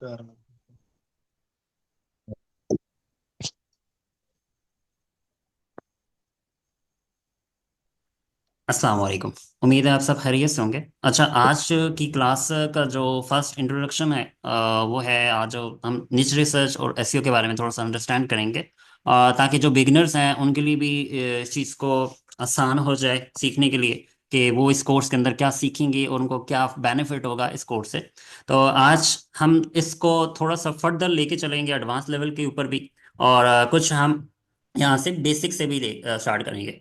कर अस्सलाम वालेकुम। उम्मीद है आप सब खैरियत से होंगे। अच्छा, आज की क्लास का जो फर्स्ट इंट्रोडक्शन है वो है, आज जो हम निच रिसर्च और एसईओ के बारे में थोड़ा सा अंडरस्टैंड करेंगे, ताकि जो बिगिनर्स हैं उनके लिए भी इस चीज़ को आसान हो जाए सीखने के लिए कि वो इस कोर्स के अंदर क्या सीखेंगे और उनको क्या बेनिफिट होगा इस कोर्स से। तो आज हम इसको थोड़ा सा फर्दर लेके चलेंगे एडवांस लेवल के ऊपर भी, और कुछ हम यहाँ से बेसिक से भी स्टार्ट करेंगे।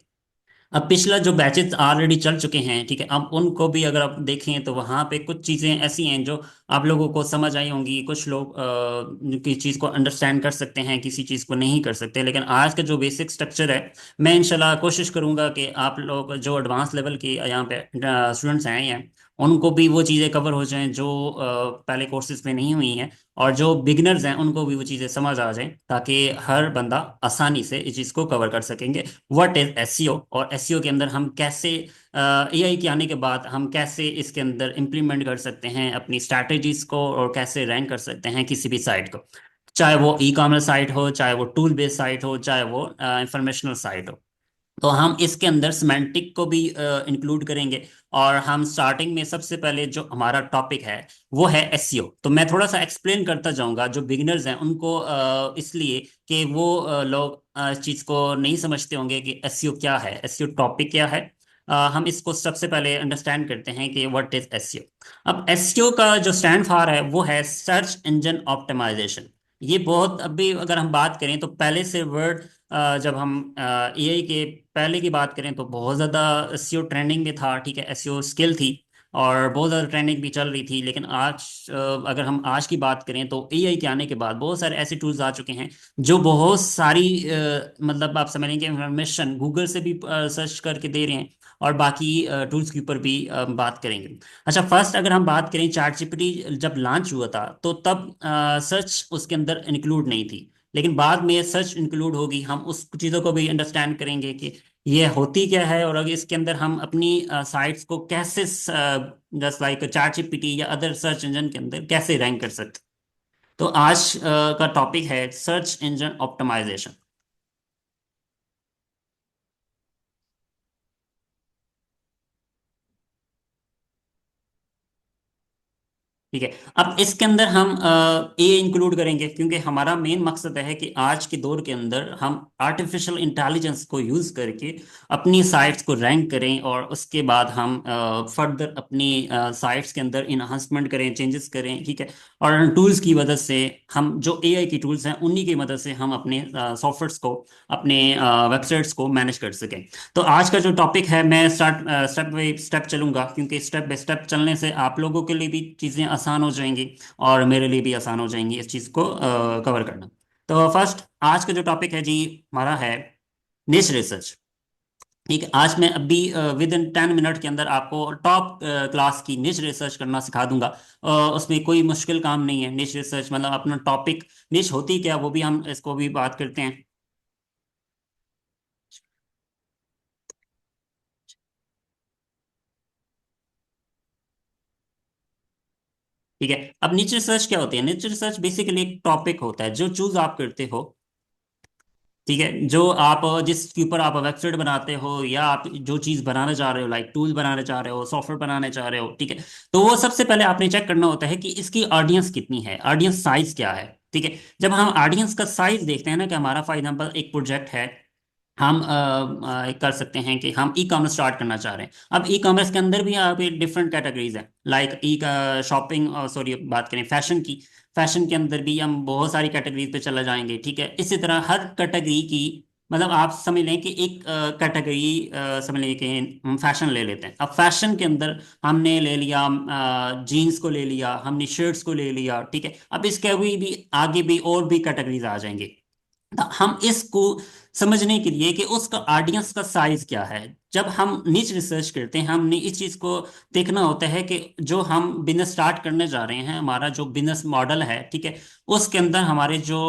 अब पिछला जो बैचेस ऑलरेडी चल चुके हैं, ठीक है, अब उनको भी अगर आप देखें तो वहाँ पे कुछ चीज़ें ऐसी हैं जो आप लोगों को समझ आई होंगी। कुछ लोग की चीज़ को अंडरस्टैंड कर सकते हैं, किसी चीज़ को नहीं कर सकते, लेकिन आज का जो बेसिक स्ट्रक्चर है, मैं इंशाल्लाह कोशिश करूंगा कि आप लोग जो एडवांस लेवल के यहाँ पे स्टूडेंट्स हैं या उनको भी वो चीज़ें कवर हो जाएं जो पहले कोर्सेज में नहीं हुई हैं, और जो बिगनर्स हैं उनको भी वो चीज़ें समझ आ जाएं, ताकि हर बंदा आसानी से इस चीज़ को कवर कर सकेंगे। व्हाट इज एसईओ, और एसईओ के अंदर हम कैसे एआई के आने के बाद हम कैसे इसके अंदर इम्प्लीमेंट कर सकते हैं अपनी स्ट्रैटेजीज को, और कैसे रैंक कर सकते हैं किसी भी साइट को, चाहे वो ई कॉमर्स साइट हो, चाहे वो टूल बेस्ड साइट हो, चाहे वो इंफॉर्मेशनल साइट हो। तो हम इसके अंदर सिमेंटिक को भी इंक्लूड करेंगे। और हम स्टार्टिंग में सबसे पहले जो हमारा टॉपिक है वो है एसईओ। तो मैं थोड़ा सा एक्सप्लेन करता जाऊंगा जो बिगिनर्स हैं उनको, इसलिए कि वो लोग इस चीज़ को नहीं समझते होंगे कि एसईओ क्या है, एसईओ टॉपिक क्या है। हम इसको सबसे पहले अंडरस्टैंड करते हैं कि व्हाट इज एसईओ। अब एसईओ का जो स्टैंड फॉर है वो है सर्च इंजन ऑप्टिमाइजेशन। ये बहुत, अभी अगर हम बात करें तो पहले से वर्ड, जब हम एआई के पहले की बात करें तो बहुत ज़्यादा एसईओ ट्रेंडिंग में था, ठीक है, एसईओ स्किल थी और बहुत ज़्यादा ट्रेंडिंग भी चल रही थी। लेकिन आज अगर हम आज की बात करें तो एआई के आने के बाद बहुत सारे ऐसे टूल्स आ चुके हैं जो बहुत सारी मतलब आप समझ लेंगे इंफॉर्मेशन गूगल से भी सर्च करके दे रहे हैं, और बाकी टूल्स के ऊपर भी बात करेंगे। अच्छा, फर्स्ट अगर हम बात करें, चैट जीपीटी जब लॉन्च हुआ था तो तब सर्च उसके अंदर इंक्लूड नहीं थी, लेकिन बाद में सर्च इंक्लूड होगी। हम उस चीज़ों को भी अंडरस्टैंड करेंगे कि ये होती क्या है, और अगर इसके अंदर हम अपनी साइट्स को कैसे, जस्ट लाइक चैट जीपीटी या अदर सर्च इंजन के अंदर कैसे रैंक कर सकते। तो आज का टॉपिक है सर्च इंजन ऑप्टिमाइजेशन। ठीक है, अब इसके अंदर हम ए इंक्लूड करेंगे, क्योंकि हमारा मेन मकसद है कि आज के दौर के अंदर हम आर्टिफिशियल इंटेलिजेंस को यूज़ करके अपनी साइट्स को रैंक करें, और उसके बाद हम फर्दर अपनी साइट्स के अंदर इन्हांसमेंट करें, चेंजेस करें, ठीक है। और टूल्स की मदद से, हम जो एआई की टूल्स हैं उन्हीं की मदद से हम अपने सॉफ्टवेयर्स को, अपने वेबसाइट्स को मैनेज कर सकें। तो आज का जो टॉपिक है, मैं स्टेप बाई स्टेप चलूंगा, क्योंकि स्टेप बाई स्टेप चलने से आप लोगों के लिए भी चीज़ें आसान हो जाएंगी और मेरे लिए भी आसान हो जाएंगी इस चीज़ को कवर करना। तो फर्स्ट आज का जो टॉपिक है जी हमारा है निश रिसर्च। ठीक है, आज मैं अभी विद इन 10 मिनट के अंदर आपको टॉप क्लास की निश रिसर्च करना सिखा दूंगा। उसमें कोई मुश्किल काम नहीं है। निश रिसर्च मतलब अपना टॉपिक, निश होती क्या वो भी हम इसको भी बात करते हैं। ठीक है, अब निच रिसर्च क्या होती है? निच रिसर्च बेसिकली एक टॉपिक होता है जो चूज आप करते हो, ठीक है, जो आप जिसके ऊपर आप वेबसाइट बनाते हो या आप जो चीज़ बनाना चाह रहे हो, लाइक टूल बनाना चाह रहे हो, सॉफ्टवेयर बनाना चाह रहे हो, ठीक है। तो वो सबसे पहले आपने चेक करना होता है कि इसकी ऑडियंस कितनी है, ऑडियंस साइज क्या है, ठीक है। जब हम ऑडियंस का साइज देखते हैं ना, कि हमारा फॉर एग्जांपल एक प्रोजेक्ट है, हम कर सकते हैं कि हम ई कॉमर्स स्टार्ट करना चाह रहे हैं। अब ई कॉमर्स के अंदर भी आप डिफरेंट कैटेगरीज हैं, लाइक ई का शॉपिंग, सॉरी बात करें फैशन की, फैशन के अंदर भी हम बहुत सारी कैटेगरीज पे चले जाएंगे, ठीक है। इसी तरह हर कैटेगरी की, मतलब आप समझ लें कि एक कैटेगरी, समझ लें कि हम फैशन ले लेते हैं। अब फैशन के अंदर हमने ले लिया जीन्स को ले लिया, हमने शर्ट्स को ले लिया, ठीक है। अब इसके भी आगे भी और भी कैटेगरीज आ जाएंगे। हम इसको समझने के लिए कि उसका ऑडियंस का साइज क्या है, जब हम निच रिसर्च करते हैं, हमने इस चीज को देखना होता है कि जो हम बिजनेस स्टार्ट करने जा रहे हैं, हमारा जो बिजनेस मॉडल है, ठीक है, उसके अंदर हमारे जो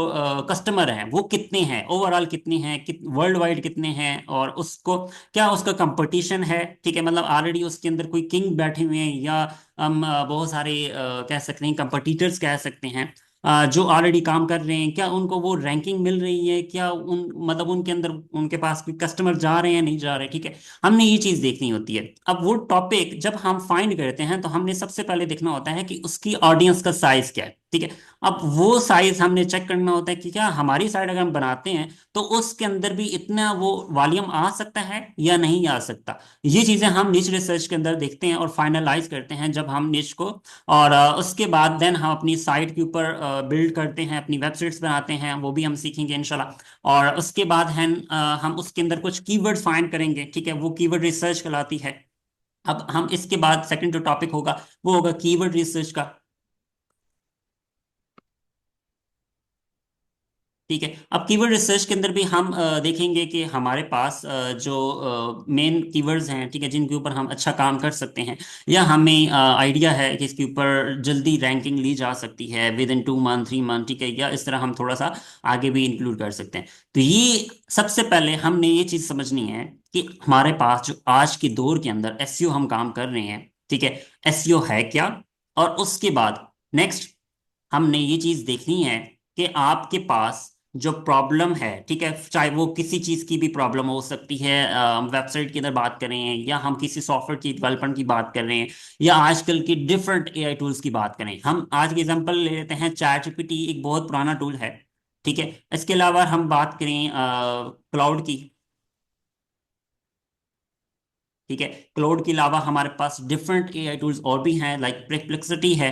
कस्टमर हैं वो कितने हैं, ओवरऑल कितने हैं, वर्ल्ड वाइड कितने हैं, और उसको क्या उसका कंपटीशन है, ठीक है, मतलब ऑलरेडी उसके अंदर कोई किंग बैठे हुए हैं, या हम बहुत सारे कह सकते हैं कंपटीटर्स कह सकते हैं, जो ऑलरेडी काम कर रहे हैं, क्या उनको वो रैंकिंग मिल रही है, क्या उन मतलब उनके अंदर उनके पास कोई कस्टमर जा रहे हैं नहीं जा रहे, ठीक है, हमने ये चीज देखनी होती है। अब वो टॉपिक जब हम फाइंड करते हैं तो हमने सबसे पहले देखना होता है कि उसकी ऑडियंस का साइज क्या है, ठीक है। अब वो साइज हमने चेक करना होता है कि क्या हमारी साइड अगर हम बनाते हैं तो उसके अंदर भी इतना वो वॉल्यूम आ सकता है या नहीं आ सकता। ये चीजें हम निच रिसर्च के अंदर देखते हैं और फाइनलाइज करते हैं जब हम निच को, और उसके बाद देन हम अपनी साइट के ऊपर बिल्ड करते हैं, अपनी वेबसाइट्स बनाते हैं, वो भी हम सीखेंगे इंशाल्लाह। और उसके बाद हैं हम उसके अंदर कुछ कीवर्ड फाइंड करेंगे, ठीक है, वो कीवर्ड रिसर्च कहलाती है। अब हम इसके बाद सेकंड जो टॉपिक होगा वो होगा कीवर्ड रिसर्च का। ठीक है, अब कीवर्ड रिसर्च के अंदर भी हम देखेंगे कि हमारे पास जो मेन कीवर्ड्स हैं, ठीक है, जिनके ऊपर हम अच्छा काम कर सकते हैं, या हमें आइडिया है कि इसके ऊपर जल्दी रैंकिंग ली जा सकती है विद इन 2 मंथ 3 मंथ, ठीक है, या इस तरह हम थोड़ा सा आगे भी इंक्लूड कर सकते हैं। तो ये सबसे पहले हमने ये चीज़ समझनी है कि हमारे पास जो आज के दौर के अंदर एसईओ हम काम कर रहे हैं, ठीक है, एसईओ है क्या। और उसके बाद नेक्स्ट हमने ये चीज देखनी है कि आपके पास जो प्रॉब्लम है, ठीक है, चाहे वो किसी चीज की भी प्रॉब्लम हो सकती है, वेबसाइट की अगर बात करें, या हम किसी सॉफ्टवेयर की डेवलपमेंट की बात कर रहे हैं, या आजकल की डिफरेंट एआई टूल्स की बात करें, हम आज के एग्जांपल ले लेते हैं चैट जीपीटी, एक बहुत पुराना टूल है, ठीक है। इसके अलावा हम बात करें क्लाउड की, ठीक है, क्लाउड के अलावा हमारे पास डिफरेंट एआई टूल्स और भी हैं, लाइक परप्लेक्सिटी है,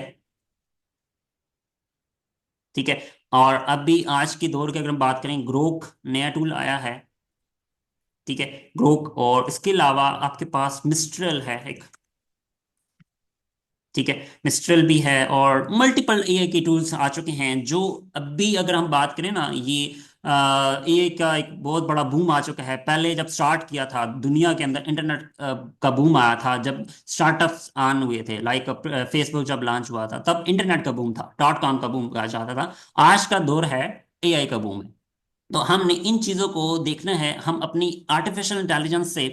ठीक है। और अभी आज के दौर की अगर हम बात करें, ग्रोक नया टूल आया है, ठीक है, ग्रोक। और इसके अलावा आपके पास मिस्ट्रल है एक, ठीक है, मिस्ट्रल भी है, और मल्टीपल एआई के टूल्स आ चुके हैं जो अभी अगर हम बात करें ना, ये एआई का एक बहुत बड़ा बूम आ चुका है। पहले जब स्टार्ट किया था दुनिया के अंदर इंटरनेट का बूम आया था, जब स्टार्टअप्स ऑन हुए थे, लाइक फेसबुक जब लॉन्च हुआ था, तब इंटरनेट का बूम था, डॉट कॉम का बूम कहा जाता था। आज का दौर है एआई का बूम है। तो हमने इन चीजों को देखना है, हम अपनी आर्टिफिशियल इंटेलिजेंस से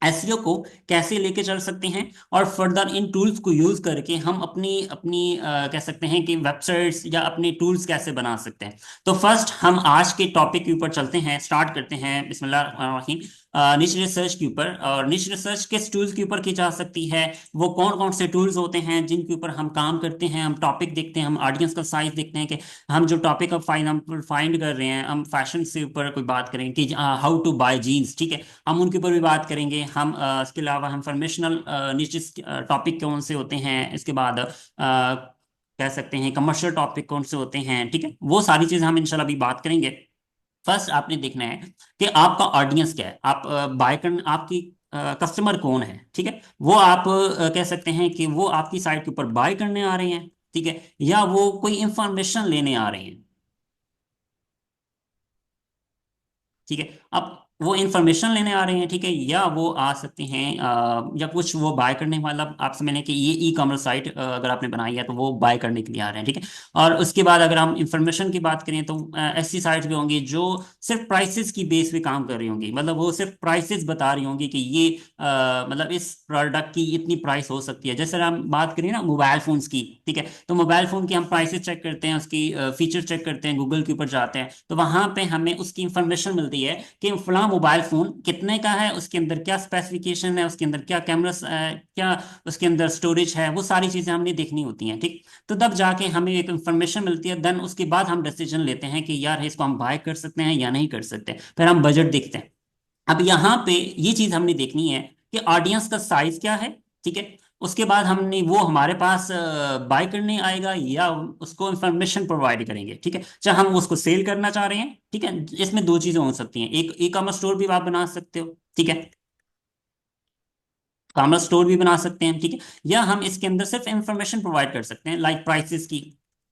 एसईओ को कैसे लेके चल सकते हैं, और फर्दर इन टूल्स को यूज करके हम अपनी अपनी कह सकते हैं कि वेबसाइट्स या अपनी टूल्स कैसे बना सकते हैं। तो फर्स्ट हम आज के टॉपिक के ऊपर चलते हैं, स्टार्ट करते हैं बिस्मिल्लाह। निश रिसर्च के ऊपर, और निश रिसर्च किस टूल्स के ऊपर की जा सकती है, वो कौन कौन से टूल्स होते हैं जिनके ऊपर हम काम करते हैं, हम टॉपिक देखते हैं, हम ऑडियंस का साइज देखते हैं कि हम जो टॉपिक अब फाइंड कर रहे हैं, हम फैशन से ऊपर कोई बात करें कि हाउ टू बाय जीन्स, ठीक है, हम उनके ऊपर भी बात करेंगे। हम इसके अलावा हम इंफॉर्मेशनल निश्चित टॉपिक कौन से होते हैं, इसके बाद कह सकते हैं कमर्शियल टॉपिक कौन से होते हैं, ठीक है, वो सारी चीज़ हम इंशाल्लाह भी बात करेंगे। फर्स्ट आपने देखना है कि आपका ऑडियंस क्या है, आप बाय करना, आपकी कस्टमर कौन है, ठीक है, वो आप कह सकते हैं कि वो आपकी साइट के ऊपर बाय करने आ रहे हैं, ठीक है, या वो कोई इंफॉर्मेशन लेने आ रहे हैं, ठीक है। अब वो इंफॉर्मेशन लेने आ रहे हैं, ठीक है, या वो आ सकते हैं या कुछ वो बाय करने वाला, आप समझ लें कि ये ई कॉमर्स साइट अगर आपने बनाई है तो वो बाय करने के लिए आ रहे हैं, ठीक है। और उसके बाद अगर हम इंफॉर्मेशन की बात करें तो ऐसी साइट्स भी होंगी जो सिर्फ प्राइसेस की बेस पे काम कर रही होंगी, मतलब वो सिर्फ प्राइसेस बता रही होंगी कि ये मतलब इस प्रोडक्ट की इतनी प्राइस हो सकती है। जैसे हम बात करें ना मोबाइल फोन्स की, ठीक है, तो मोबाइल फोन की हम प्राइसेस चेक करते हैं, उसकी फीचर चेक करते हैं, गूगल के ऊपर जाते हैं, तो वहां पे हमें उसकी इंफॉर्मेशन मिलती है कि फला मोबाइल फोन कितने का है, उसके अंदर क्या स्पेसिफिकेशन है, उसके अंदर क्या कैमरा, क्या उसके अंदर स्टोरेज है, वो सारी चीजें हमने देखनी होती हैं, ठीक। तो तब जाके हमें एक इंफॉर्मेशन मिलती है, देन उसके बाद हम डिसीजन लेते हैं कि यार इसको हम बाय कर सकते हैं या नहीं कर सकते, फिर हम बजट देखते हैं। अब यहाँ पे ये चीज हमने देखनी है कि ऑडियंस का साइज क्या है, ठीक है। उसके बाद हमने वो हमारे पास बाय करने आएगा या उसको इंफॉर्मेशन प्रोवाइड करेंगे, ठीक है, चाहे हम उसको सेल करना चाह रहे हैं, ठीक है। इसमें दो चीजें हो सकती हैं, एक ई कॉमर्स स्टोर भी आप बना सकते हो, ठीक है, कॉमर्स स्टोर भी बना सकते हैं, ठीक है, या हम इसके अंदर सिर्फ इंफॉर्मेशन प्रोवाइड कर सकते हैं, लाइक प्राइसेस की,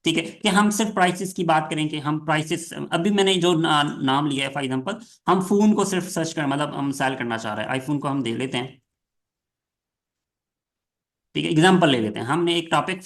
ठीक है, कि हम सिर्फ प्राइसेस की बात करें कि हम प्राइसेस, अभी मैंने जो नाम लिया है फॉर एग्जांपल, हम फोन को सिर्फ सर्च कर, मतलब हम सेल करना चाह रहे हैं, आईफोन को हम दे लेते हैं। ठीक है, एग्जाम्पल ले लेते हैं, हमने एक टॉपिक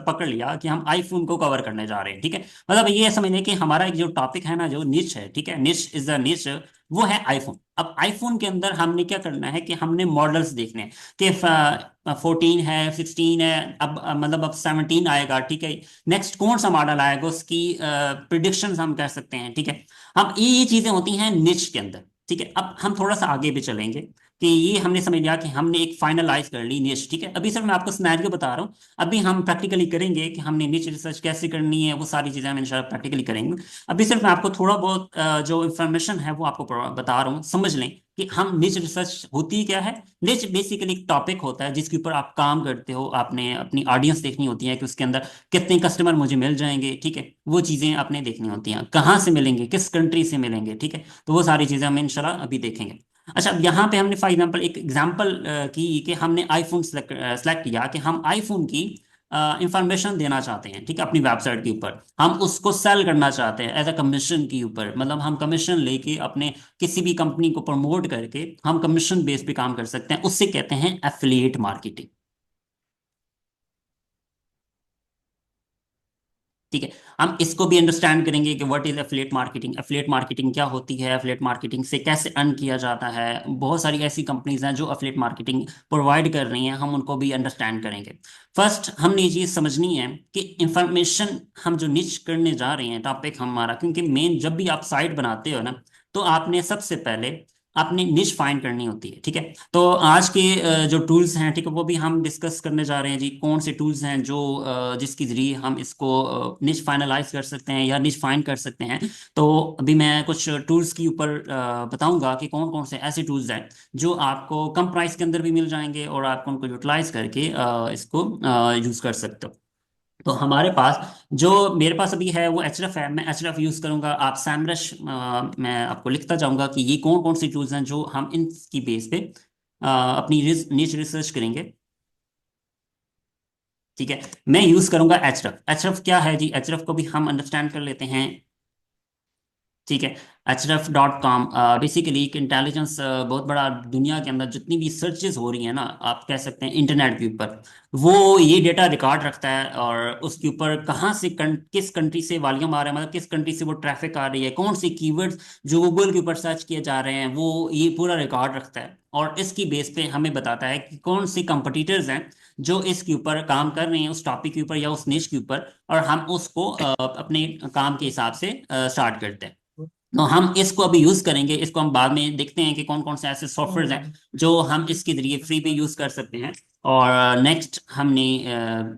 पकड़ लिया कि हम आईफोन को कवर करने जा रहे हैं। ठीक है, मतलब ये समझ लें कि हमारा एक जो टॉपिक है ना, जो निच है, ठीक है, निच इज द निच, वो है आईफोन। अब आईफोन के अंदर हमने क्या करना है कि हमने मॉडल्स देखने हैं कि 14 है, 16 है, अब मतलब अब 17 आएगा। ठीक है, नेक्स्ट कौन सा मॉडल आएगा, उसकी प्रिडिक्शन हम कर सकते हैं। ठीक है, हम ये चीजें होती हैं निच के अंदर। ठीक है, अब हम थोड़ा सा आगे भी चलेंगे कि ये हमने समझ लिया कि हमने एक फाइनलाइज कर ली निश। ठीक है, अभी सर मैं आपको सिनेरियो बता रहा हूँ, अभी हम प्रैक्टिकली करेंगे कि हमने निच रिसर्च कैसे करनी है, वो सारी चीजें हम इंशाल्लाह प्रैक्टिकली करेंगे। अभी सिर्फ मैं आपको थोड़ा बहुत जो इन्फॉर्मेशन है वो आपको बता रहा हूँ, समझ लें कि हम निच रिसर्च होती क्या है। निच बेसिकली एक टॉपिक होता है जिसके ऊपर आप काम करते हो, आपने अपनी ऑडियंस देखनी होती है कि उसके अंदर कितने कस्टमर मुझे मिल जाएंगे। ठीक है, वो चीजें आपने देखनी होती हैं, कहाँ से मिलेंगे, किस कंट्री से मिलेंगे। ठीक है, तो वो सारी चीजें हम इंशाल्लाह अभी देखेंगे। अच्छा, अब यहाँ पे हमने फॉर एग्जांपल एक एग्जांपल की कि हमने आईफोन सेलेक्ट किया कि हम आईफोन की इंफॉर्मेशन देना चाहते हैं। ठीक है, अपनी वेबसाइट के ऊपर हम उसको सेल करना चाहते हैं एज अ कमीशन के ऊपर, मतलब हम कमीशन लेके अपने किसी भी कंपनी को प्रमोट करके हम कमीशन बेस पे काम कर सकते हैं, उससे कहते हैं एफिलिएट मार्केटिंग। ठीक है, हम इसको भी अंडरस्टैंड करेंगे कि what is affiliate marketing, affiliate marketing क्या होती है, एफिलिएट मार्केटिंग से कैसे अर्न किया जाता है। बहुत सारी ऐसी कंपनीज हैं जो एफिलिएट मार्केटिंग प्रोवाइड कर रही हैं, हम उनको भी अंडरस्टैंड करेंगे। फर्स्ट हमने ये चीज़ समझनी है कि इंफॉर्मेशन हम जो निच करने जा रहे हैं टॉपिक हमारा, क्योंकि मेन जब भी आप साइट बनाते हो ना, तो आपने सबसे पहले अपनी निश फाइंड करनी होती है। ठीक है, तो आज के जो टूल्स हैं, ठीक है, वो भी हम डिस्कस करने जा रहे हैं जी, कौन से टूल्स हैं जो जिसके जरिए हम इसको निश फाइनलाइज कर सकते हैं या निश फाइंड कर सकते हैं। तो अभी मैं कुछ टूल्स के ऊपर बताऊंगा कि कौन कौन से ऐसे टूल्स हैं जो आपको कम प्राइस के अंदर भी मिल जाएंगे और आप उनको यूटिलाइज करके इसको यूज कर सकते हो। तो हमारे पास जो मेरे पास अभी है वो एचरफ है, मैं एचरफ यूज करूंगा। आप सैमरश, मैं आपको लिखता जाऊंगा कि ये कौन कौन सी टूल्स हैं जो हम इनकी बेस पे अपनी नीच रिसर्च करेंगे। ठीक है, मैं यूज करूंगा एचरफ। एचरफ क्या है जी, एचरफ को भी हम अंडरस्टैंड कर लेते हैं। ठीक है, href.com बेसिकली एक इंटेलिजेंस, बहुत बड़ा, दुनिया के अंदर जितनी भी सर्चेस हो रही है ना, आप कह सकते हैं इंटरनेट के ऊपर, वो ये डेटा रिकॉर्ड रखता है और उसके ऊपर कहाँ से किस कंट्री से वॉल्यूम आ रहा है, मतलब किस कंट्री से वो ट्रैफिक आ रही है, कौन से कीवर्ड्स जो गूगल के ऊपर सर्च किए जा रहे हैं, वो ये पूरा रिकॉर्ड रखता है। और इसकी बेस पे हमें बताता है कि कौन सी कंपटीटर्स हैं जो इसके ऊपर काम कर रहे हैं, उस टॉपिक के ऊपर या उस निश के ऊपर, और हम उसको अपने काम के हिसाब से स्टार्ट करते हैं। तो हम इसको अभी यूज करेंगे, इसको हम बाद में देखते हैं कि कौन कौन से ऐसे सॉफ्टवेयर हैं जो हम इसके जरिए फ्री पे यूज कर सकते हैं। और नेक्स्ट हमने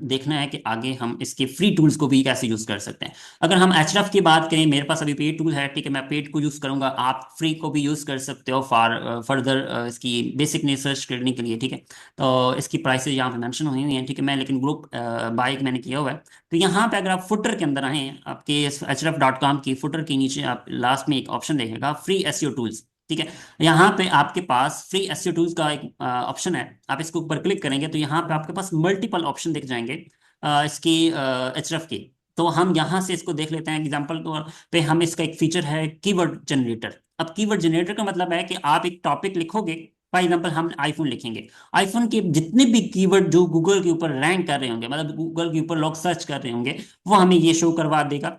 देखना है कि आगे हम इसके फ्री टूल्स को भी कैसे यूज कर सकते हैं। अगर हम एचरफ की बात करें, मेरे पास अभी पेड टूल है। ठीक है, मैं पेड को यूज करूंगा, आप फ्री को भी यूज कर सकते हो फॉर फर्दर इसकी बेसिक रिसर्च करने के लिए। ठीक है, तो इसकी प्राइसेस यहाँ पे मेंशन हुई हुई हैं। ठीक है, मैं लेकिन ग्रुप बाइक मैंने किया हुआ है। तो यहाँ पे अगर आप फुटर के अंदर आए, आपके href.com की फुटर के नीचे आप लास्ट में एक ऑप्शन देखेगा, फ्री एसईओ टूल्स। ठीक है, यहाँ पे आपके पास फ्री एसईओ टूल्स का एक ऑप्शन है, आप इसके ऊपर क्लिक करेंगे तो यहाँ पे आपके पास मल्टीपल ऑप्शन दिख जाएंगे इसकी एचरफ की। तो हम यहाँ से इसको देख लेते हैं, एग्जाम्पल तौर पे हम इसका एक फीचर है कीवर्ड जनरेटर। अब कीवर्ड जनरेटर का मतलब है कि आप एक टॉपिक लिखोगे, फॉर एग्जाम्पल हम आईफोन लिखेंगे, आईफोन के जितने भी कीवर्ड जो गूगल के ऊपर रैंक कर रहे होंगे, मतलब गूगल के ऊपर लोग सर्च कर रहे होंगे, वो हमें ये शो करवा देगा।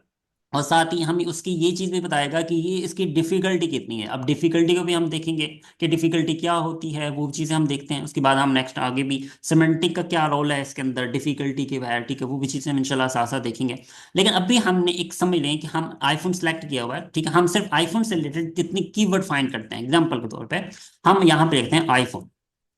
और साथ ही हमें उसकी ये चीज़ भी बताएगा कि ये इसकी डिफिकल्टी कितनी है। अब डिफिकल्टी को भी हम देखेंगे कि डिफिकल्टी क्या होती है, वो चीज़ें हम देखते हैं। उसके बाद हम नेक्स्ट आगे भी सिमेंटिक का क्या रोल है इसके अंदर, डिफिकल्टी के वैरायटी के, वो भी चीज़ें हम इंशाल्लाह साथ साथ देखेंगे। लेकिन अभी हमने एक समझ लें कि हम आईफोन सेलेक्ट किया हुआ है। ठीक है, हम सिर्फ आईफोन से रिलेटेड जितनी कीवर्ड फाइंड करते हैं, एग्जाम्पल के तौर पर हम यहाँ पे लिखते हैं आईफोन।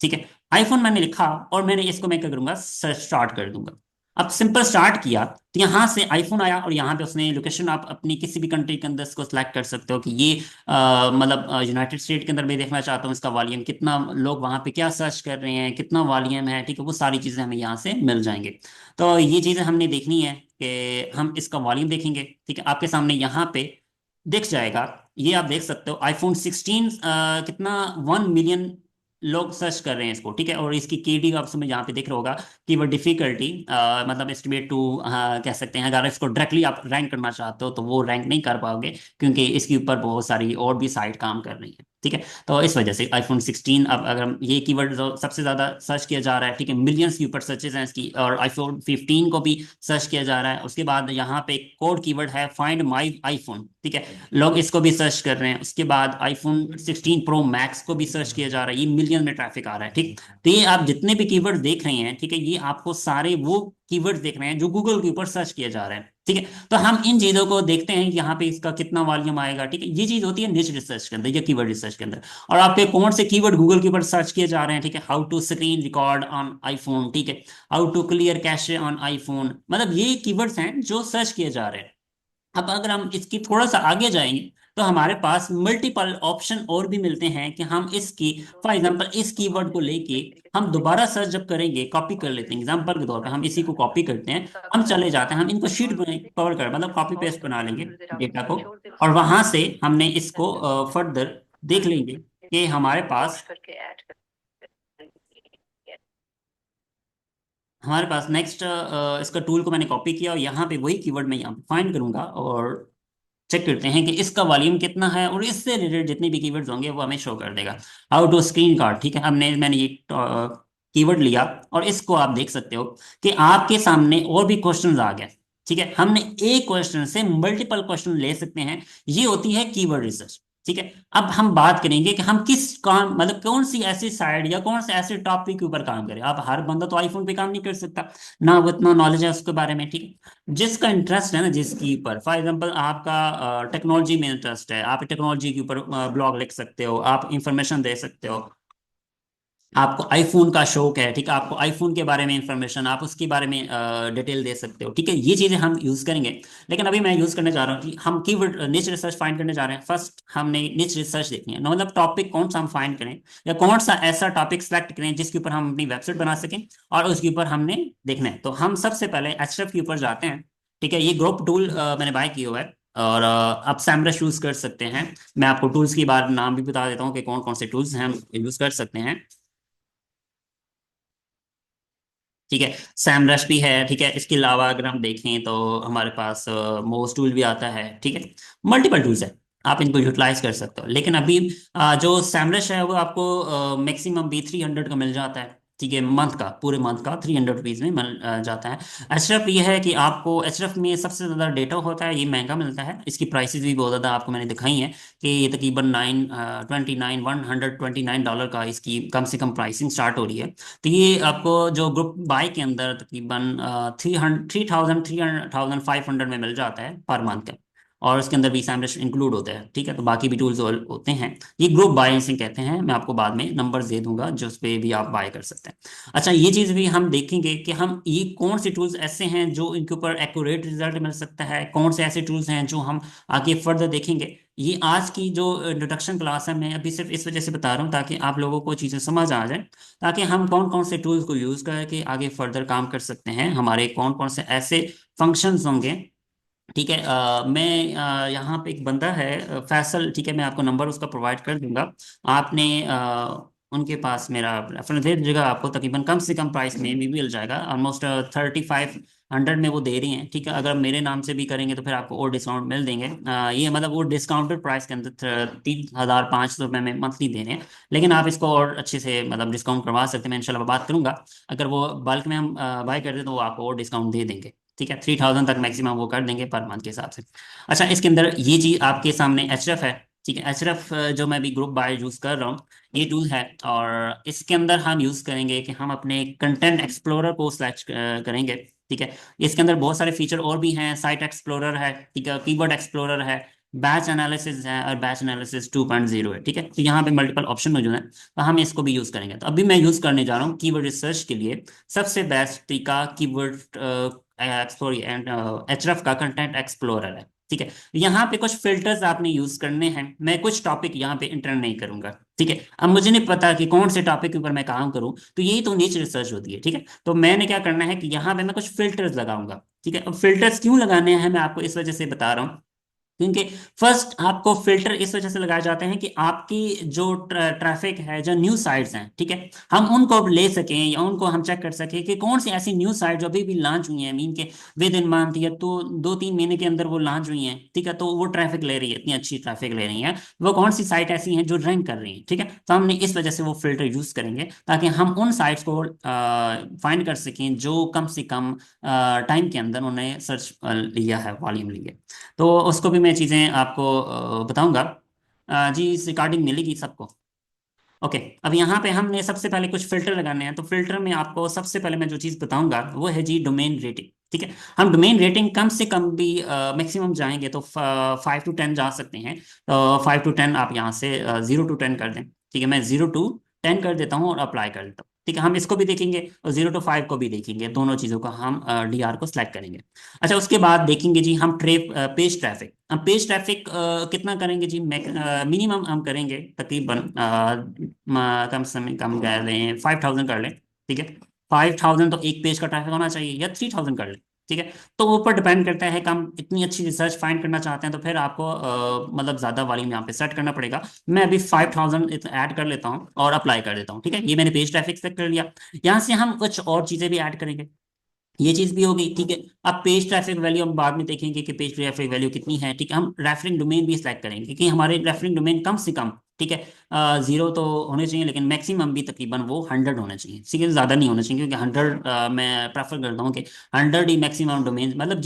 ठीक है, आईफोन मैंने लिखा और मैंने इसको मैं क्या करूंगा, सर्च स्टार्ट कर दूंगा। अब सिंपल स्टार्ट किया तो यहाँ से आईफोन आया और यहाँ पे उसने लोकेशन, आप अपनी किसी भी कंट्री के अंदर इसको सिलेक्ट कर सकते हो कि ये मतलब यूनाइटेड स्टेट के अंदर मैं देखना चाहता हूँ इसका वॉल्यूम कितना, लोग वहाँ पे क्या सर्च कर रहे हैं, कितना वॉल्यूम है। ठीक है, वो सारी चीज़ें हमें यहाँ से मिल जाएंगे। तो ये चीज़ें हमने देखनी है कि हम इसका वॉल्यूम देखेंगे। ठीक है, आपके सामने यहाँ पे दिख जाएगा, ये आप देख सकते हो आईफोन 16 कितना 1 मिलियन लोग सर्च कर रहे हैं इसको, ठीक है। और इसकी केडी का ऑप्शन में यहाँ पे दिख रहा होगा कि वो डिफिकल्टी, मतलब एस्टिमेट टू कह सकते हैं। अगर इसको डायरेक्टली आप रैंक करना चाहते हो तो वो रैंक नहीं कर पाओगे, क्योंकि इसके ऊपर बहुत सारी और भी साइट काम कर रही है, ठीक है। तो इस वजह से आईफोन 16, अब अगर ये कीवर्ड जो सबसे ज्यादा सर्च किया जा रहा है, ठीक है, मिलियंस के ऊपर सर्चेज हैं इसकी, और आईफोन 15 को भी सर्च किया जा रहा है। उसके बाद यहाँ पे एक कोड कीवर्ड है फाइंड माई आईफोन, ठीक है, लोग इसको भी सर्च कर रहे हैं। उसके बाद आईफोन 16 प्रो मैक्स को भी सर्च किया जा रहा है, ये मिलियन में ट्रैफिक आ रहा है, ठीक। तो ये आप जितने भी कीवर्ड देख रहे हैं, ठीक है, ये आपको सारे वो कीवर्ड्स देख रहे हैं जो गूगल के ऊपर सर्च किए जा रहे हैं, ठीक है। तो हम इन चीजों को देखते हैं कि यहाँ पे इसका कितना वॉल्यूम आएगा, ठीक है। ये चीज होती है निच रिसर्च के अंदर या कीवर्ड रिसर्च के अंदर। और आपके कौन से कीवर्ड गूगल के ऊपर सर्च किए जा रहे हैं, ठीक है, how to screen record on iPhone, ठीक है, how to clear cache on iPhone, मतलब ये कीवर्ड्स हैं जो सर्च किए जा रहे हैं। अब अगर हम इसकी थोड़ा सा आगे जाएंगे तो हमारे पास मल्टीपल ऑप्शन और भी मिलते हैं कि हम इसकी, फॉर एग्जांपल इस कीवर्ड को लेके हम दोबारा सर्च जब करेंगे, कॉपी कर लेते हैं एग्जांपल के तौर पे, हम इसी को कॉपी करते हैं, हम चले जाते हैं, हम इनको शीट कवर कर मतलब कॉपी पेस्ट बना लेंगे डेटा को, और वहां से हमने इसको फर्दर देख लेंगे कि हमारे पास नेक्स्ट इसका टूल को मैंने कॉपी किया और यहाँ पे वही कीवर्ड मैं यहाँ पे फाइंड करूंगा और चेक करते हैं कि इसका वॉल्यूम कितना है, और इससे रिलेटेड जितने भी कीवर्ड्स होंगे वो हमें शो कर देगा। हाउ टू स्क्रीन कार्ड, ठीक है, मैंने ये कीवर्ड लिया और इसको आप देख सकते हो कि आपके सामने और भी क्वेश्चंस आ गए, ठीक है। हमने एक क्वेश्चन से मल्टीपल क्वेश्चन ले सकते हैं, ये होती है कीवर्ड रिसर्च, ठीक है। अब हम बात करेंगे कि हम किस काम, मतलब कौन सी ऐसी साइड या कौन से ऐसे टॉपिक के ऊपर काम करें। अब हर बंदा तो आईफोन पे काम नहीं कर सकता, ना वो इतना नॉलेज है उसके बारे में, ठीक है। जिसका इंटरेस्ट है ना, जिसके ऊपर, फॉर एग्जांपल आपका टेक्नोलॉजी में इंटरेस्ट है, आप टेक्नोलॉजी के ऊपर ब्लॉग लिख सकते हो, आप इंफॉर्मेशन दे सकते हो। आपको आईफोन का शौक है, ठीक है, आपको आईफोन के बारे में इंफॉर्मेशन, आप उसके बारे में डिटेल दे सकते हो, ठीक है। ये चीजें हम यूज करेंगे। लेकिन अभी मैं यूज करने जा रहा हूँ कि हम कीवर्ड निच रिसर्च फाइंड करने जा रहे हैं। फर्स्ट हमने निच रिसर्च देखनी है, मतलब टॉपिक कौन सा हम फाइंड करें, या कौन सा ऐसा टॉपिक सेलेक्ट करें जिसके ऊपर हम अपनी वेबसाइट बना सकें, और उसके ऊपर हमने देखना है। तो हम सबसे पहले एचरेफ के ऊपर जाते हैं, ठीक है। ये ग्रुप टूल मैंने बाय किया हुआ है, और आप सैमरश यूज कर सकते हैं। मैं आपको टूल्स की बार नाम भी बता देता हूँ कि कौन कौन से टूल्स हैं हम यूज कर सकते हैं, ठीक है। सैमरश भी है, ठीक है। इसके अलावा अगर हम देखें तो हमारे पास मोज टूल भी आता है, ठीक है। मल्टीपल टूल्स है, आप इनको यूटिलाइज कर सकते हो। लेकिन अभी जो सैमरश है वो आपको मैक्सिमम भी 300 का मिल जाता है, ठीक है। मंथ का, पूरे मंथ का 300 रुपीज में मिल जाता है। एचरफ ये है कि आपको एचरफ में सबसे ज़्यादा डेटा होता है, ये महंगा मिलता है, इसकी प्राइसेस भी बहुत ज़्यादा आपको मैंने दिखाई हैं कि ये तकरीबन 129 का इसकी कम से कम प्राइसिंग स्टार्ट हो रही है। तो ये आपको जो ग्रुप बाय के अंदर तकरीबन 3,500 में मिल जाता है पर मंथ का, और उसके अंदर भी सैमरश इंक्लूड होता है, ठीक है। तो बाकी भी टूल्स होते हैं। ये ग्रुप बाय से कहते हैं, मैं आपको बाद में नंबर दे दूंगा जो उस पे भी आप बाय कर सकते हैं। अच्छा, ये चीज़ भी हम देखेंगे कि हम ये कौन से टूल्स ऐसे हैं जो इनके ऊपर एक्यूरेट रिजल्ट मिल सकता है, कौन से ऐसे टूल्स हैं जो हम आगे फर्दर देखेंगे। ये आज की जो इंट्रोडक्शन क्लास है, मैं अभी सिर्फ इस वजह से बता रहा हूँ ताकि आप लोगों को चीज़ें समझ आ जाए, ताकि हम कौन कौन से टूल्स को यूज़ करके आगे फर्दर काम कर सकते हैं, हमारे कौन कौन से ऐसे फंक्शंस होंगे, ठीक है। यहाँ पे एक बंदा है फैसल, ठीक है, मैं आपको नंबर उसका प्रोवाइड कर दूंगा। आपने उनके पास मेरा रेफरेंस दे दीजिएगा, आपको तकरीबन कम से कम प्राइस में भी मिल जाएगा, ऑलमोस्ट 3,500 में वो दे रही हैं, ठीक है। अगर मेरे नाम से भी करेंगे तो फिर आपको और डिस्काउंट मिल देंगे। ये मतलब वो डिस्काउंटेड प्राइस के अंदर 3,500 रुपये में मंथली दे रहे हैं। लेकिन आप इसको और अच्छे से मतलब डिस्काउंट करवा सकते हैं, मैं इंशाल्लाह बात करूंगा। अगर वो बल्क में हम बाय करते हैं तो वो आपको और डिस्काउंट दे देंगे, ठीक है। 3,000 तक मैक्सिमम वो कर देंगे पर मंथ के हिसाब से। अच्छा, इसके अंदर ये चीज आपके सामने एचरफ है, ठीक है। एचरफ जो मैं भी ग्रुप बाय यूज कर रहा हूँ, ये टूल है, और इसके अंदर हम यूज करेंगे कि हम अपने कंटेंट एक्सप्लोरर को सिलेक्ट करेंगे, ठीक है। इसके अंदर बहुत सारे फीचर और भी हैं, साइट एक्सप्लोरर है, ठीक है, कीवर्ड एक्सप्लोरर है, बैच एनालिसिस है, और बैच एनालिसिस 2.0 है, ठीक है। तो यहाँ पे मल्टीपल ऑप्शन मौजूद है, तो हम इसको भी यूज करेंगे। तो अभी मैं यूज करने जा रहा हूँ कीवर्ड रिसर्च के लिए सबसे बेस्ट तरीका कीवर्ड सॉरी एंड एचरफ का कंटेंट एक्सप्लोरर है, ठीक है। यहाँ पे कुछ फिल्टर्स आपने यूज करने हैं, मैं कुछ टॉपिक यहाँ पे इंटर नहीं करूंगा, ठीक है। अब मुझे नहीं पता कि कौन से टॉपिक के ऊपर मैं काम करूं, तो यही तो नीच रिसर्च होती है, ठीक है। तो मैंने क्या करना है कि यहाँ पे मैं कुछ फिल्टर्स लगाऊंगा, ठीक है। अब फिल्टर्स क्यों लगाने हैं मैं आपको इस वजह से बता रहा हूँ क्योंकि फर्स्ट आपको फिल्टर इस वजह से लगाए जाते हैं कि आपकी जो ट्रैफिक है, जो न्यूज साइट्स हैं, ठीक है, हम उनको ले सकें या उनको हम चेक कर सकें कि कौन सी ऐसी न्यूज साइट जो अभी भी लॉन्च हुई हैं, मीन के विद इन मंथ या तो 2-3 महीने के अंदर वो लॉन्च हुई हैं, ठीक है, तो वो ट्रैफिक ले रही है, इतनी अच्छी ट्रैफिक ले रही है, वो कौन सी साइट ऐसी हैं जो रैंक कर रही हैं, ठीक है। तो हमने इस वजह से वो फिल्टर यूज करेंगे ताकि हम उन साइट्स को फाइंड कर सकें जो कम से कम टाइम के अंदर उन्हें सर्च लिया है, वॉल्यूम लिया। तो उसको भी मैं चीज़ें आपको बताऊंगा। जी, इस रिकॉर्डिंग मिलेगी सबको। ओके, अब यहाँ पे हमने सबसे पहले कुछ फिल्टर लगाने हैं, तो फिल्टर में आपको सबसे पहले मैं जो चीज़ बताऊंगा वो है जी डोमेन रेटिंग, ठीक है। हम डोमेन रेटिंग कम से कम भी मैक्सिमम जाएंगे तो 5 to 10 जा सकते हैं। तो 5 to 10 आप यहाँ से 0 to 10 कर दें, ठीक है, मैं 0 to 10 कर देता हूँ और अप्लाई कर देता हूँ, ठीक है। हम इसको भी देखेंगे और 0 to 5 को भी देखेंगे, दोनों चीज़ों को हम डीआर को सिलेक्ट करेंगे। अच्छा, उसके बाद देखेंगे जी हम पेज ट्रैफिक। हम पेज ट्रैफिक कितना करेंगे जी, मिनिमम हम करेंगे तकरीबन कम समय कम कर लें, 5,000 कर लें, ठीक है। 5,000 तो एक पेज का ट्रैफिक होना चाहिए, या 3,000 कर लें, ठीक है। तो ऊपर डिपेंड करता है कि हम इतनी अच्छी रिसर्च फाइंड करना चाहते हैं तो फिर आपको मतलब ज़्यादा वॉल्यूम यहाँ पे सेट करना पड़ेगा। मैं अभी 5,000 ऐड कर लेता हूँ और अप्लाई कर देता हूँ, ठीक है। ये मैंने पेज ट्रैफिक सेट कर लिया। यहाँ से हम कुछ और चीज़ें भी ऐड करेंगे, ये चीज भी हो गई, ठीक है। अब पेज ट्रैफिक वैल्यू हम बाद में देखेंगे कि पेज ट्रैफिक वैल्यू कितनी है, ठीक है। हम रेफरिंग डोमेन भी सिलेक्ट करेंगे कि हमारे रेफरिंग डोमेन कम से कम, ठीक है, 0 तो होने चाहिए, लेकिन मैक्सिमम भी तकरीबन वो 100 होने चाहिए, ठीक है, ज्यादा नहीं होना चाहिए, क्योंकि 100 मैं प्रेफर करता हूँ कि 100 ही मैक्सिमम डोमेन, मतलब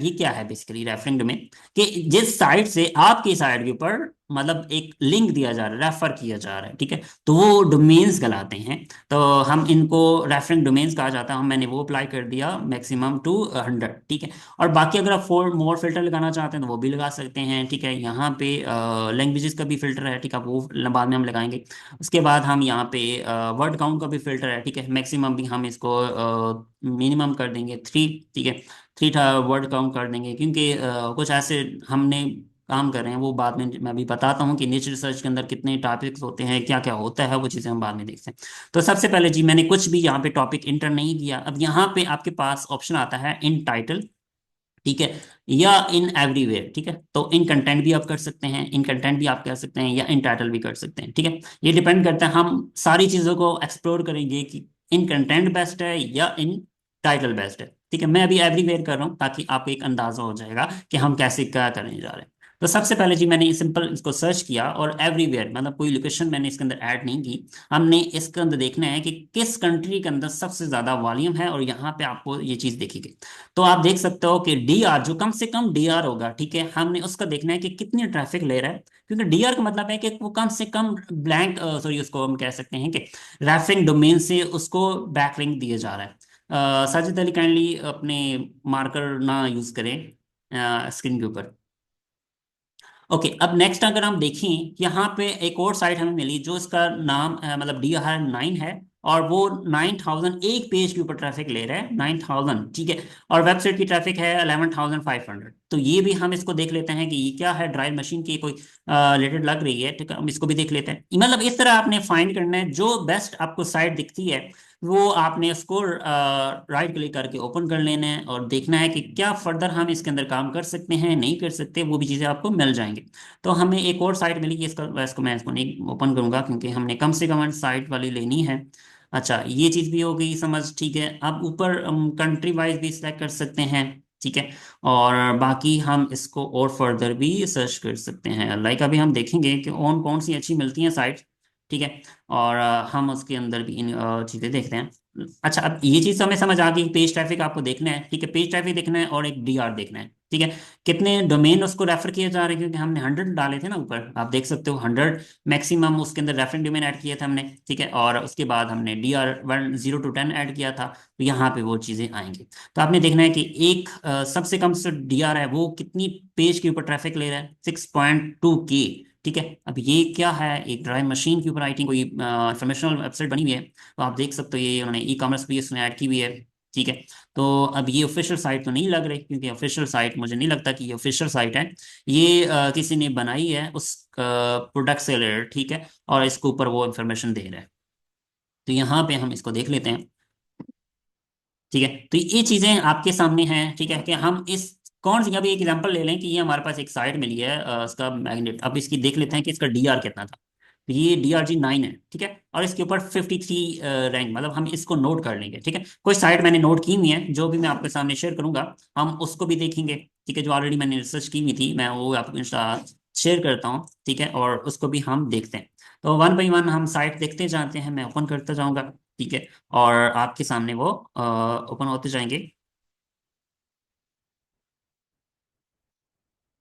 ये क्या है बेसिकली रेफरिंग डोमेन, कि जिस साइट से आपकी साइट के ऊपर मतलब एक लिंक दिया जा रहा है, रेफर किया जा रहा है, ठीक है, तो वो डोमेन्स कहलाते हैं। तो हम इनको रेफरेंस डोमेन्स कहा जाता है, हम मैंने वो अप्लाई कर दिया मैक्सिमम टू 100, ठीक है। और बाकी अगर आप फोर मोर फिल्टर लगाना चाहते हैं तो वो भी लगा सकते हैं, ठीक है। यहाँ पे लैंग्वेजेस का भी फिल्टर है, ठीक है, वो बाद में हम लगाएंगे। उसके बाद हम यहाँ पे वर्ड काउंट का भी फिल्टर है, ठीक है, मैक्सिमम भी हम इसको मिनिमम कर देंगे 3, ठीक है। 3 वर्ड काउंट कर देंगे, क्योंकि कुछ ऐसे हमने काम कर रहे हैं, वो बाद में मैं अभी बताता हूँ कि निच रिसर्च के अंदर कितने टॉपिक्स होते हैं, क्या क्या होता है, वो चीज़ें हम बाद में देखते हैं। तो सबसे पहले जी मैंने कुछ भी यहाँ पे टॉपिक इंटर नहीं किया। अब यहाँ पे आपके पास ऑप्शन आता है इन टाइटल, ठीक है, या इन एवरीवेयर, ठीक है। तो इन कंटेंट भी आप कर सकते हैं, इन कंटेंट भी आप कर सकते हैं, या इन टाइटल भी कर सकते हैं, ठीक है। ये डिपेंड करता है, हम सारी चीज़ों को एक्सप्लोर करेंगे कि इन कंटेंट बेस्ट है या इन टाइटल बेस्ट है, ठीक है। मैं अभी एवरीवेयर कर रहा हूँ ताकि आपको एक अंदाजा हो जाएगा कि हम कैसे क्या करने जा रहे हैं। तो सबसे पहले जी मैंने सिंपल इसको सर्च किया और एवरीवेयर मतलब कोई लोकेशन मैंने इसके अंदर ऐड नहीं की। हमने इसके अंदर देखना है कि किस कंट्री के अंदर सबसे ज्यादा वॉल्यूम है, और यहाँ पे आपको ये चीज दिखेगी। तो आप देख सकते हो कि डीआर जो कम से कम डीआर होगा, ठीक है, हमने उसका देखना है कि कितनी ट्रैफिक ले रहा है, क्योंकि डीआर का मतलब है कि वो कम से कम ब्लैंक सॉरी उसको हम कह सकते हैं कि रेफरिंग डोमेन से उसको बैकलिंक दिया जा रहा है। साजिद अली काइंडली अपने मार्कर ना यूज करें स्क्रीन के ऊपर। ओके, अब नेक्स्ट अगर हम देखें, यहाँ पे एक और साइट हमें मिली जो इसका नाम मतलब DRR9 है, और वो 9,000 एक पेज के ऊपर ट्रैफिक ले रहा है, 9,000, ठीक है। और वेबसाइट की ट्रैफिक है 11,500। तो ये भी हम इसको देख लेते हैं कि ये क्या है, ड्राइव मशीन की कोई रिलेटेड लग रही है, ठीक है, हम इसको भी देख लेते हैं। मतलब इस तरह आपने फाइंड करना है, जो बेस्ट आपको साइट दिखती है वो आपने उसको राइट क्लिक करके ओपन कर लेना है, और देखना है कि क्या फर्दर हम इसके अंदर काम कर सकते हैं, नहीं कर सकते, वो भी चीज़ें आपको मिल जाएंगी। तो हमें एक और साइट मिली, इसका इसको मैं इसको नहीं ओपन करूंगा क्योंकि हमने कम से कम साइट वाली लेनी है। अच्छा, ये चीज़ भी हो गई समझ, ठीक है। अब ऊपर कंट्री वाइज भी सिलेक्ट कर सकते हैं, ठीक है। और बाकी हम इसको और फर्दर भी सर्च कर सकते हैं, लाइक अभी हम देखेंगे कि कौन कौन सी अच्छी मिलती हैं साइट, ठीक है। और हम उसके अंदर भी इन चीज़ें देखते हैं। अच्छा, अब ये चीज़ तो हमें समझ आ गई, पेज ट्रैफिक आपको देखना है, ठीक है, पेज ट्रैफिक देखना है और एक डीआर देखना है, ठीक है। कितने डोमेन उसको रेफर किए जा रहे हैं, क्योंकि हमने 100 डाले थे ना ऊपर, आप देख सकते हो 100 मैक्सिमम उसके अंदर रेफरिंग डोमेन ऐड किए थे हमने, ठीक है। और उसके बाद हमने DR1 0 to 10 ऐड किया था, तो यहाँ पे वो चीज़ें आएंगी। तो आपने देखना है कि एक सबसे कम जो डीआर है वो कितनी पेज के ऊपर ट्रैफिक ले रहा है, 6.2K, ठीक है। अब ये क्या है, एक ड्राइव मशीन के ऊपर आई थिंक कोई इंफॉर्मेशनल वेबसाइट बनी हुई है, तो आप देख सकते हो ये उन्होंने ई कॉमर्स भी इसमें ऐड की हुई है, ठीक है। तो अब ये ऑफिशियल साइट तो नहीं लग रही, क्योंकि ऑफिशियल साइट मुझे नहीं लगता कि ये ऑफिशियल साइट है। ये किसी ने बनाई है उस प्रोडक्ट से रिलेटेड, ठीक है, और इसके ऊपर वो इंफॉर्मेशन दे रहा है। तो यहाँ पे हम इसको देख लेते हैं, ठीक है। तो ये चीज़ें आपके सामने हैं, ठीक है, कि हम इस कौन सी, अभी एक एग्जांपल ले लें कि ये हमारे पास एक साइट मिली है, इसका मैग्नेट, अब इसकी देख लेते हैं कि इसका डीआर कितना था। तो ये DRG 9 है, ठीक है, और इसके ऊपर 53 रैंक, मतलब हम इसको नोट कर लेंगे, ठीक है। कोई साइट मैंने नोट की हुई है, जो भी मैं आपके सामने शेयर करूंगा, हम उसको भी देखेंगे, ठीक है। जो ऑलरेडी मैंने रिसर्च की हुई थी, मैं वो आपको इंस्टा शेयर करता हूँ, ठीक है, और उसको भी हम देखते हैं। तो वन बाई वन हम साइट देखते जाते हैं, मैं ओपन करता जाऊंगा, ठीक है, और आपके सामने वो ओपन होते जाएंगे।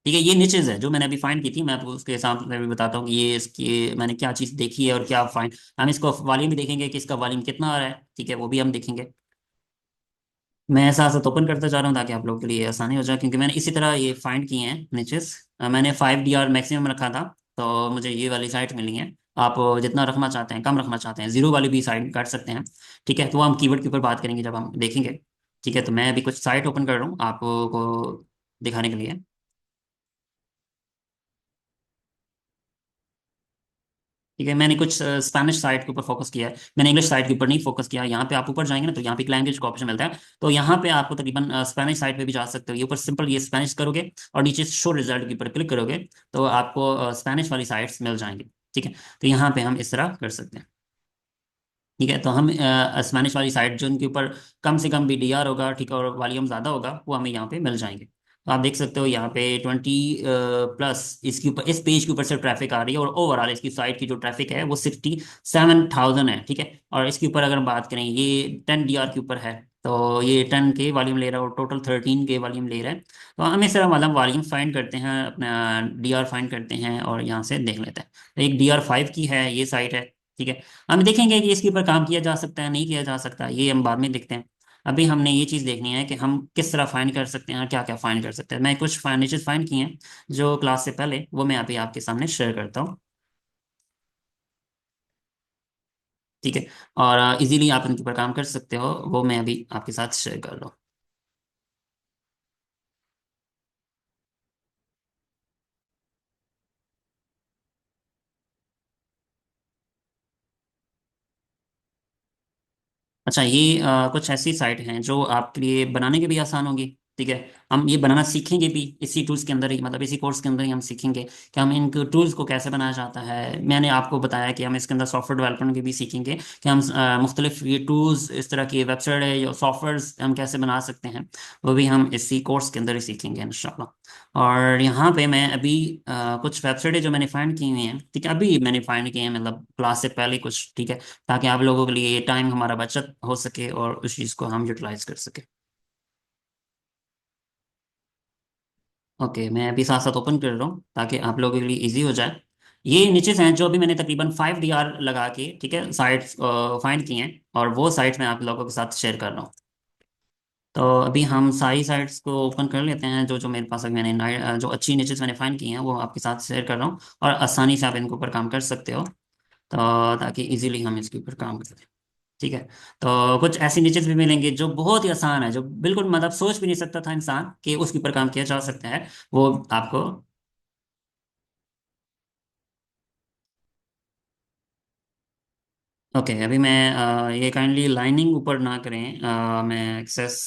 ठीक है, ये निचेज है जो मैंने अभी फाइंड की थी, मैं आपको उसके हिसाब से भी बताता हूँ कि ये इसकी मैंने क्या चीज़ देखी है और क्या फाइंड। हम इसको वॉल्यूम भी देखेंगे कि इसका वॉल्यूम कितना आ रहा है, ठीक है, वो भी हम देखेंगे। मैं साथ साथ ओपन करता जा रहा हूँ ताकि आप लोगों के लिए आसानी हो जाए, क्योंकि मैंने इसी तरह ये फाइंड किए हैं निचेस। मैंने 5 DR मैक्सिमम रखा था, तो मुझे ये वाली साइट मिली है। आप जितना रखना चाहते हैं, कम रखना चाहते हैं, जीरो वाली भी साइट काट सकते हैं, ठीक है। तो वो हम कीवर्ड के ऊपर बात करेंगे जब हम देखेंगे, ठीक है। तो मैं अभी कुछ साइट ओपन कर रहा हूँ आपको दिखाने के लिए। ठीक है, मैंने कुछ स्पेनिश साइट के ऊपर फोकस किया है, मैंने इंग्लिश साइट के ऊपर नहीं फोकस किया। यहाँ पे आप ऊपर जाएंगे ना, तो यहाँ पे एक लैंग्वेज का ऑप्शन मिलता है, तो यहाँ पे आपको तकरीबन स्पेनिश साइट पे भी जा सकते हो। ये ऊपर सिंपल ये स्पेनिश करोगे और नीचे शो रिजल्ट के ऊपर क्लिक करोगे, तो आपको स्पेनिश वाली साइट्स मिल जाएंगी, ठीक है। तो यहाँ पे हम इस तरह कर सकते हैं, ठीक है। तो हम स्पेनिश वाली साइट जो उनके ऊपर कम से कम BDR होगा, ठीक है, और वॉल्यूम ज़्यादा होगा, वो हमें यहाँ पे मिल जाएंगे। तो आप देख सकते हो यहाँ पे 20+ इसके ऊपर, इस पेज के ऊपर से ट्रैफिक आ रही है, और ओवरऑल इसकी साइट की जो ट्रैफिक है वो 67,000 है, ठीक है। और इसके ऊपर अगर हम बात करें, ये 10 DR के ऊपर है, तो ये 10 के वॉल्यूम ले रहा है और टोटल 13 के वॉल्यूम ले रहा है। तो हम इस तरह मतलब वॉल्यूम फाइंड करते हैं, अपना DR फाइंड करते हैं और यहाँ से देख लेते हैं। तो एक DR 5 की है ये साइट है, ठीक है। हम देखेंगे कि इसके ऊपर काम किया जा सकता है, नहीं किया जा सकता, ये हम बाद में देखते हैं। अभी हमने ये चीज़ देखनी है कि हम किस तरह फाइंड कर सकते हैं और क्या क्या फाइंड कर सकते हैं। मैं कुछ फर्नीचर फाइंड किए हैं जो क्लास से पहले, वो मैं अभी आपके सामने शेयर करता हूँ, ठीक है। और इजीली आप इनके ऊपर काम कर सकते हो, वो मैं अभी आपके साथ शेयर कर रहा हूँ। अच्छा, ये कुछ ऐसी साइट हैं जो आपके लिए बनाने के भी आसान होगी, ठीक है। हम ये बनाना सीखेंगे भी इसी टूल्स के अंदर ही, मतलब इसी कोर्स के अंदर ही हम सीखेंगे कि हम इन टूल्स को कैसे बनाया जाता है। मैंने आपको बताया कि हम इसके अंदर सॉफ्टवेयर डेवलपमेंट के भी सीखेंगे कि हम मुख्तलिफ ये टूल्स, इस तरह की वेबसाइट है या सॉफ्टवेयर हम कैसे बना सकते हैं, वो भी हम इसी कोर्स के अंदर ही सीखेंगे इंशाल्लाह। और यहाँ पे मैं अभी कुछ वेबसाइटें जो मैंने फाइंड की हुई हैं, ठीक है, अभी मैंने फाइंड किए हैं, मतलब क्लास से पहले कुछ, ठीक है, ताकि आप लोगों के लिए टाइम हमारा बचत हो सके और उस चीज़ को हम यूटिलाइज कर सके। ओके, मैं अभी साथ साथ ओपन कर रहा हूँ ताकि आप लोगों के लिए इजी हो जाए। ये नीचे से हैं जो भी मैंने तकरीबन 5 DR लगा के, ठीक है, साइट्स फाइंड की हैं, और वो साइट्स मैं आप लोगों के साथ शेयर कर रहा हूँ। तो अभी हम सारी साइट्स को ओपन कर लेते हैं, जो जो मेरे पास अभी मैंने जो अच्छी नीचेस मैंने फाइंड की हैं वो आपके साथ शेयर कर रहा हूँ, और आसानी से आप इनके ऊपर काम कर सकते हो, तो ताकि इजीली हम इसके ऊपर काम कर सकें, ठीक है। तो कुछ ऐसी नीचेस भी मिलेंगे जो बहुत ही आसान है, जो बिल्कुल मतलब सोच भी नहीं सकता था इंसान कि उसके ऊपर काम किया जा सकता है, वो आपको। ओके, अभी मैं ये काइंडली लाइनिंग ऊपर ना करें, मैं एक्सेस।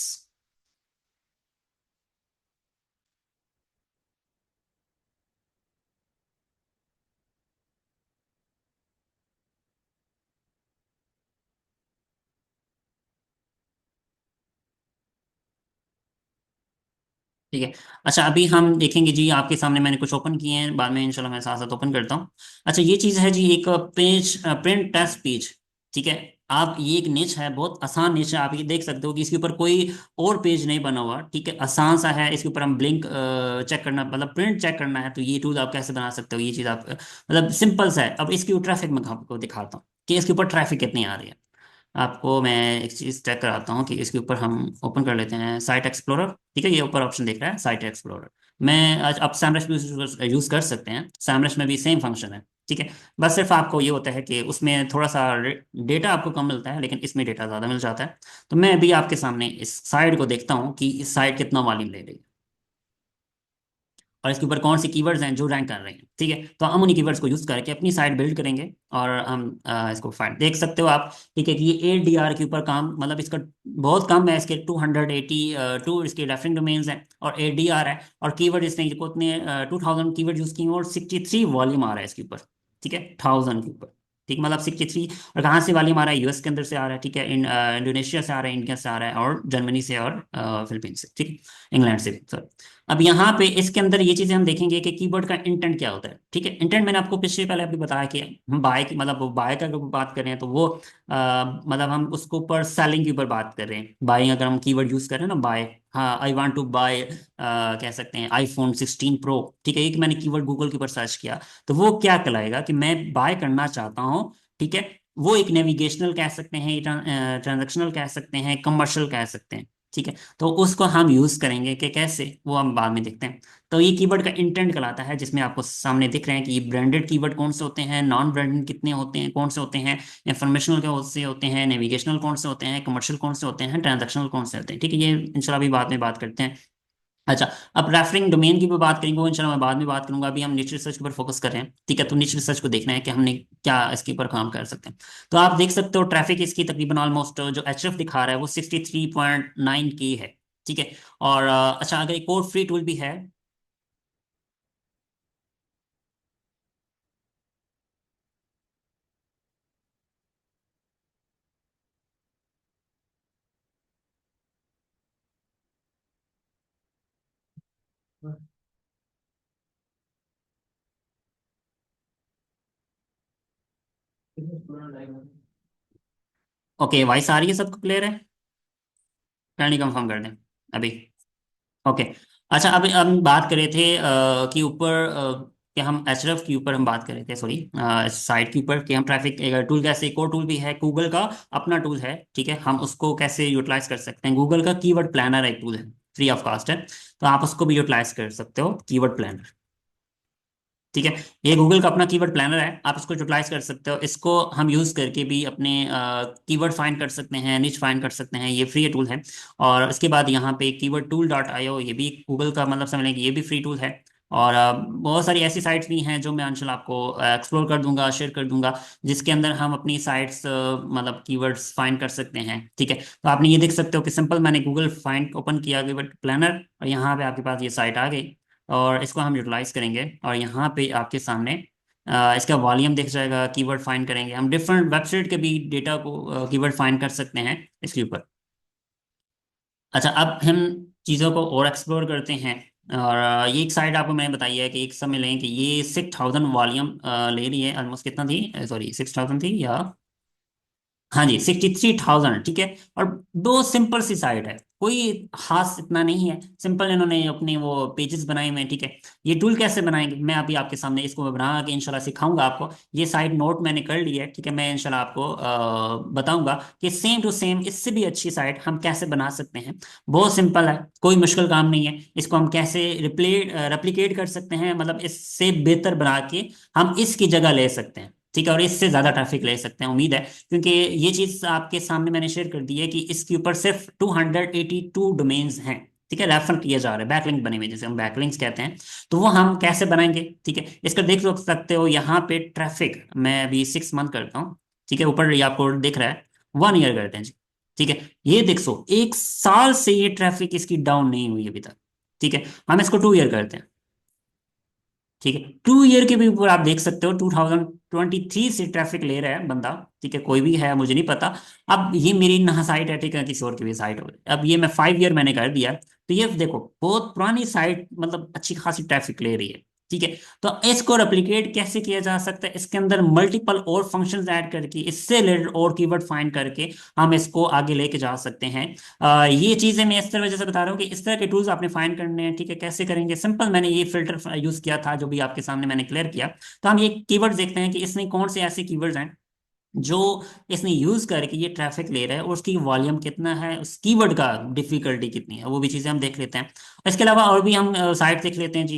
ठीक है, अच्छा, अभी हम देखेंगे जी, आपके सामने मैंने कुछ ओपन किए हैं, बाद में इंशाल्लाह मैं साथ साथ ओपन करता हूँ। अच्छा, ये चीज़ है जी, एक पेज, प्रिंट टेस्ट पेज, ठीक है। आप, ये एक निच है, बहुत आसान निच है, आप ये देख सकते हो कि इसके ऊपर कोई और पेज नहीं बना हुआ, ठीक है, आसान सा है। इसके ऊपर हम ब्लिंक चेक करना, मतलब प्रिंट चेक करना है, तो ये टूल आप कैसे बना सकते हो, ये चीज़ आप मतलब सिंपल सा है। अब इसकी ट्रैफिक मैं आपको दिखाता हूँ कि इसके ऊपर ट्रैफिक कितनी आ रही है। आपको मैं एक चीज़ चेक कराता हूँ कि इसके ऊपर हम ओपन कर लेते हैं साइट एक्सप्लोरर, ठीक है, ये ऊपर ऑप्शन दिख रहा है साइट एक्सप्लोरर। मैं आज आप सैमरश भी यूज़ कर सकते हैं, सैमरश में भी सेम फंक्शन है, ठीक है। बस सिर्फ आपको ये होता है कि उसमें थोड़ा सा डेटा आपको कम मिलता है, लेकिन इसमें डेटा ज़्यादा मिल जाता है। तो मैं अभी आपके सामने इस साइट को देखता हूँ कि इस साइट कितना वॉल्यूम ले रही है। और इसके ऊपर कौन से कीवर्ड्स हैं जो रैंक कर रहे हैं, ठीक है। तो हम उन्हीं कीवर्ड्स को यूज करके अपनी साइट बिल्ड करेंगे। और हम इसको फाइंड देख सकते हो आप, ठीक है, कि ये 8 DR के ऊपर काम, मतलब इसका बहुत कम है, इसके 282 इसके रेफरिंग डोमेन्स हैं और 8 DR है। और कीवर्ड इसने को इतने 2000 कीवर्ड यूज किए हैं और 63 वॉल्यूम आ रहा है इसके ऊपर, ठीक है, 1000 के ऊपर, ठीक, मतलब 63। और कहाँ से वॉल्यूम आ रहा है? यूएस के अंदर से आ रहा है, ठीक है, इंडोनेशिया से आ रहा है, इंडिया से आ रहा है, और जर्मनी से, और फिलीपींस से, ठीक है, इंग्लैंड से, सॉरी। अब यहाँ पे इसके अंदर ये चीजें हम देखेंगे कि कीवर्ड का इंटेंट क्या होता है, ठीक है। इंटेंट मैंने आपको पिछले पहले आपको बताया कि हम बाय की, मतलब बाय का अगर बात कर रहे हैं तो वो मतलब हम उसको ऊपर सेलिंग के ऊपर बात कर रहे हैं। बाइंग अगर हम कीवर्ड यूज कर रहे हैं ना, बाय, हाँ, आई वांट टू बाय, कह सकते हैं iPhone 16 Pro, ठीक है, एक मैंने कीवर्ड गूगल के ऊपर सर्च किया, तो वो क्या कहलाएगा कि मैं बाय करना चाहता हूँ, ठीक है। वो एक नेविगेशनल कह सकते हैं, ट्रांजैक्शनल कह सकते हैं, कमर्शियल कह सकते हैं, ठीक है। तो उसको हम यूज करेंगे कि कैसे, वो हम बाद में देखते हैं। तो ये कीवर्ड का इंटेंट कहलाता है, जिसमें आपको सामने दिख रहे हैं कि ये ब्रांडेड कीवर्ड कौन से होते हैं, नॉन ब्रांडेड कितने होते हैं, कौन से होते हैं, इंफॉर्मेशनल कौन से होते हैं, नेविगेशनल कौन से होते हैं, कमर्शियल कौन से होते हैं, ट्रांजैक्शनल कौन से होते हैं, ठीक है। ये इंशाल्लाह अभी बाद में बात करते हैं। अच्छा, अब रेफरिंग डोमेन की भी बात करेंगे, वो इंशाल्लाह मैं बाद में बात करूंगा। अभी हम निच रिसर्च के ऊपर फोकस कर रहे हैं, ठीक है। तो निच रिसर्च को देखना है कि हमने क्या इसके ऊपर काम कर सकते हैं। तो आप देख सकते हो ट्रैफिक इसकी तकरीबन ऑलमोस्ट जो एचएफ दिखा रहा है वो 63.9 की है, ठीक है। और अच्छा, अगर एक और फ्री टूल भी है। ओके, वॉइस आ रही है, सबको क्लियर है? करनी कंफर्म कर दें अभी। ओके। अच्छा, अभी हम बात कर रहे थे कि ऊपर कि हम एचरफ के ऊपर हम बात कर रहे थे, सॉरी, साइट के ऊपर कि हम ट्रैफिक टूल कैसे, एक और टूल भी है गूगल का अपना टूल है, ठीक है, हम उसको कैसे यूटिलाइज कर सकते हैं। गूगल का कीवर्ड प्लानर एक टूल है, फ्री ऑफ कॉस्ट है, तो आप उसको भी यूटिलाइज कर सकते हो, कीवर्ड प्लानर, ठीक है। ये गूगल का अपना कीवर्ड प्लानर है, आप इसको यूटिलाइज कर सकते हो। इसको हम यूज करके भी अपने कीवर्ड फाइंड कर सकते हैं, निच फाइंड कर सकते हैं, ये फ्री टूल है। और इसके बाद यहाँ पे कीवर्ड टूल डॉट आईओ, ये भी गूगल का, मतलब समझ लें कि ये भी फ्री टूल है। और बहुत सारी ऐसी साइट्स भी हैं जो मैं अंशल आपको एक्सप्लोर कर दूंगा, शेयर कर दूंगा, जिसके अंदर हम अपनी साइट्स मतलब कीवर्ड्स फाइंड कर सकते हैं, ठीक है। तो आपने ये देख सकते हो कि सिंपल मैंने गूगल फाइंड ओपन किया, कीवर्ड प्लानर, और यहाँ पे आपके पास ये साइट आ गई। और इसको हम यूटिलाइज करेंगे, और यहाँ पे आपके सामने इसका वॉल्यूम दिख जाएगा। कीवर्ड फाइंड करेंगे हम, डिफरेंट वेबसाइट के भी डेटा को कीवर्ड फाइंड कर सकते हैं इसके ऊपर। अच्छा, अब हम चीज़ों को और एक्सप्लोर करते हैं। और ये एक साइट आपको मैंने बताई है कि एक समय लें कि ये 6000 वॉल्यूम ले रही है, ऑलमोस्ट कितना थी, सॉरी, 6000 थी या, हाँ जी, 63,000, ठीक है। और दो सिंपल सी साइट है, कोई खास इतना नहीं है, सिंपल इन्होंने अपने वो पेजेस बनाए हुए हैं, ठीक है। ये टूल कैसे बनाएंगे मैं अभी आपके सामने इसको मैं बना के इंशाल्लाह सिखाऊंगा आपको। ये साइट नोट मैंने कर ली है, ठीक है, मैं इंशाल्लाह आपको बताऊंगा कि सेम टू सेम इससे भी अच्छी साइट हम कैसे बना सकते हैं। बहुत सिंपल है, कोई मुश्किल काम नहीं है। इसको हम कैसे रेप्लिकेट कर सकते हैं, मतलब इससे बेहतर बना के हम इसकी जगह ले सकते हैं, ठीक है, और इससे ज्यादा ट्रैफिक ले सकते हैं, उम्मीद है। क्योंकि ये चीज आपके सामने मैंने शेयर कर दी है कि इसके ऊपर सिर्फ 282 डोमेन्स हैं, ठीक है, रेफर किया जा रहा है, बैकलिंक बने हुए जिसे हम बैकलिंक्स कहते हैं। तो वो हम कैसे बनाएंगे, ठीक है, इसका देख सकते हो यहाँ पे ट्रैफिक मैं अभी 6 मंथ करता हूँ, ठीक है, ऊपर ये आपको दिख रहा है 1 ईयर करते हैं जी, ठीक है। ये देख सो 1 साल से ये ट्रैफिक इसकी डाउन नहीं हुई अभी तक, ठीक है। हम इसको 2 ईयर करते हैं, ठीक है। 2 ईयर के भी ऊपर आप देख सकते हो 2023 से ट्रैफिक ले रहा है बंदा, ठीक है, कोई भी है मुझे नहीं पता। अब ये मेरी नहा साइट है, ठीक है, किसी और की भी साइट हो, अब ये मैं 5 ईयर मैंने कर दिया, तो ये देखो बहुत पुरानी साइट, मतलब अच्छी खासी ट्रैफिक ले रही है, ठीक है। तो इसको रेप्लिकेट कैसे किया जा सकता है, इसके अंदर मल्टीपल और फंक्शंस ऐड करके, इससे रिलेटेड और कीवर्ड फाइंड करके हम इसको आगे लेके जा सकते हैं। ये चीजें मैं इस तरह वजह से बता रहा हूँ कि इस तरह के टूल्स आपने फाइंड करने हैं, ठीक है। कैसे करेंगे, सिंपल, मैंने ये फिल्टर यूज किया था जो भी आपके सामने मैंने क्लियर किया। तो हम ये कीवर्ड देखते हैं कि इसने कौन से ऐसे कीवर्ड्स हैं जो इसने यूज करके ये ट्रैफिक ले रहा है, और उसकी वॉल्यूम कितना है, उस कीवर्ड का डिफिकल्टी कितनी है, वो भी चीजें हम देख लेते हैं। इसके अलावा और भी हम साइट देख लेते हैं जी।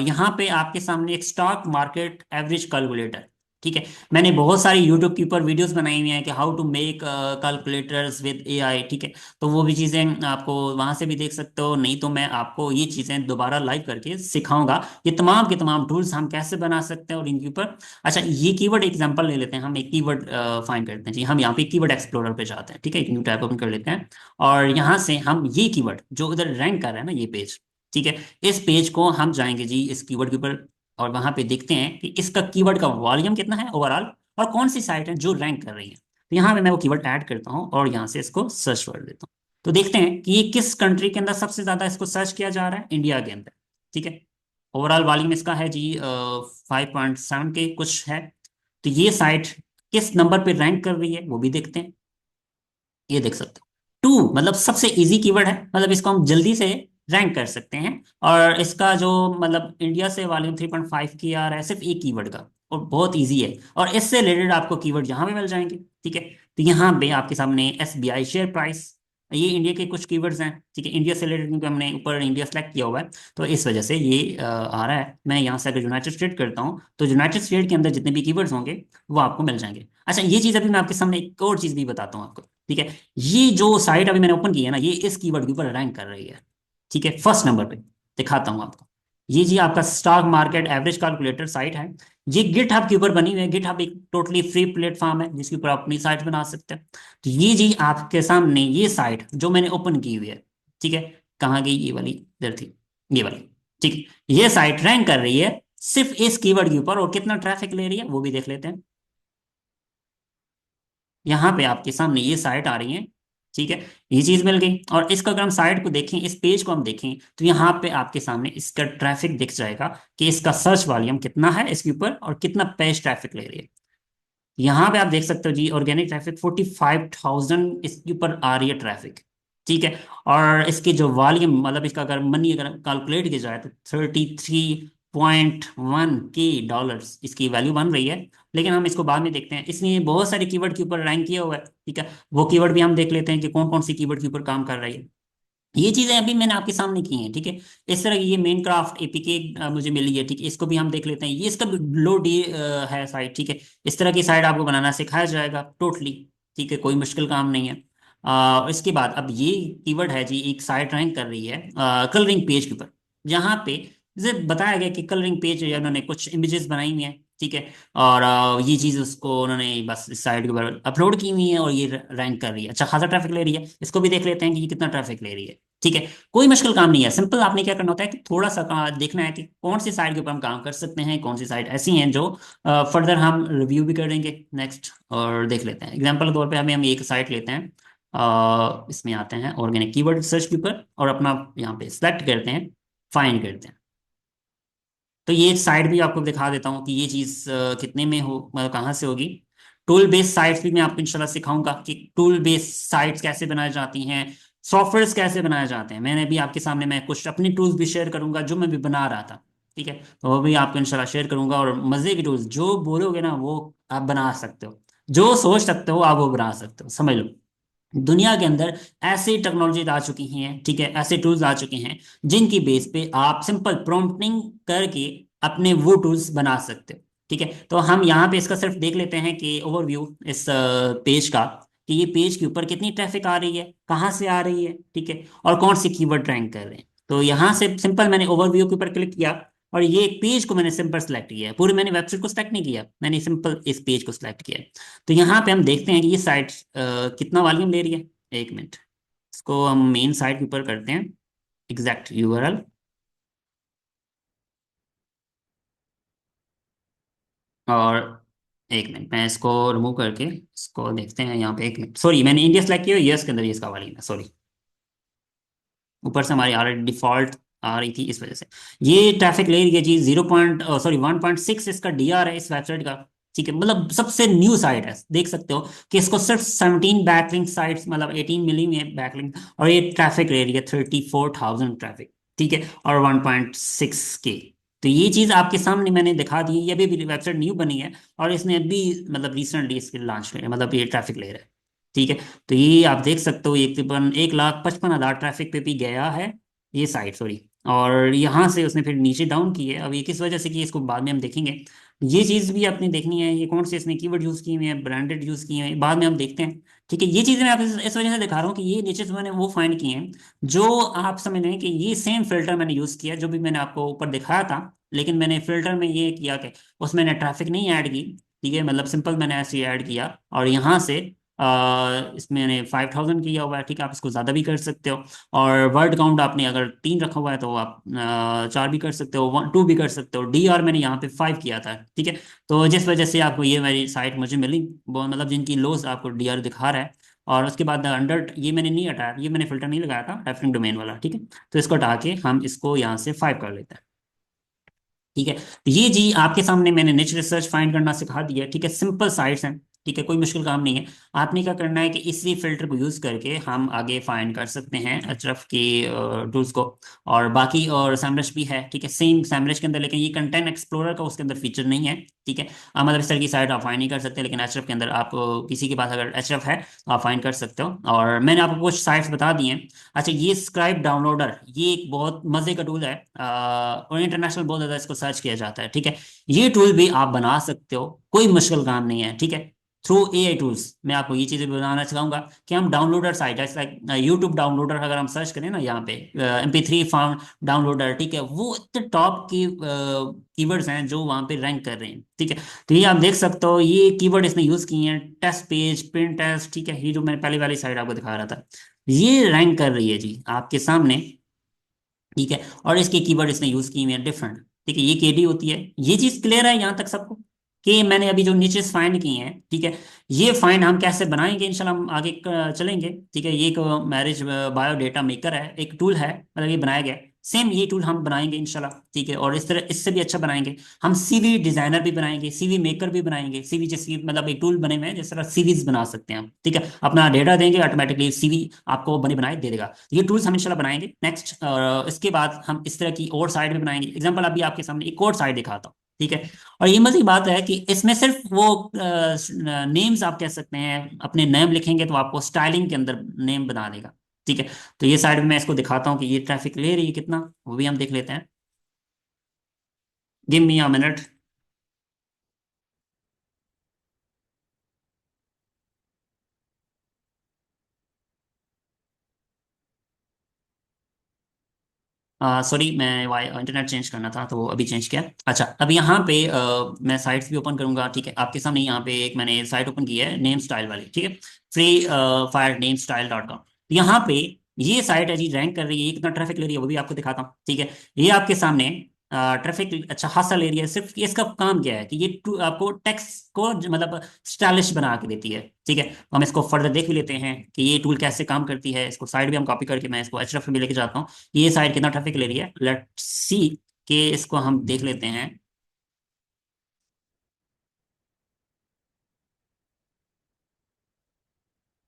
यहाँ पे आपके सामने एक स्टॉक मार्केट एवरेज कैलकुलेटर, ठीक है। मैंने बहुत सारी यूट्यूब के ऊपर वीडियोस बनाई हुई हैं कि how to make calculators with AI, ठीक है। तो वो भी चीज़ें आपको वहां से भी देख सकते हो, नहीं तो मैं आपको ये चीज़ें दोबारा लाइव करके सिखाऊंगा, ये तमाम के तमाम टूल्स हम कैसे बना सकते हैं और इनके ऊपर। अच्छा, ये कीवर्ड एग्जांपल ले लेते हैं, हम एक कीवर्ड फाइंड करते हैं जी। हम यहाँ पे कीवर्ड एक्सप्लोरर पे जाते हैं, ठीक है, एक न्यू टैब ओपन कर लेते हैं। और यहाँ से हम ये कीवर्ड जो उधर रैंक कर रहा है ना, ये पेज, ठीक है, इस पेज को हम जाएंगे जी इस कीवर्ड के ऊपर, और वहां पे देखते हैं कि इसका कीवर्ड का वॉल्यूम कितना है ओवरऑल, और कौन सी साइट है जो रैंक कर रही है। तो यहाँ पे मैं वो कीवर्ड ऐड करता हूँ और यहाँ से इसको सर्च कर देता हूँ। तो देखते हैं कि ये किस कंट्री के अंदर सबसे ज्यादा इसको सर्च किया जा रहा है, इंडिया के अंदर, ठीक है। ओवरऑल वॉल्यूम इसका है जी 5.7 के कुछ है। तो ये साइट किस नंबर पे रैंक कर रही है वो भी देखते हैं। ये देख सकते हो, टू मतलब सबसे इजी कीवर्ड है, मतलब इसको हम जल्दी से रैंक कर सकते हैं। और इसका जो मतलब इंडिया से वॉल्यूम 3.5 की आ रहा है सिर्फ एक कीवर्ड का, और बहुत इजी है। और इससे रिलेटेड आपको कीवर्ड यहाँ पे मिल जाएंगे, ठीक है। तो यहाँ पे आपके सामने एसबीआई शेयर प्राइस, ये इंडिया के कुछ कीवर्ड्स हैं, ठीक है, इंडिया से रिलेटेड, क्योंकि हमने ऊपर इंडिया सेलेक्ट किया हुआ है। तो इस वजह से ये आ रहा है। मैं यहाँ से अगर यूनाइटेड स्टेट करता हूँ तो यूनाइटेड स्टेट के अंदर जितने भी कीवर्ड्स होंगे वो आपको मिल जाएंगे। अच्छा, ये चीज़ अभी मैं आपके सामने एक और चीज़ भी बताता हूँ आपको, ठीक है। ये जो साइट अभी मैंने ओपन की है ना, ये इस कीवर्ड के ऊपर रैंक कर रही है, ठीक है, फर्स्ट नंबर पे। दिखाता हूँ आपको, ये जी आपका stock market average calculator site है। ये गिटहब के ऊपर बनी हुई है। गिटहब एक टोटली फ्री प्लेटफॉर्म है जिसके ऊपर आप अपनी साइट बना सकते हैं। तो ये जी आपके सामने ये साइट जो मैंने ओपन की हुई है, ठीक है, कहाँ गई ये वाली, इधर थी, ये वाली, ठीक है। ये साइट रैंक कर रही है सिर्फ इस कीवर्ड के ऊपर, और कितना ट्रैफिक ले रही है वो भी देख लेते हैं। यहाँ पे आपके सामने ये साइट आ रही है, ठीक है। ये चीज मिल गई। और इसका अगर हम साइट को देखें, इस पेज को हम देखें, तो यहाँ पे आपके सामने इसका ट्रैफिक दिख जाएगा कि इसका सर्च वॉल्यूम कितना है इसके ऊपर, और कितना पेज ट्रैफिक ले रही है। यहाँ पे आप देख सकते हो जी, ऑर्गेनिक ट्रैफिक 45,000 इसके ऊपर आ रही है ट्रैफिक, ठीक है। और इसके जो वॉल्यूम मतलब इसका अगर मनी अगर कैलकुलेट किया जाए तो 33.1 के डॉलर्स इसकी वैल्यू बन रही है। लेकिन हम इसको बाद में देखते हैं, इसलिए बहुत सारे कीवर्ड के ऊपर रैंक किया हुआ है, ठीक है। वो कीवर्ड भी हम देख लेते हैं कि कौन कौन सी कीवर्ड के ऊपर काम कर रही है। ये चीजें अभी मैंने आपके सामने की हैं, ठीक है। इस तरह की ये मेन क्राफ्ट एपीके मुझे मिली है, ठीक है, इसको भी हम देख लेते हैं। ये इसका लो डी है साइट, ठीक है। इस तरह की साइट आपको बनाना सिखाया जाएगा टोटली, ठीक है, कोई मुश्किल काम नहीं है। इसके बाद अब ये कीवर्ड है जी, एक साइट रैंक कर रही है कलरिंग पेज के ऊपर, जहाँ पे जैसे बताया गया कि कलरिंग पेज या उन्होंने कुछ इमेजेस बनाई हुई हैं, ठीक है। और ये चीज़ उसको उन्होंने बस इस साइट के ऊपर अपलोड की हुई है, और ये रैंक कर रही है, अच्छा खासा ट्रैफिक ले रही है। इसको भी देख लेते हैं कि ये कितना ट्रैफिक ले रही है, ठीक है। कोई मुश्किल काम नहीं है, सिंपल आपने क्या करना होता है कि थोड़ा सा देखना है कि कौन सी साइट के ऊपर हम काम कर सकते हैं, कौन सी साइट ऐसी हैं जो फर्दर हम रिव्यू भी करेंगे नेक्स्ट। और देख लेते हैं एग्जांपल के तौर पे, हमें हम एक साइट लेते हैं, इसमें आते हैं ऑर्गेनिक कीवर्ड सर्च के ऊपर, और अपना यहाँ पे सेलेक्ट करते हैं, फाइंड करते हैं। तो ये एक साइट भी आपको दिखा देता हूँ कि ये चीज़ कितने में हो, मतलब कहाँ से होगी। टूल बेस्ड साइट्स भी मैं आपको इंशाल्लाह सिखाऊंगा कि टूल बेस्ड साइट्स कैसे बनाई जाती हैं, सॉफ्टवेयर्स कैसे बनाए जाते हैं। मैंने भी आपके सामने मैं कुछ अपनी टूल्स भी शेयर करूंगा जो मैं भी बना रहा था, ठीक है। तो वो भी आपको इंशाल्लाह शेयर करूंगा, और मज़े की टूल्स जो बोलोगे ना वो आप बना सकते हो, जो सोच सकते हो आप वो बना सकते हो, समझ लो। दुनिया के अंदर ऐसी टेक्नोलॉजीज आ चुकी हैं, ठीक है, ऐसे टूल्स आ चुके हैं जिनकी बेस पे आप सिंपल प्रॉम्प्टिंग करके अपने वो टूल्स बना सकते हो, ठीक है। तो हम यहाँ पे इसका सिर्फ देख लेते हैं कि ओवरव्यू इस पेज का, कि ये पेज के ऊपर कितनी ट्रैफिक आ रही है, कहाँ से आ रही है, ठीक है, और कौन सी कीवर्ड रैंक कर रहे हैं। तो यहाँ से सिंपल मैंने ओवरव्यू के ऊपर क्लिक किया, और ये एक पेज को मैंने सिंपल सेलेक्ट किया है, पूरे मैंने वेबसाइट को सेलेक्ट नहीं किया, मैंने सिंपल इस पेज को सिलेक्ट किया है। तो यहाँ पे हम देखते हैं कि ये साइट कितना वॉल्यूम ले रही है। एक मिनट, इसको हम मेन साइट के ऊपर करते हैं, एग्जैक्ट यूआरएल। और एक मिनट, मैं इसको रिमूव करके इसको देखते हैं यहाँ पे। एक मिनट, सॉरी, मैंने इंडिया सेलेक्ट किया, यूएस के अंदर ये इसका वॉल्यूम है, सॉरी। ऊपर से हमारी ऑलरेडी डिफॉल्ट आ रही थी इस वजह से। ये ट्रैफिक ले रही है जी 1.6 इसका डीआर है इस वेबसाइट का, ठीक है। मतलब सबसे न्यू साइट है, देख सकते हो कि इसको सिर्फ 17 बैकलिंक साइट्स, मतलब 18 मिली हुई है बैकलिंक, और ये ट्रैफिक ले रही है 34,000 ट्रैफिक, ठीक है, और 1.6 के। तो ये चीज आपके सामने मैंने दिखा दी है। ये भी वेबसाइट न्यू बनी है, और इसने अभी मतलब रिसेंटली इसके लॉन्च किया है, मतलब ये ट्रैफिक ले रहा है, ठीक है। तो ये आप देख सकते हो, ये तकरीबन 1,55,000 ट्रैफिक पे भी गया है ये साइट, सॉरी। और यहाँ से उसने फिर नीचे डाउन की है, अब ये किस वजह से की इसको बाद में हम देखेंगे। ये चीज भी आपने देखनी है, ये कौन से इसने कीवर्ड यूज किए हुए हैं, ब्रांडेड यूज किए हैं, बाद में हम देखते हैं। ठीक है, ये चीजें मैं आपको इस वजह से दिखा रहा हूँ कि ये नीचे मैंने वो फाइंड किए हैं जो आप समझ लें कि ये सेम फिल्टर मैंने यूज किया जो भी मैंने आपको ऊपर दिखाया था। लेकिन मैंने फिल्टर में ये किया कि उसमें मैंने ट्रैफिक नहीं ऐड की। ठीक है, मतलब सिंपल मैंने ऐसे ऐड किया, और यहाँ से इसमें मैंने 5000 किया हुआ है। ठीक है, आप इसको ज़्यादा भी कर सकते हो। और वर्ड काउंट आपने अगर 3 रखा हुआ है तो आप 4 भी कर सकते हो, 2 भी कर सकते हो। डी आर मैंने यहाँ पे 5 किया था। ठीक है, तो जिस वजह से आपको ये मेरी साइट मुझे मिली, वो मतलब जिनकी लोस आपको डी आर दिखा रहा है। और उसके बाद अंडर ये मैंने नहीं हटाया, ये मैंने फिल्टर नहीं लगाया था रेफरिंग डोमेन वाला। ठीक है, तो इसको हटा के हम इसको यहाँ से 5 कर लेते हैं। ठीक है, तो ये जी आपके सामने मैंने निच रिसर्च फाइंड करना सिखा दिया है। ठीक है, सिंपल साइट्स हैं। ठीक है, कोई मुश्किल काम नहीं है। आपने क्या करना है कि इसी फिल्टर को यूज करके हम आगे फाइंड कर सकते हैं अचरफ की टूल्स को। और बाकी और सैमरश भी है। ठीक है, सेम सैमरश के अंदर, लेकिन ये कंटेंट एक्सप्लोरर का उसके अंदर फीचर नहीं है। ठीक है, मतलब इस तरह की साइट आप फाइंड नहीं कर सकते, लेकिन एचरफ के अंदर आप किसी के पास अगर एचरफ है तो आप फाइंड कर सकते हो। और मैंने आपको कुछ साइट्स बता दी हैं। अच्छा, ये स्क्राइब डाउनलोडर ये एक बहुत मजे का टूल है, और इंटरनेशनल बहुत ज्यादा इसको सर्च किया जाता है। ठीक है, ये टूल भी आप बना सकते हो, कोई मुश्किल काम नहीं है। ठीक है, थ्रू एआई टूल्स मैं आपको ये चीजें भी बनाना सिखाऊंगा कि हम डाउनलोडर साइट है लाइक यूट्यूब डाउनलोडर, अगर हम सर्च करें ना यहाँ पे MP3 फाउंड डाउनलोडर। ठीक है, वो इतने टॉप की कीवर्ड्स हैं जो वहाँ पे रैंक कर रहे हैं। ठीक है, तो ये आप देख सकते हो, ये कीवर्ड इसने यूज किए हैं, टेस्ट पेज, प्रिंट टेस्ट। ठीक है, ये जो मैंने पहले वाली साइट आपको दिखा रहा था, ये रैंक कर रही है जी आपके सामने। ठीक है, और इसके कीवर्ड इसने यूज किए हुए हैं डिफरेंट। ठीक है, ये केडी होती है। ये चीज क्लियर है यहाँ तक सबको कि मैंने अभी जो नीचेस फाइंड किए हैं। ठीक है, ये फाइंड हम कैसे बनाएंगे इंशाल्लाह हम आगे चलेंगे। ठीक है, ये एक मैरिज बायोडेटा मेकर है, एक टूल है, मतलब ये बनाया गया है। सेम ये टूल हम बनाएंगे इंशाल्लाह। ठीक है, और इस तरह इससे भी अच्छा बनाएंगे। हम सीवी डिजाइनर भी बनाएंगे, सीवी मेकर भी बनाएंगे। सीवी जैसी मतलब एक टूल बने हुए हैं जिस तरह सीवीज बना सकते हैं हम। ठीक है, अपना डेटा देंगे, ऑटोमेटिकली सीवी आपको बने बनाए दे देगा। ये टूल्स हम इंशाल्लाह बनाएंगे नेक्स्ट। और इसके बाद हम इस तरह की और साइड भी बनाएंगे। एग्जांपल अभी आपके सामने एक और साइड दिखाता हूँ। ठीक है, और ये मज़े की बात है कि इसमें सिर्फ वो नेम्स आप कह सकते हैं, अपने नेम लिखेंगे तो आपको स्टाइलिंग के अंदर नेम बना देगा। ठीक है, तो ये साइड में मैं इसको दिखाता हूँ कि ये ट्रैफिक ले रही है कितना, वो भी हम देख लेते हैं। Give me a minute. Sorry, मैं वाई इंटरनेट चेंज करना था तो वो अभी चेंज किया। अच्छा, अब यहाँ पे मैं साइट्स भी ओपन करूंगा। ठीक है, आपके सामने यहाँ पे एक मैंने साइट ओपन की है नेम स्टाइल वाली। ठीक है, free fire name style .com। यहाँ पे ये साइट है जी, रैंक कर रही है, ये कितना ट्रैफिक ले रही है वो भी आपको दिखाता हूँ। ठीक है, ये आपके सामने ट्रैफिक अच्छा खासा ले रही है। सिर्फ इसका काम क्या है कि ये आपको टेक्स्ट को मतलब स्टाइलिश बना के देती है। ठीक है, तो हम इसको फर्दर देख भी लेते हैं कि ये टूल कैसे काम करती है। इसको साइड भी हम कॉपी करके मैं इसको एचरफ में भी लेके जाता हूँ। ये साइट कितना ट्रैफिक ले रही है, लेट्स सी, कि इसको हम देख लेते हैं।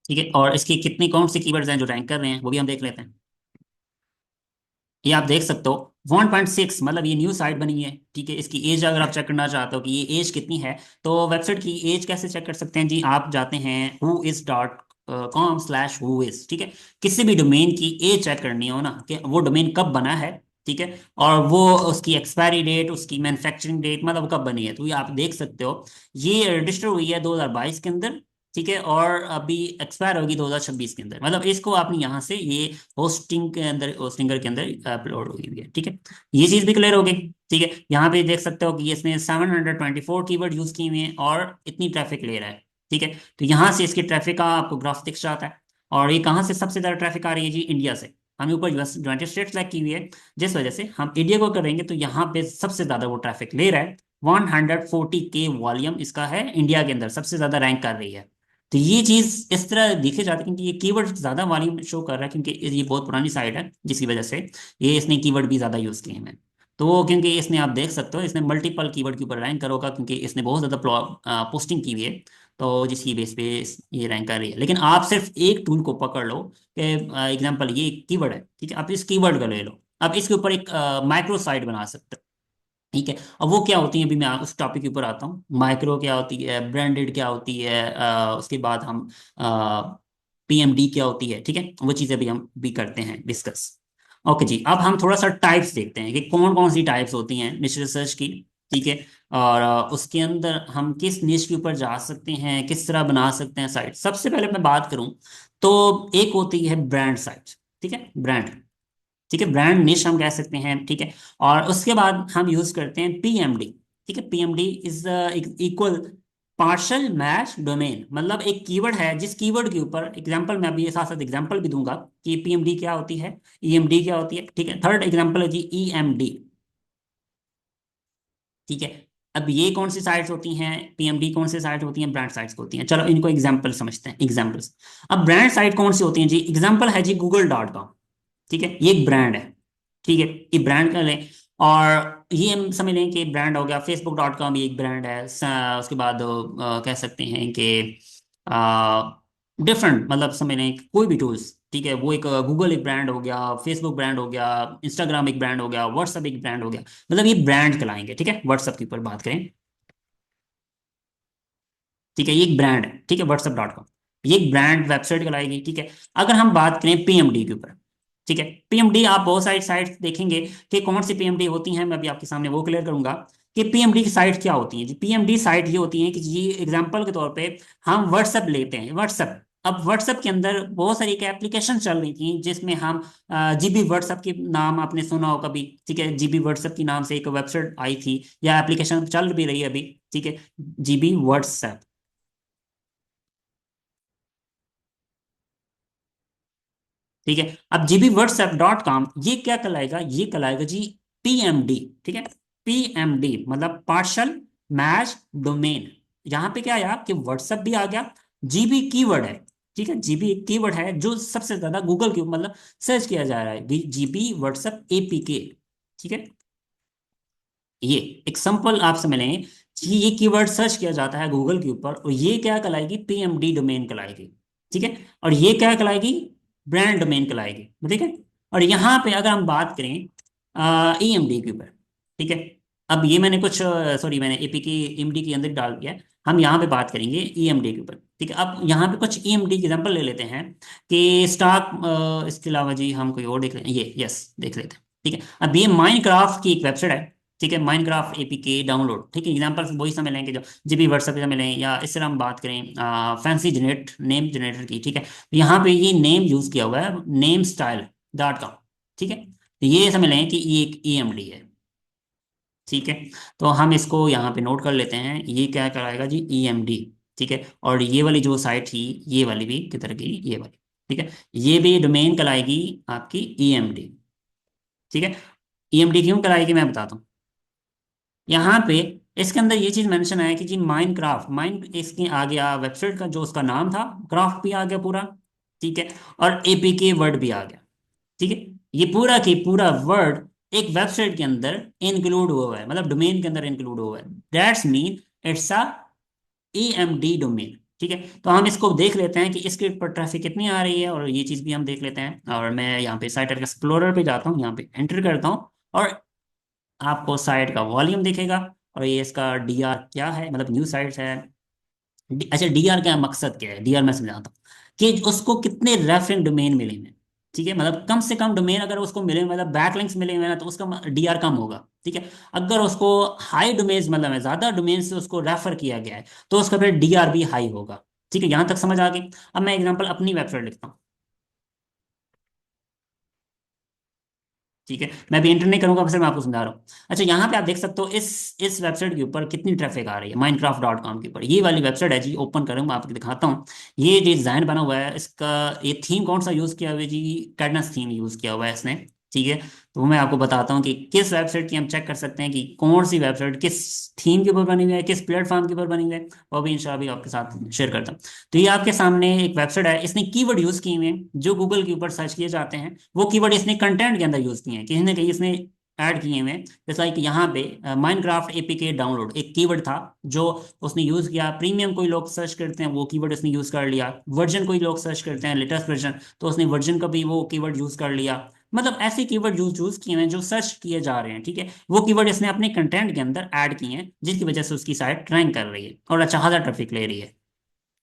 ठीक है, और इसकी कितनी कौन सी कीवर्ड्स हैं जो रैंक कर रहे हैं वो भी हम देख लेते हैं। ये आप देख सकते हो 1.6, मतलब ये न्यू साइट बनी है। ठीक है, इसकी एज अगर आप चेक करना चाहते हो कि ये एज कितनी है, तो वेबसाइट की एज कैसे चेक कर सकते हैं जी, आप जाते हैं whois.com/whois। ठीक है, किसी भी डोमेन की एज चेक करनी हो ना कि वो डोमेन कब बना है। ठीक है, और वो उसकी एक्सपायरी डेट, उसकी मैन्युफैक्चरिंग डेट, मतलब कब बनी है, तो ये आप देख सकते हो। ये रजिस्टर हुई है 2022 के अंदर। ठीक है, और अभी एक्सपायर होगी 2026 के अंदर। मतलब इसको आपने यहाँ से ये होस्टिंग के अंदर, होस्टिंगर के अंदर अपलोड हुई हुई है। ठीक है, ये चीज भी क्लियर हो गई। ठीक है, यहाँ पे देख सकते हो कि इसने 724 कीवर्ड यूज किए हुए हैं और इतनी ट्रैफिक ले रहा है। ठीक है, तो यहाँ से इसकी ट्रैफिक का आपको ग्राफ दिख जाता है। और ये कहाँ से सबसे ज्यादा ट्रैफिक आ रही है जी, इंडिया से। हमें ऊपर यूनाइटेड स्टेट्स सेलेक्ट की हुई है, जिस वजह से हम इंडिया को करेंगे तो यहाँ पे सबसे ज्यादा वो ट्रैफिक ले रहा है। 140K वॉल्यूम इसका है, इंडिया के अंदर सबसे ज्यादा रैंक कर रही है। तो ये चीज इस तरह देखी जाती है क्योंकि ये कीवर्ड ज्यादा वॉल्यूम शो कर रहा है, क्योंकि ये बहुत पुरानी साइट है जिसकी वजह से ये इसने कीवर्ड भी ज्यादा यूज किए हैं। तो क्योंकि इसने आप देख सकते हो इसने मल्टीपल कीवर्ड के ऊपर रैंक करा होगा, क्योंकि इसने बहुत ज्यादा पोस्टिंग की हुई है। तो जिसकी बेस पे ये रैंक कर रही है। लेकिन आप सिर्फ एक टूल को पकड़ लो कि एग्जांपल ये कीवर्ड है। ठीक है, आप इस कीवर्ड का ले लो, अब इसके ऊपर एक माइक्रो साइट बना सकते हो। ठीक है, अब वो क्या होती है, अभी मैं उस टॉपिक के ऊपर आता हूँ। माइक्रो क्या होती है, ब्रांडेड क्या होती है, उसके बाद हम PMD क्या होती है। ठीक है, वो चीज़ें भी हम भी करते हैं डिस्कस। ओके जी, अब हम थोड़ा सा टाइप्स देखते हैं कि कौन कौन सी टाइप्स होती हैं निश रिसर्च की। ठीक है। और उसके अंदर हम किस निश के ऊपर जा सकते हैं, किस तरह बना सकते हैं साइट। सबसे पहले मैं बात करूं तो एक होती है ब्रांड साइट। ठीक है, ब्रांड। ठीक है, ब्रांड निश हम कह सकते हैं। ठीक है। और उसके बाद हम यूज करते हैं पीएमडी। ठीक है, PMD is equal partial match domain. मतलब एक कीवर्ड है, जिस कीवर्ड के ऊपर एग्जांपल, मैं अभी ये साथ साथ एग्जांपल भी दूंगा कि पीएमडी क्या होती है, ईएमडी क्या होती है। ठीक है, थर्ड एग्जांपल है जी ईएमडी। ठीक है। अब ये कौन सी साइट्स होती हैं, पीएमडी कौन सी साइट होती हैं, ब्रांड साइट्स होती हैं। चलो इनको एग्जांपल समझते हैं, एग्जांपल्स। अब ब्रांड साइट कौन सी होती हैं जी, एग्जांपल है जी गूगल.com। ठीक है, ये एक ब्रांड है। ठीक है, ये ब्रांड का लें। और ये हम समझ लें कि ब्रांड हो गया। फेसबुक.com ये एक ब्रांड है। उसके बाद कह सकते हैं कि डिफरेंट, मतलब समझ लें कि कोई भी टूल्स। ठीक है, वो एक गूगल एक ब्रांड हो गया, फेसबुक ब्रांड हो गया, इंस्टाग्राम एक ब्रांड हो गया, व्हाट्सएप एक ब्रांड हो गया। मतलब ये ब्रांड कहलाएंगे। ठीक है, व्हाट्सएप के ऊपर बात करें। ठीक है, ये एक ब्रांड है। ठीक है, व्हाट्सएप.com ये एक ब्रांड वेबसाइट कहलाएगी। ठीक है। अगर हम बात करें पीएमडी के ऊपर। ठीक है, पीएमडी आप बहुत सारी साइट्स देखेंगे कि कौन सी पीएमडी होती हैं, मैं अभी आपके सामने वो क्लियर करूंगा कि पीएमडी की साइट क्या होती है जी। पीएमडी साइट ये होती है कि जी एग्जांपल के तौर पे हम व्हाट्सएप लेते हैं, व्हाट्सएप। अब व्हाट्सएप के अंदर बहुत सारी एक एप्लीकेशन चल रही थी जिसमें हम जीबी व्हाट्सएप के नाम आपने सुना हो कभी। ठीक है, जीबी व्हाट्सएप के नाम से एक वेबसाइट आई थी, या एप्लीकेशन चल भी रही है अभी। ठीक है, जीबी व्हाट्सएप। ठीक है, अब gbwhatsapp.com ये क्या कहलाएगा, ये कहलाएगा जी पीएमडी। ठीक है, पीएमडी मतलब पार्शल मैच डोमेन। यहां पे क्या आया कि व्हाट्सएप भी आ गया, जीबी कीवर्ड है। ठीक है, जीबी एक कीवर्ड है जो सबसे ज्यादा गूगल के मतलब सर्च किया जा रहा है, जीबी व्हाट्सएप एपीके। ठीक है, ये एक सिंपल आप समझ लें कि ये कीवर्ड सर्च किया जाता है गूगल के ऊपर, और ये क्या कहलाएगी, पीएमडी डोमेन कहलाएगी। ठीक है, और ये क्या कहलाएगी, ब्रांड डोमेन कहलाएगी। ठीक है। और यहाँ पे अगर हम बात करें ईएमडी के ऊपर। ठीक है, अब ये मैंने कुछ सॉरी मैंने एपी की ईएमडी के अंदर डाल दिया है। हम यहाँ पे बात करेंगे ईएमडी के ऊपर। ठीक है, अब यहाँ पे कुछ ईएमडी की एग्जांपल ले लेते हैं कि स्टॉक। इसके अलावा जी हम कोई और देख लें, ये यस देख लेते हैं। ठीक है, अब ये माइनक्राफ्ट की एक वेबसाइट है। ठीक है, माइनक्राफ्ट एपीके डाउनलोड। ठीक है, एग्जांपल वही समझ लें कि जो जीबी व्हाट्सएप से मिलें, या इस तरह हम बात करें फैंसी जनरेट नेम जनरेटर की। ठीक है, तो यहाँ पे ये नेम यूज किया हुआ है, namestyle.com। ठीक है, तो ये समझ लें कि ये एक ईएमडी है। ठीक है, तो हम इसको यहाँ पे नोट कर लेते हैं, ये क्या कराएगा जी, ईएमडी। ठीक है, और ये वाली जो साइट थी, ये वाली भी किधर गई, ये वाली। ठीक है, ये भी डोमेन कराएगी आपकी ईएमडी। ठीक है, ईएमडी क्यों कराएगी मैं बताता हूँ। यहाँ पे इसके अंदर ये चीज मेंशन है कि जी माइनक्राफ्ट, माइन इसके आ गया वेबसाइट का जो उसका नाम था, क्राफ्ट भी आ गया पूरा। ठीक है, और एपीके वर्ड भी आ गया। ठीक है, ये पूरा की पूरा वर्ड एक वेबसाइट के अंदर इंक्लूड हुआ है, मतलब डोमेन के अंदर इंक्लूड हुआ है। That's mean it's a AMD domain. ठीक है, तो हम इसको देख लेते हैं कि इसके पर ट्रैफिक कितनी आ रही है, और ये चीज भी हम देख लेते हैं। और मैं यहाँ पे साइट एक्सप्लोरर पे जाता हूँ, यहाँ पे एंटर करता हूँ, और आपको साइट का वॉल्यूम दिखेगा। और ये इसका डीआर क्या है, मतलब न्यू साइट्स है। अच्छा, डीआर क्या मकसद क्या है, डीआर मैं समझाता हूँ कि उसको कितने रेफरेंस डोमेन मिले हैं। ठीक है, मतलब कम से कम डोमेन अगर उसको मिले, मतलब बैकलिंक्स मिले हुए हैं ना, तो उसका डीआर कम होगा। ठीक है, अगर उसको हाई डोमेन्स मतलब है, ज्यादा डोमेन से उसको रेफर किया गया है, तो उसका फिर डीआर भी हाई होगा। ठीक है, यहां तक समझ आ गई। अब मैं एग्जांपल अपनी वेबसाइट लिखता हूँ। ठीक है, मैं भी एंटर नहीं करूंगा, बस मैं आपको समझा रहा हूँ। अच्छा, यहाँ पे आप देख सकते हो इस वेबसाइट के ऊपर कितनी ट्रैफिक आ रही है, माइनक्राफ्ट.com के ऊपर। ये वाली वेबसाइट है जी, ओपन करूंगा आपको दिखाता हूँ। ये डिजाइन बना हुआ है इसका, ये थीम कौन सा यूज किया हुआ है जी, कैडनस थीम यूज किया हुआ है इसने। ठीक है, तो मैं आपको बताता हूँ कि किस वेबसाइट की हम चेक कर सकते हैं कि कौन सी वेबसाइट किस थीम के ऊपर बनी हुई है, किस प्लेटफॉर्म के ऊपर बनी हुई है। वो भी इंशाल्लाह भी आपके साथ शेयर करता हूँ। तो ये आपके सामने एक वेबसाइट है, इसने कीवर्ड यूज किए हुए हैं जो गूगल के ऊपर सर्च किए जाते हैं। वो कीवर्ड इसने कंटेंट के अंदर यूज किए हैं, कहीं ना कहीं इसने ऐड किए हुए हैं। जैसा कि यहाँ पे माइनक्राफ्ट एपीके डाउनलोड एक कीवर्ड था जो उसने यूज किया। प्रीमियम कोई लोग सर्च करते हैं, वो कीवर्ड उसने यूज कर लिया। वर्जन कोई लोग सर्च करते हैं, लेटेस्ट वर्जन, तो उसने वर्जन का भी वो कीवर्ड यूज कर लिया। मतलब ऐसे कीवर्ड यूज यूज किए हैं जो सर्च किए जा रहे हैं। ठीक है, वो कीवर्ड इसने अपने कंटेंट के अंदर ऐड किए हैं, जिसकी वजह से उसकी साइट रैंक कर रही है और अच्छा खासा ट्रैफिक ले रही है।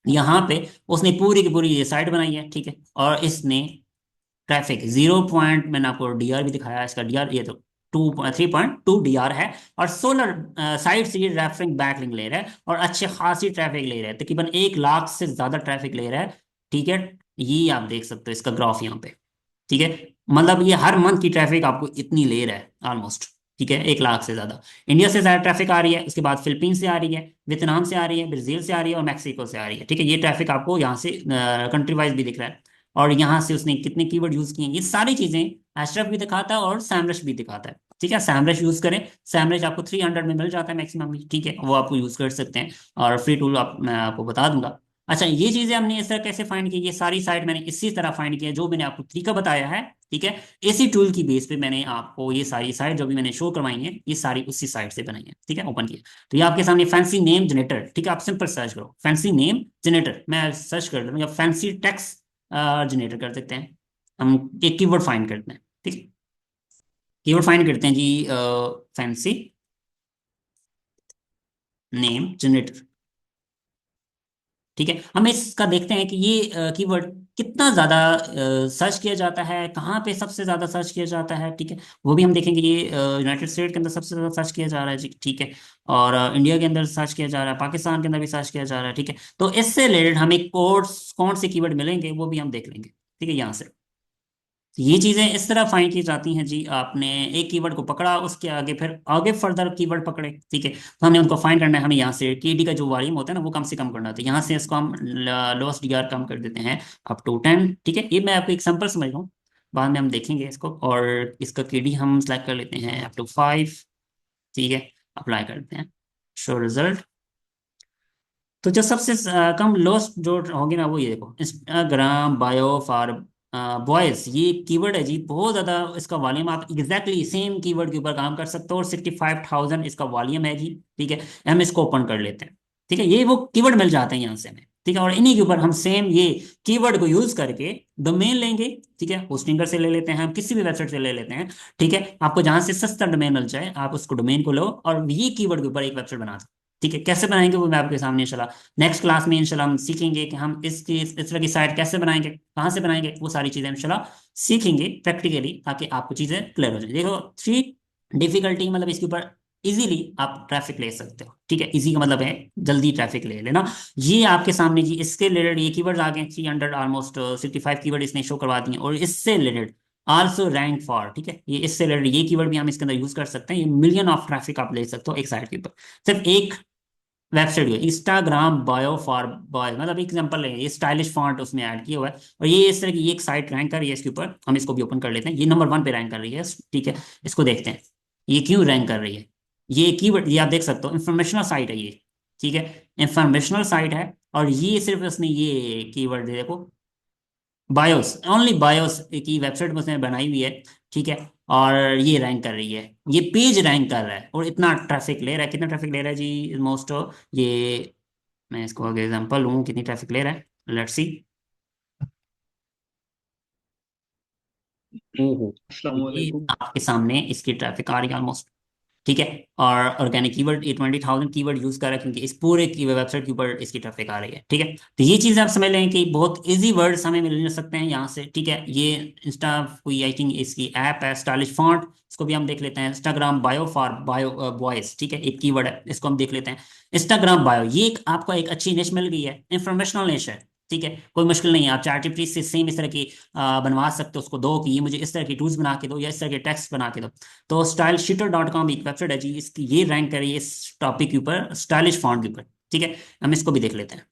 यहाँ पे उसने पूरी की पूरी ये साइट बनाई है। ठीक है, और इसने ट्रैफिक 0 पॉइंट, मैंने आपको डीआर भी दिखाया, इसका डीआर ये तो 3.2 DR है। और 16 साइट से ये ट्रैफिक बैकलिंक ले रहा है और अच्छे खासी ट्रैफिक ले रहा है, तकरीबन 1 लाख से ज्यादा ट्रैफिक ले रहा है। ठीक है, ये आप देख सकते हो इसका ग्राफ यहाँ पे। ठीक है, मतलब ये हर मंथ की ट्रैफिक आपको इतनी ले रहा है ऑलमोस्ट। ठीक है, 1 लाख से ज्यादा इंडिया से ज्यादा ट्रैफिक आ रही है, उसके बाद फिलीपींस से आ रही है, वियतनाम से आ रही है, ब्राजील से आ रही है और मैक्सिको से आ रही है। ठीक है, ये ट्रैफिक आपको यहाँ से कंट्री वाइज भी दिख रहा है। और यहाँ से उसने कितने कीवर्ड यूज किए हैं, ये सारी चीजें एशरफ भी दिखाता है और सैमरश भी दिखाता है। ठीक है, सैमरश यूज करें, सैमरश आपको 300 में मिल जाता है मैक्सिमम भी। ठीक है, वो आपको यूज कर सकते हैं, और फ्री टूल मैं आपको बता दूंगा। अच्छा, ये चीजें हमने इस तरह कैसे फाइंड की, ये सारी साइट मैंने इसी तरह फाइंड किया जो मैंने आपको तरीका बताया है। ठीक है, इसी टूल की बेस पे मैंने आपको ये सारी साइट जो भी मैंने शो करवाई है, ये सारी उसी साइट से बनाई है। ठीक है, ओपन किया तो ये आपके सामने फैंसी नेम जनरेटर। ठीक है, आप सिंपल सर्च करो फैंसी नेम जनरेटर, मैं सर्च कर दूँ या फैंसी टेक्स्ट जनरेटर कर सकते हैं। हम एक कीवर्ड फाइंड करते हैं। ठीक है, कीवर्ड फाइंड करते हैं जी, फैंसी नेम जनरेटर। ठीक है, हम इसका देखते हैं कि ये कीवर्ड कितना ज्यादा सर्च किया जाता है, कहाँ पे सबसे ज्यादा सर्च किया जाता है। ठीक है, वो भी हम देखेंगे। ये यूनाइटेड स्टेट के अंदर सबसे ज्यादा सर्च किया जा रहा है जी। ठीक है, और इंडिया के अंदर सर्च किया जा रहा है, पाकिस्तान के अंदर भी सर्च किया जा रहा है। ठीक है, तो इससे रिलेटेड हमें कोर्स कौन से कीवर्ड मिलेंगे वो भी हम देख लेंगे। ठीक है, यहाँ से तो ये चीजें इस तरह फाइंड की जाती हैं जी। आपने एक कीवर्ड को पकड़ा, उसके आगे फिर आगे फर्दर कीवर्ड पकड़े। ठीक है, तो हमने उनको फाइंड करना है। हमें यहाँ से केडी का जो वॉल्यूम होता है ना वो कम से कम करना होता है। यहाँ से इसको हम लोएस्ट डीआर कम कर देते हैं अप टू 10। ठीक है, ये मैं आपको एग्जांपल समझ रहा हूँ, बाद में हम देखेंगे इसको। और इसका केडी हम सेलेक्ट कर लेते हैं अप टू 5। ठीक है, अप्लाई करते हैं, शो रिजल्ट। तो जो सबसे कम लोएस्ट जो होगी ना वो ये देखो, इंस्टाग्राम बायो फॉर बॉयज, ये कीवर्ड है जी। बहुत ज्यादा इसका वॉल्यूम, आप एग्जैक्टली सेम कीवर्ड के ऊपर काम कर सकते हो, और 65,000 इसका वॉल्यूम है जी। ठीक है, हम इसको ओपन कर लेते हैं। ठीक है, ये वो कीवर्ड मिल जाते हैं यहाँ से हमें। ठीक है, और इन्हीं के ऊपर हम सेम ये कीवर्ड को यूज करके डोमेन लेंगे। ठीक है, होस्टिंगर से ले लेते हैं, हम किसी भी वेबसाइट से ले लेते हैं। ठीक है, आपको जहां से सस्ता डोमेन मिल जाए आप उसको डोमेन को लो और ये कीवर्ड के ऊपर एक वेबसाइट बना दो। ठीक है, कैसे बनाएंगे वो मैं आपके सामने इंशाल्लाह नेक्स्ट क्लास में इंशाल्लाह हम सीखेंगे कि हम इस तरह की साइट कैसे बनाएंगे, कहाँ से बनाएंगे, वो सारी चीजें इंशाल्लाह सीखेंगे प्रैक्टिकली, ताकि आपको चीजें क्लियर हो जाए। देखो, थ्री डिफिकल्टी मतलब इसके ऊपर इजीली आप ट्रैफिक ले सकते हो। ठीक है, इजी का मतलब है जल्दी ट्रैफिक ले लेना। ये आपके सामने जी, इसके रिलेटेड ये कीवर्ड आ गए 300 ऑलमोस्ट 65 कीवर्ड इसने शो करवा दिए। और इससे रिलेटेड आल्सो रैंक फॉर, ठीक है, ये इससे रिलेटेड ये कीवर्ड भी हम इसके अंदर यूज कर सकते हैं। ये मिलियन ऑफ ट्रैफिक आप ले सकते हो एक साइट के ऊपर, सिर्फ एक वेबसाइट है। इंस्टाग्राम बायो फॉर बॉय, मतलब एग्जांपल है, ये स्टाइलिश फॉन्ट उसमें ऐड किया हुआ है। और ये इस तरह की एक साइट रैंक कर रही है इसके ऊपर। हम इसको भी ओपन कर लेते हैं, ये नंबर 1 पे रैंक कर रही है। ठीक है, इसको देखते हैं ये क्यों रैंक कर रही है। ये कीवर्ड ये आप देख सकते हो, इंफॉर्मेशनल साइट है ये। ठीक है, इंफॉर्मेशनल साइट है, और ये सिर्फ उसने ये कीवर्ड देखो, बायोस, ओनली बायोस की वेबसाइट उसने बनाई हुई है। ठीक है, और ये रैंक कर रही है, ये पेज रैंक कर रहा है, और इतना ट्रैफिक ले रहा है। कितना ट्रैफिक ले रहा है जी मोस्ट, ये मैं इसको आगे एग्जांपल लूँ कितनी ट्रैफिक ले रहा है, लेट्स सी। ओहो, तो अस्सलाम ये वालेकुम। आपके सामने इसकी ट्रैफिक आ रही है ऑलमोस्ट। ठीक है, और ऑर्गेनिक कीवर्ड ये 20,000 कीवर्ड यूज कर रहा है, क्योंकि इस पूरे की वेबसाइट के ऊपर इसकी ट्रैफिक आ रही है। ठीक है, तो ये चीज़ आप समझ लें कि बहुत इजी वर्ड्स हमें मिल सकते हैं यहाँ से। ठीक है, ये इंस्टा कोई आई थिंक इसकी ऐप है स्टाइलिश फॉन्ट, इसको भी हम देख लेते हैं। Instagram bio for bio boys, ठीक है, एक कीवर्ड है, इसको हम देख लेते हैं। इंस्टाग्राम बायो, ये एक आपको एक अच्छी निश मिल गई है, इंफॉर्मेशनल निश है। ठीक है, कोई मुश्किल नहीं है, आप चैट जीपीटी से सेम इस तरह की बनवा सकते हो, उसको दो कि ये मुझे इस तरह की टूल्स बना के दो या इस तरह के टेक्स्ट बना के दो। तो stylesheeter.com एक वेबसाइट है जी, इसकी ये रैंक करी है इस टॉपिक के ऊपर, स्टाइलिश फॉन्ट के ऊपर। ठीक है, हम इसको भी देख लेते हैं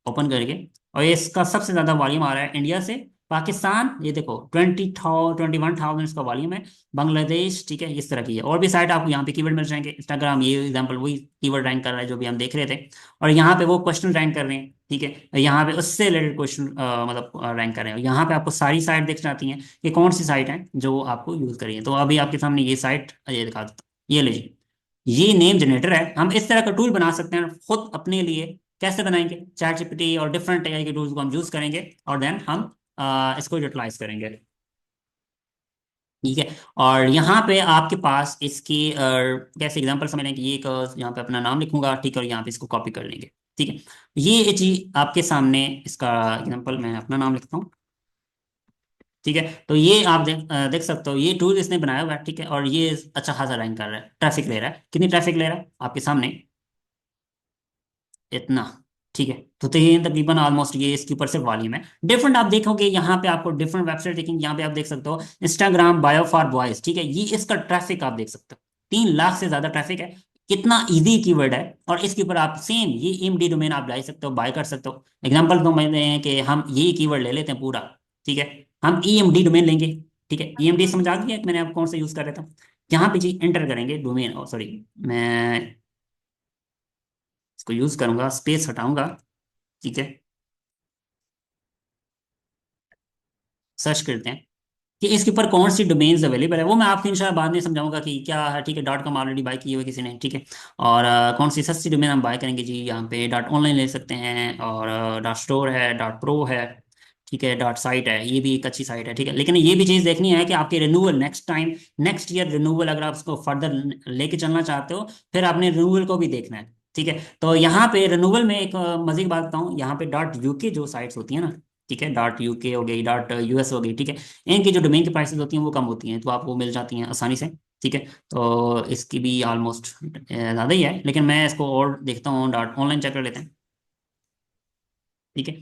ओपन करके। और ये इसका सबसे ज्यादा वॉल्यूम आ रहा है इंडिया से, पाकिस्तान ये देखो 21,000 इसका वॉल्यूम है, बांग्लादेश। ठीक है, इस तरह की है, और भी साइट आपको यहाँ पे कीवर्ड मिल जाएंगे। इंस्टाग्राम ये एग्जांपल वही कीवर्ड रैंक कर रहा है जो भी हम देख रहे थे, और यहाँ पे वो क्वेश्चन रैंक कर रहे हैं। ठीक है, यहाँ पे उससे रिलेटेड क्वेश्चन मतलब रैंक कर रहे हैं। यहाँ पे आपको सारी साइट दिख जाती हैं कि कौन सी साइट है जो आपको यूज करी है। तो अभी आपके सामने ये साइट ये दिखा देता हूँ, ये लीजिए, ये नेम जनरेटर है। हम इस तरह का टूल बना सकते हैं खुद अपने लिए। कैसे बनाएंगे, चैट जीपीटी और डिफरेंट एआई के टूल्स को हम यूज करेंगे, और देन हम इसको यूटिलाइज करेंगे। ठीक है, और यहाँ पे आपके पास इसकी कैसे एग्जांपल समझ लें कि ये एक यहाँ पे अपना नाम लिखूंगा। ठीक है, और यहाँ पे इसको कॉपी कर लेंगे। ठीक है, ये चीज आपके सामने इसका एग्जांपल मैं अपना नाम लिखता हूँ। ठीक है, तो ये आप देख सकते हो, ये टूल इसने बनाया हुआ है, ठीक है, और ये अच्छा खासा रैंक कर रहा है, ट्रैफिक ले रहा है। कितनी ट्रैफिक ले रहा है आपके सामने? इतना। ठीक है, तो ये तकरीबन ऑलमोस्ट ये इसके ऊपर से वॉल्यूम है। डिफरेंट आप देखोगे यहाँ पे, आपको डिफरेंट वेबसाइट देखेंगे, यहाँ पे आप देख सकते हो इंस्टाग्राम बायो फॉर बॉयज, ठीक है, ये इसका ट्रैफिक आप देख सकते हो, 3 लाख से ज्यादा ट्रैफिक है। कितना इजी कीवर्ड है, और इसके ऊपर आप सेम ये एमडी डोमेन आप ला सकते हो, बाय कर सकते हो। एग्जाम्पल तो मैंने हैं कि हम ये कीवर्ड ले लेते हैं पूरा, ठीक है, हम ईएमडी डोमेन लेंगे। ठीक है, ईएमडी समझ आ गया कि मैंने आप कौन सा यूज कर रहा था। यहाँ पे जी एंटर करेंगे डोमेन, सॉरी, मैं इसको यूज करूंगा, स्पेस हटाऊंगा। ठीक है, सर्च करते हैं कि इसके ऊपर कौन सी डोमेन्स अवेलेबल है, वो मैं आपको इंशाल्लाह बाद में समझाऊंगा कि क्या है। ठीक है, डॉट कॉम ऑलरेडी बाय की हुई है किसी ने, ठीक है। और कौन सी सस्ती डोमेन हम बाय करेंगे जी, यहाँ पे डॉट ऑनलाइन ले सकते हैं, और डॉट स्टोर है, डॉट प्रो है, ठीक है, डॉट साइट है, ये भी एक अच्छी साइट है, ठीक है। लेकिन ये भी चीज़ देखनी है कि आपके renewal next time, next year renewal, अगर आप उसको फर्दर लेके चलना चाहते हो, फिर आपने रिन्यूअल को भी देखना है। ठीक है, तो यहाँ पे रिन्यूअल में एक मजे की बात बताऊँ, यहाँ पे डॉट यूके जो साइट्स होती है ना, ठीक है, डॉट यूके हो गई, डॉट यूएस हो गई, ठीक है, इनकी जो डोमेन की प्राइसेस होती हैं वो कम होती हैं, तो आपको मिल जाती हैं आसानी से। ठीक है, तो इसकी भी ऑलमोस्ट ज़्यादा ही है, लेकिन मैं इसको और देखता हूँ, डॉट ऑनलाइन चेक कर लेते हैं। ठीक है,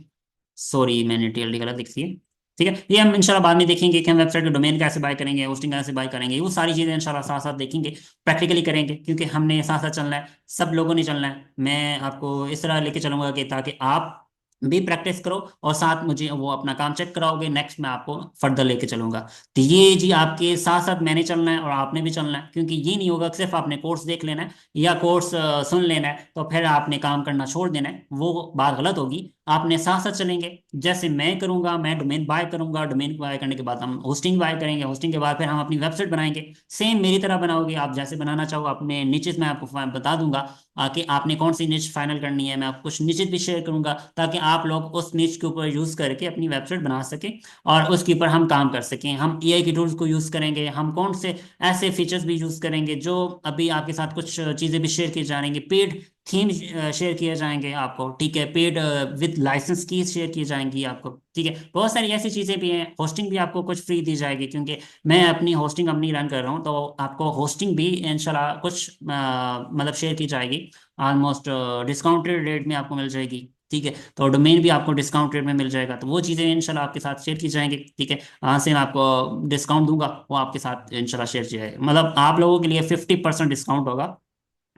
सॉरी मैंने टीएलडी गलत लिख दी है। ठीक है, ये हम इंशाल्लाह बाद में देखेंगे कि हम वेबसाइट का डोमेन कैसे बाय करेंगे, होस्टिंग कैसे बाय करेंगे, वो सारी चीज़ें इंशाल्लाह साथ साथ देखेंगे, प्रैक्टिकली करेंगे, क्योंकि हमने साथ साथ चलना है, सब लोगों ने चलना है। मैं आपको इस तरह लेके चलूंगा कि ताकि आप भी प्रैक्टिस करो, और साथ मुझे वो अपना काम चेक कराओगे, नेक्स्ट मैं आपको फर्दर लेके चलूंगा। तो ये जी आपके साथ साथ मैंने चलना है और आपने भी चलना है, क्योंकि ये नहीं होगा कि सिर्फ आपने कोर्स देख लेना है या कोर्स सुन लेना है तो फिर आपने काम करना छोड़ देना है, वो बात गलत होगी। आपने साथ साथ चलेंगे, जैसे मैं करूंगा, मैं डोमेन बाय करूंगा, डोमेन बाय करने के बाद हम होस्टिंग बाय करेंगे, होस्टिंग के बाद फिर हम अपनी वेबसाइट बनाएंगे। सेम मेरी तरह बनाओगे आप, जैसे बनाना चाहो अपने निचेस मैं आपको बता दूंगा, कि आपने कौन सी निच फाइनल करनी है। मैं आपको कुछ निचेस भी शेयर करूंगा, ताकि आप लोग उस निच के ऊपर यूज करके अपनी वेबसाइट बना सकें, और उसके ऊपर हम काम कर सकें। हम एआई के टूल्स को यूज करेंगे, हम कौन से ऐसे फीचर्स भी यूज करेंगे, जो अभी आपके साथ कुछ चीजें भी शेयर की जा रही पेड थीम शेयर किए जाएंगे आपको, ठीक है, पेड विद लाइसेंस की शेयर की जाएंगी आपको, ठीक है। बहुत सारी ऐसी चीज़ें भी हैं, होस्टिंग भी आपको कुछ फ्री दी जाएगी, क्योंकि मैं अपनी होस्टिंग कंपनी रन कर रहा हूँ, तो आपको होस्टिंग भी इंशाल्लाह कुछ मतलब शेयर की जाएगी, ऑलमोस्ट डिस्काउंटेड रेट में आपको मिल जाएगी। ठीक है, तो डोमेन भी आपको डिस्काउंट रेट में मिल जाएगा, तो वो चीज़ें इंशाल्लाह आपके साथ शेयर की जाएंगी। ठीक है, वहाँ से मैं आपको डिस्काउंट दूंगा, वो आपके साथ इंशाल्लाह शेयर किया जाएगा, मतलब आप लोगों के लिए 50% डिस्काउंट होगा।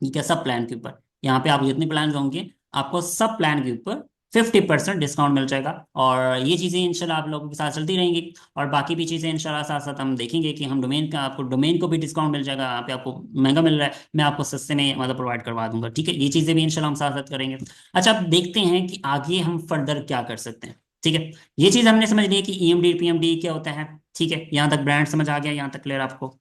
ठीक है, सब प्लान के ऊपर, यहाँ पे आप जितने प्लान होंगे, आपको सब प्लान के ऊपर 50% डिस्काउंट मिल जाएगा। और ये चीज़ें इंशाल्लाह आप लोगों के साथ चलती रहेंगी, और बाकी भी चीज़ें इंशाल्लाह साथ साथ हम देखेंगे कि हम डोमेन का, आपको डोमेन को भी डिस्काउंट मिल जाएगा, यहाँ पे आपको महंगा मिल रहा है, मैं आपको सस्ते में मतलब प्रोवाइड करवा दूंगा। ठीक है, ये चीज़ें भी इंशाल्लाह हम साथ साथ करेंगे। अच्छा, अब देखते हैं कि आगे हम फर्दर क्या कर सकते हैं। ठीक है, ये चीज़ हमने समझ ली है कि ईएमडी पीएमडी क्या होता है। ठीक है, यहाँ तक ब्रांड समझ आ गया, यहाँ तक क्लियर आपको?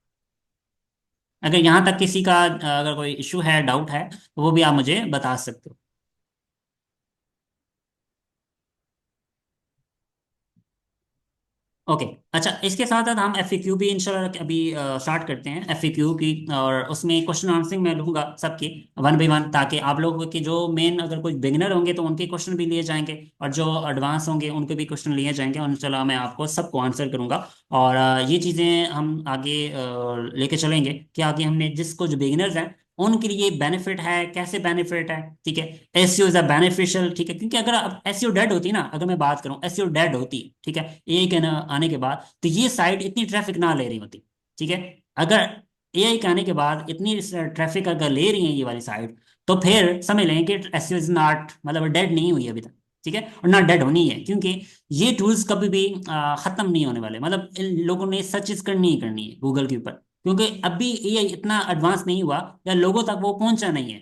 अगर यहाँ तक किसी का अगर कोई इशू है, डाउट है, तो वो भी आप मुझे बता सकते हो। ओके, अच्छा, इसके साथ साथ हम एफ भी इंशाल्लाह अभी स्टार्ट करते हैं, एफ की, और उसमें क्वेश्चन आंसरिंग मैं लूँगा सबकी, वन बाई वन, ताकि आप लोगों के जो मेन, अगर कोई बिगिनर होंगे तो उनके क्वेश्चन भी लिए जाएंगे, और जो एडवांस होंगे उनके भी क्वेश्चन लिए जाएंगे, और इंशाल्लाह मैं आपको सबको आंसर करूँगा। और ये चीज़ें हम आगे लेके चलेंगे कि आगे हमने जिसको, जो बिगिनर्स हैं उनके लिए बेनिफिट है, कैसे बेनिफिट है। ठीक है, एसईओ इज अ बेनिफिशियल, ठीक है, क्योंकि अगर अब एसईओ डेड होती ना, अगर मैं बात करूं एसईओ डेड होती, ठीक है, एआई के आने के बाद, तो ये साइट इतनी ट्रैफिक ना ले रही होती। ठीक है, अगर एआई के आने के बाद इतनी ट्रैफिक अगर ले रही है ये वाली साइट, तो फिर समझ लें कि एसईओ इज नॉट, मतलब डेड नहीं हुई अभी तक। ठीक है, और ना डेड होनी है, क्योंकि ये टूल्स कभी भी खत्म नहीं होने वाले, मतलब इन लोगों ने सर्चेस करनी ही करनी है गूगल के ऊपर, क्योंकि अभी एआई इतना एडवांस नहीं हुआ, या लोगों तक वो पहुंचा नहीं है।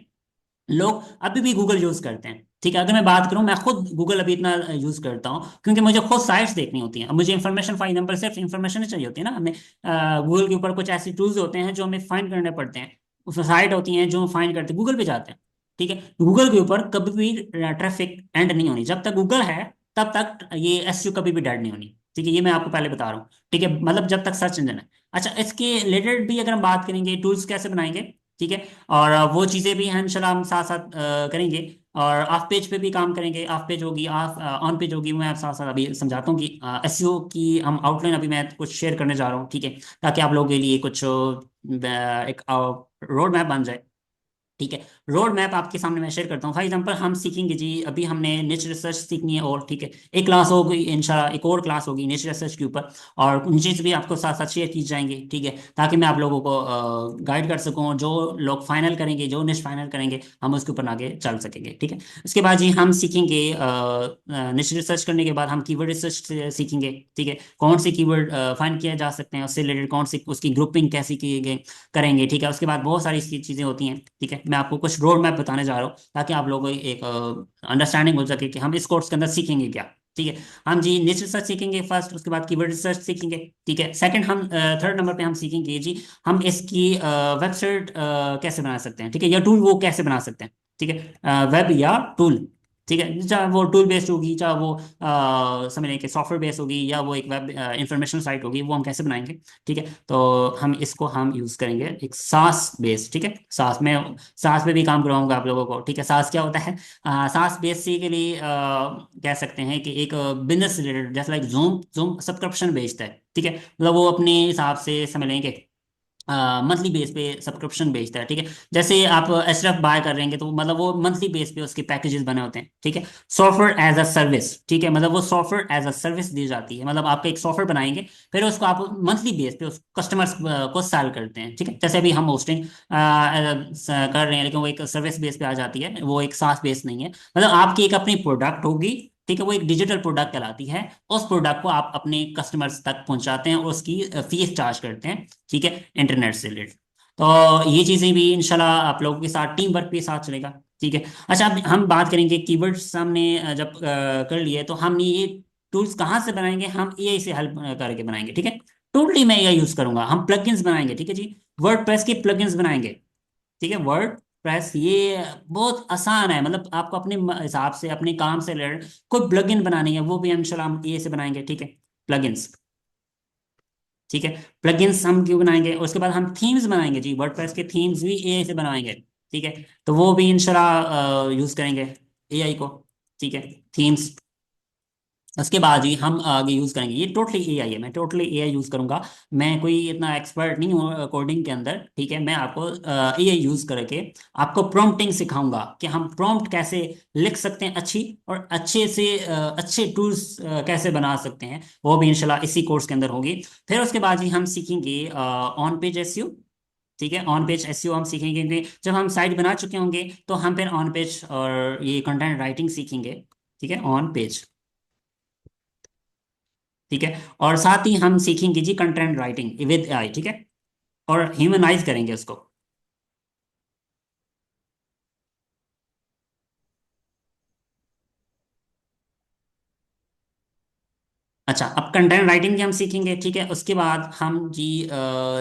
लोग अभी भी गूगल यूज करते हैं। ठीक है, अगर मैं बात करूं, मैं खुद गूगल अभी इतना यूज करता हूं, क्योंकि मुझे खुद साइट्स देखनी होती हैं। अब मुझे इन्फॉर्मेशन, फॉर एग्जाम्पल सिर्फ इन्फॉर्मेशन ही चाहिए होती है ना हमें, गूगल के ऊपर कुछ ऐसे टूल्स होते हैं जो हमें फाइंड करने पड़ते हैं, उस साइट होती हैं जो फाइंड करते हैं, गूगल पे जाते हैं। ठीक है, गूगल के ऊपर कभी भी ट्रैफिक एंड नहीं होनी, जब तक गूगल है तब तक ये एसईओ कभी भी डेड नहीं होनी। ठीक है, ये मैं आपको पहले बता रहा हूँ। ठीक है, मतलब जब तक सर्च इंजन है। अच्छा, इसके रिलेटेड भी अगर हम बात करेंगे, टूल्स कैसे बनाएंगे, ठीक है। और वो चीज़ें भी हैं इंशाल्लाह हम साथ साथ करेंगे। और ऑफ पेज पे भी काम करेंगे। ऑफ पेज होगी, ऑफ ऑन पेज होगी, मैं आप साथ साथ अभी समझाता हूँ कि एसईओ की हम आउटलाइन अभी मैं कुछ शेयर करने जा रहा हूँ, ठीक है, ताकि आप लोगों के लिए कुछ एक रोड मैप बन जाए। ठीक है। रोड मैप आपके सामने मैं शेयर करता हूँ। फॉर एग्जांपल हम सीखेंगे जी, अभी हमने निच रिसर्च सीखनी है, और ठीक है, एक क्लास होगी इंशाल्लाह, एक और क्लास होगी निच रिसर्च के ऊपर, और उन चीज़ भी आपको साथ साथ शेयर की जाएंगी, ठीक है, ताकि मैं आप लोगों को गाइड कर सकूँ, और जो लोग फाइनल करेंगे, जो निच फाइनल करेंगे, हम उसके ऊपर आगे चल सकेंगे, ठीक है। उसके बाद जी हम सीखेंगे निच रिसर्च करने के बाद हम कीवर्ड रिसर्च सीखेंगे, ठीक है, कौन से कीवर्ड फाइंड किया जा सकते हैं, उससे रिलेटेड कौन सी उसकी ग्रुपिंग कैसी की गई करेंगे, ठीक है। उसके बाद बहुत सारी इसकी चीज़ें होती हैं, ठीक है, मैं आपको कुछ रोड मैप बताने जा रहा हूँ, ताकि आप लोगों को एक अंडरस्टैंडिंग हो सके कि हम इस कोर्स के अंदर सीखेंगे क्या। ठीक है। हम जी निच रिसर्च सीखेंगे फर्स्ट, उसके बाद कीवर्ड रिसर्च सीखेंगे, ठीक है। सेकंड हम थर्ड नंबर पे हम सीखेंगे जी, हम इसकी वेबसाइट कैसे बना सकते हैं, ठीक है, या टूल वो कैसे बना सकते हैं, ठीक है, वेब या टूल, ठीक है, चाहे वो टूल बेस्ड होगी, चाहे वो समझ लें कि सॉफ्टवेयर बेस्ड होगी, या वो एक वेब इंफॉर्मेशन साइट होगी, वो हम कैसे बनाएंगे, ठीक है। तो हम इसको हम यूज करेंगे एक सास बेस, ठीक है, सास में, सास पे भी काम करवाऊंगा आप लोगों को, ठीक है। सास क्या होता है? सास बेसिकली कह सकते हैं कि एक बिजनेस रिलेटेड, जैसे लाइक जूम, जूम सब्सक्रिप्शन बेचता है, ठीक है, मतलब वो अपने हिसाब से समझ लेंगे मंथली बेस पे सब्सक्रिप्शन बेचता है, ठीक है। जैसे आप एचएफ बाय कर रहेंगे तो मतलब वो मंथली बेस पे उसके पैकेजेस बने होते हैं, ठीक है। सॉफ्टवेयर एज अ सर्विस, ठीक है, मतलब वो सॉफ्टवेयर एज अ सर्विस दी जाती है, मतलब आपका एक सॉफ्टवेयर बनाएंगे, फिर उसको आप मंथली बेस पे उस कस्टमर्स को सेल करते हैं, ठीक है। जैसे अभी हम होस्टिंग कर रहे हैं, लेकिन वो एक सर्विस बेस पे आ जाती है, वो एक सास बेस नहीं है, मतलब आपकी एक अपनी प्रोडक्ट होगी, ठीक है, वो एक डिजिटल प्रोडक्ट कहलाती है। उस प्रोडक्ट को आप अपने कस्टमर्स तक पहुंचाते हैं और उसकी फीस चार्ज करते हैं, ठीक है, इंटरनेट से रिलेटेड। तो ये चीज़ें भी इंशाल्लाह आप लोगों के साथ टीम वर्क के साथ चलेगा, ठीक है। अच्छा, अब हम बात करेंगे कीवर्ड्स हमने जब कर लिए, तो हम ये टूल्स कहाँ से बनाएंगे? हम एआई से हेल्प करके बनाएंगे, ठीक है। टोटली मैं एआई यूज करूंगा, हम प्लगइन्स बनाएंगे, ठीक है जी, वर्डप्रेस के प्लगइन्स बनाएंगे, ठीक है। वर्ड प्रेस ये बहुत आसान है, मतलब आपको अपने हिसाब से अपने काम से रिलेटेड कोई प्लगइन बनानी है, वो भी हम इंशाल्लाह हम एआई से बनाएंगे, ठीक है, प्लगइन्स, ठीक है। प्लगइन्स हम क्यों बनाएंगे? उसके बाद हम थीम्स बनाएंगे जी, वर्डप्रेस के थीम्स भी एआई से बनाएंगे, ठीक है। तो वो भी इंशाल्लाह यूज करेंगे एआई को, ठीक है, थीम्स। उसके बाद ही हम आगे यूज करेंगे, ये टोटली एआई है, मैं टोटली एआई यूज करूंगा। मैं कोई इतना एक्सपर्ट नहीं हूँ कोडिंग के अंदर, ठीक है, मैं आपको एआई यूज करके आपको प्रॉम्प्टिंग सिखाऊंगा कि हम प्रॉम्प्ट कैसे लिख सकते हैं अच्छी, और अच्छे से अच्छे टूल्स कैसे बना सकते हैं, वो भी इंशाल्लाह इसी कोर्स के अंदर होगी। फिर उसके बाद ही हम सीखेंगे ऑन पेज एसईओ, ठीक है। ऑन पेज एसईओ हम सीखेंगे, क्योंकि जब हम साइट बना चुके होंगे तो हम फिर ऑन पेज और ये कंटेंट राइटिंग सीखेंगे, ठीक है, ऑन पेज, ठीक है। और साथ ही हम सीखेंगे जी कंटेंट राइटिंग विद एआई, ठीक है, और ह्यूमनाइज करेंगे उसको। अच्छा, अब कंटेंट राइटिंग की हम सीखेंगे, ठीक है। उसके बाद हम जी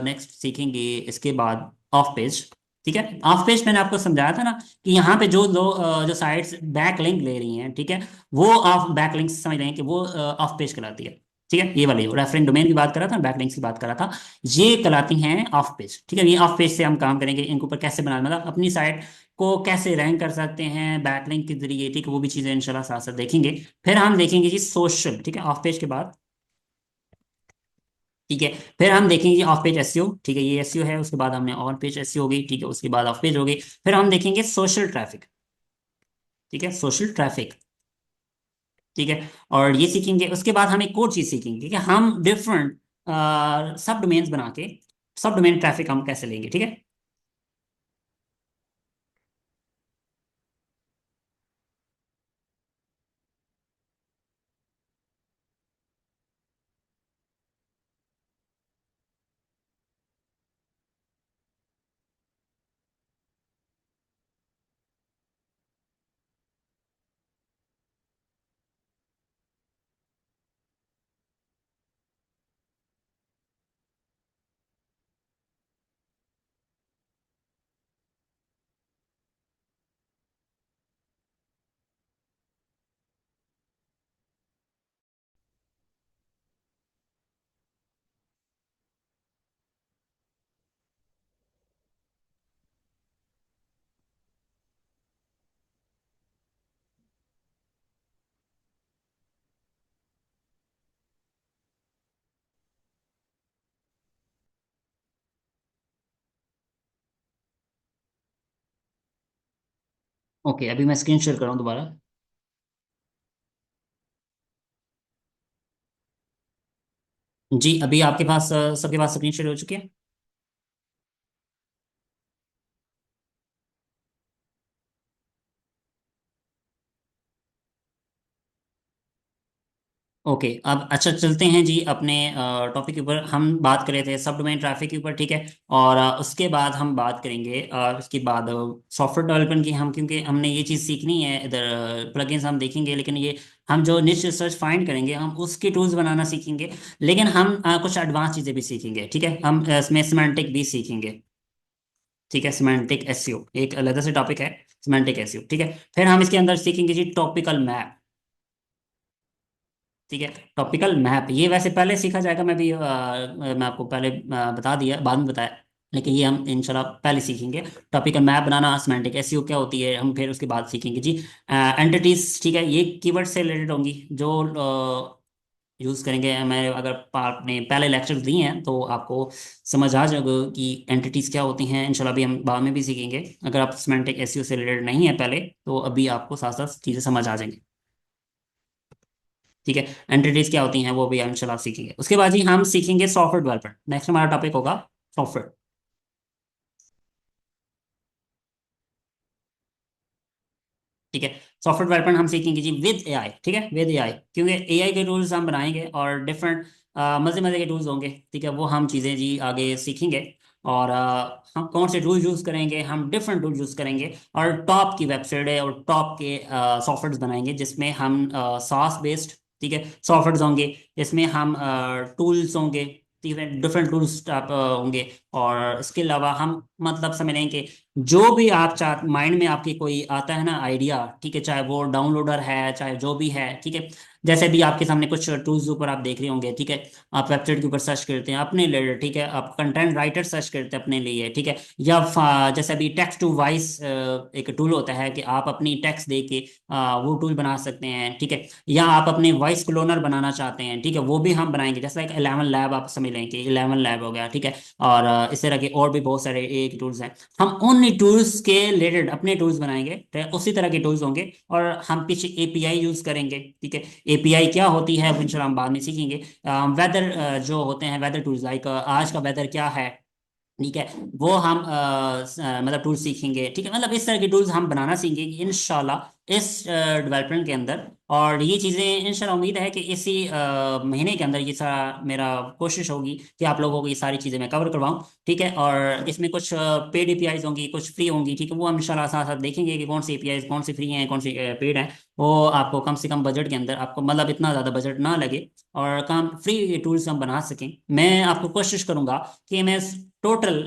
नेक्स्ट सीखेंगे इसके बाद ऑफ पेज, ठीक है। ऑफ पेज मैंने आपको समझाया था ना कि यहाँ पे जो लोग जो साइट्स बैक लिंक ले रही हैं, ठीक है, वो ऑफ बैक लिंक समझ रहे हैं कि वो ऑफ पेज कहलाती है, ठीक है। ये वाली रेफरेंस डोमेन की बात कर रहा था, बैक लिंक्स की बात कर रहा था, ये कहलाती हैं ऑफ पेज, ठीक है। ये ऑफ पेज से हम काम करेंगे, इनके ऊपर कैसे बनाना, मतलब अपनी साइट को कैसे रैंक कर सकते हैं बैकलिंक के जरिए, ठीक है, वो भी चीज़ें इंशाल्लाह साथ साथ देखेंगे। फिर हम देखेंगे जी सोशल, ठीक है, ऑफ पेज के बाद, ठीक है। फिर हम देखेंगे ऑफ पेज एसईओ, ठीक है, ये एसईओ है। उसके बाद हमने ऑन पेज एसईओ हो गई, ठीक है, उसके बाद ऑफ पेज हो गई। फिर हम देखेंगे सोशल ट्रैफिक, ठीक है, सोशल ट्रैफिक, ठीक है। और ये सीखेंगे। उसके बाद हम एक और चीज सीखेंगे कि हम डिफरेंट सब डोमेन्स बना के सब डोमेन ट्रैफिक हम कैसे लेंगे, ठीक है। ओके, अभी मैं स्क्रीन शेयर कर रहा हूँ दोबारा। जी, अभी आपके पास सबके पास स्क्रीन शेयर हो चुकी है। ओके, अब अच्छा चलते हैं जी अपने टॉपिक के ऊपर। हम बात कर रहे थे सब डोमेन ट्रैफिक के ऊपर, ठीक है। और उसके बाद हम बात करेंगे उसके बाद सॉफ्टवेयर डेवलपमेंट की। हम क्योंकि हमने ये चीज़ सीखनी है इधर, प्लगइन्स हम देखेंगे, लेकिन ये हम जो निच रिसर्च फाइंड करेंगे हम उसके टूल्स बनाना सीखेंगे। लेकिन हम कुछ एडवांस चीज़ें भी सीखेंगे, ठीक है। हम इसमें सिमेंटिक भी सीखेंगे, ठीक है। सिमेंटिक एसईओ एक अलग से टॉपिक है, सिमेंटिक एसईओ, ठीक है। फिर हम इसके अंदर सीखेंगे जी टॉपिकल मैप, ठीक है। टॉपिकल मैप ये वैसे पहले सीखा जाएगा, मैं आपको पहले बता दिया, बाद में बताया। लेकिन ये हम इंशाल्लाह पहले सीखेंगे। टॉपिकल मैप बनाना, सिमेंटिक एसईओ क्या होती है, हम फिर उसके बाद सीखेंगे जी एंटिटीज, ठीक है। ये कीवर्ड से रिलेटेड होंगी जो यूज़ करेंगे। मैं अगर आपने पहले लेक्चर दिए हैं तो आपको समझ आ जाएगा कि एंटिटीज क्या होती हैं। इंशाल्लाह भी हम बाद में भी सीखेंगे। अगर आप सिमेंटिक एसईओ से रिलेटेड नहीं है पहले, तो अभी आपको साथ साथ चीज़ें समझ आ जाएंगी, ठीक है। एंटिटीज क्या होती हैं वो भी हम इंशाल्लाह सीखेंगे। उसके बाद ही हम सीखेंगे सॉफ्टवेयर डेवलपमेंट। नेक्स्ट हमारा टॉपिक होगा सॉफ्टवेयर, ठीक है। सॉफ्टवेयर डेवलपमेंट हम सीखेंगे जी विद एआई, ठीक है, विद एआई। क्योंकि एआई के टूल्स हम बनाएंगे और डिफरेंट मज़े मज़े के टूल्स होंगे, ठीक है। वो हम चीज़ें जी आगे सीखेंगे। और हम कौन से टूल यूज़ करेंगे, हम डिफरेंट टूल यूज़ करेंगे। और टॉप की वेबसाइट है और टॉप के सॉफ्टवेयर बनाएंगे जिसमें हम सास बेस्ड, ठीक है, सॉफ्टवेयर होंगे। इसमें हम टूल्स होंगे, ठीक है, डिफरेंट टूल्स आप होंगे। और इसके अलावा हम मतलब समझ लें कि जो भी आप चाह माइंड में आपके कोई आता है ना आइडिया, ठीक है, चाहे वो डाउनलोडर है चाहे जो भी है, ठीक है। जैसे भी आपके सामने कुछ टूल्स ऊपर आप देख रहे होंगे, ठीक है। आप वेबसाइट के ऊपर सर्च करते हैं अपने लिए, ठीक है। आप कंटेंट राइटर सर्च करते हैं अपने लिए, ठीक है। या जैसे अभी टेक्स्ट टू वॉइस एक टूल होता है कि आप अपनी टेक्स्ट दे के वो टूल बना सकते हैं, ठीक है। या आप अपने वॉइस क्लोनर बनाना चाहते हैं, ठीक है, वो भी हम बनाएंगे। जैसे एक 11 लैब आप समझ लें कि 11 लैब हो गया, ठीक है। और इस तरह के और भी बहुत सारे एक टूल्स हैं। हम उन टूल्स के रिलेटेड अपने टूल्स बनाएंगे, तो उसी तरह के टूल्स होंगे। और हम पीछे एपीआई यूज करेंगे, ठीक है। एपीआई क्या होती है वो इंशाल्लाह हम बाद में सीखेंगे। वेदर जो होते हैं वेदर टूल्स, लाइक आज का वेदर क्या है, ठीक है, वो हम मतलब टूल सीखेंगे, ठीक है। मतलब इस तरह के टूल्स हम बनाना सीखेंगे इंशाल्लाह इस डेवलपमेंट के अंदर। और ये चीज़ें इंशाल्लाह उम्मीद है कि इसी महीने के अंदर ये सारा मेरा कोशिश होगी कि आप लोगों को ये सारी चीज़ें मैं कवर करवाऊँ, ठीक है। और इसमें कुछ पेड एपीआईज होंगी, कुछ फ्री होंगी, ठीक है। वो हम इंशाल्लाह साथ साथ देखेंगे कि कौन सी एपीआईज कौन सी फ्री हैं कौन सी पेड हैं। वो आपको कम से कम बजट के अंदर, आपको मतलब इतना ज़्यादा बजट ना लगे और काम फ्री टूल्स हम बना सकें। मैं आपको कोशिश करूंगा कि मैं टोटल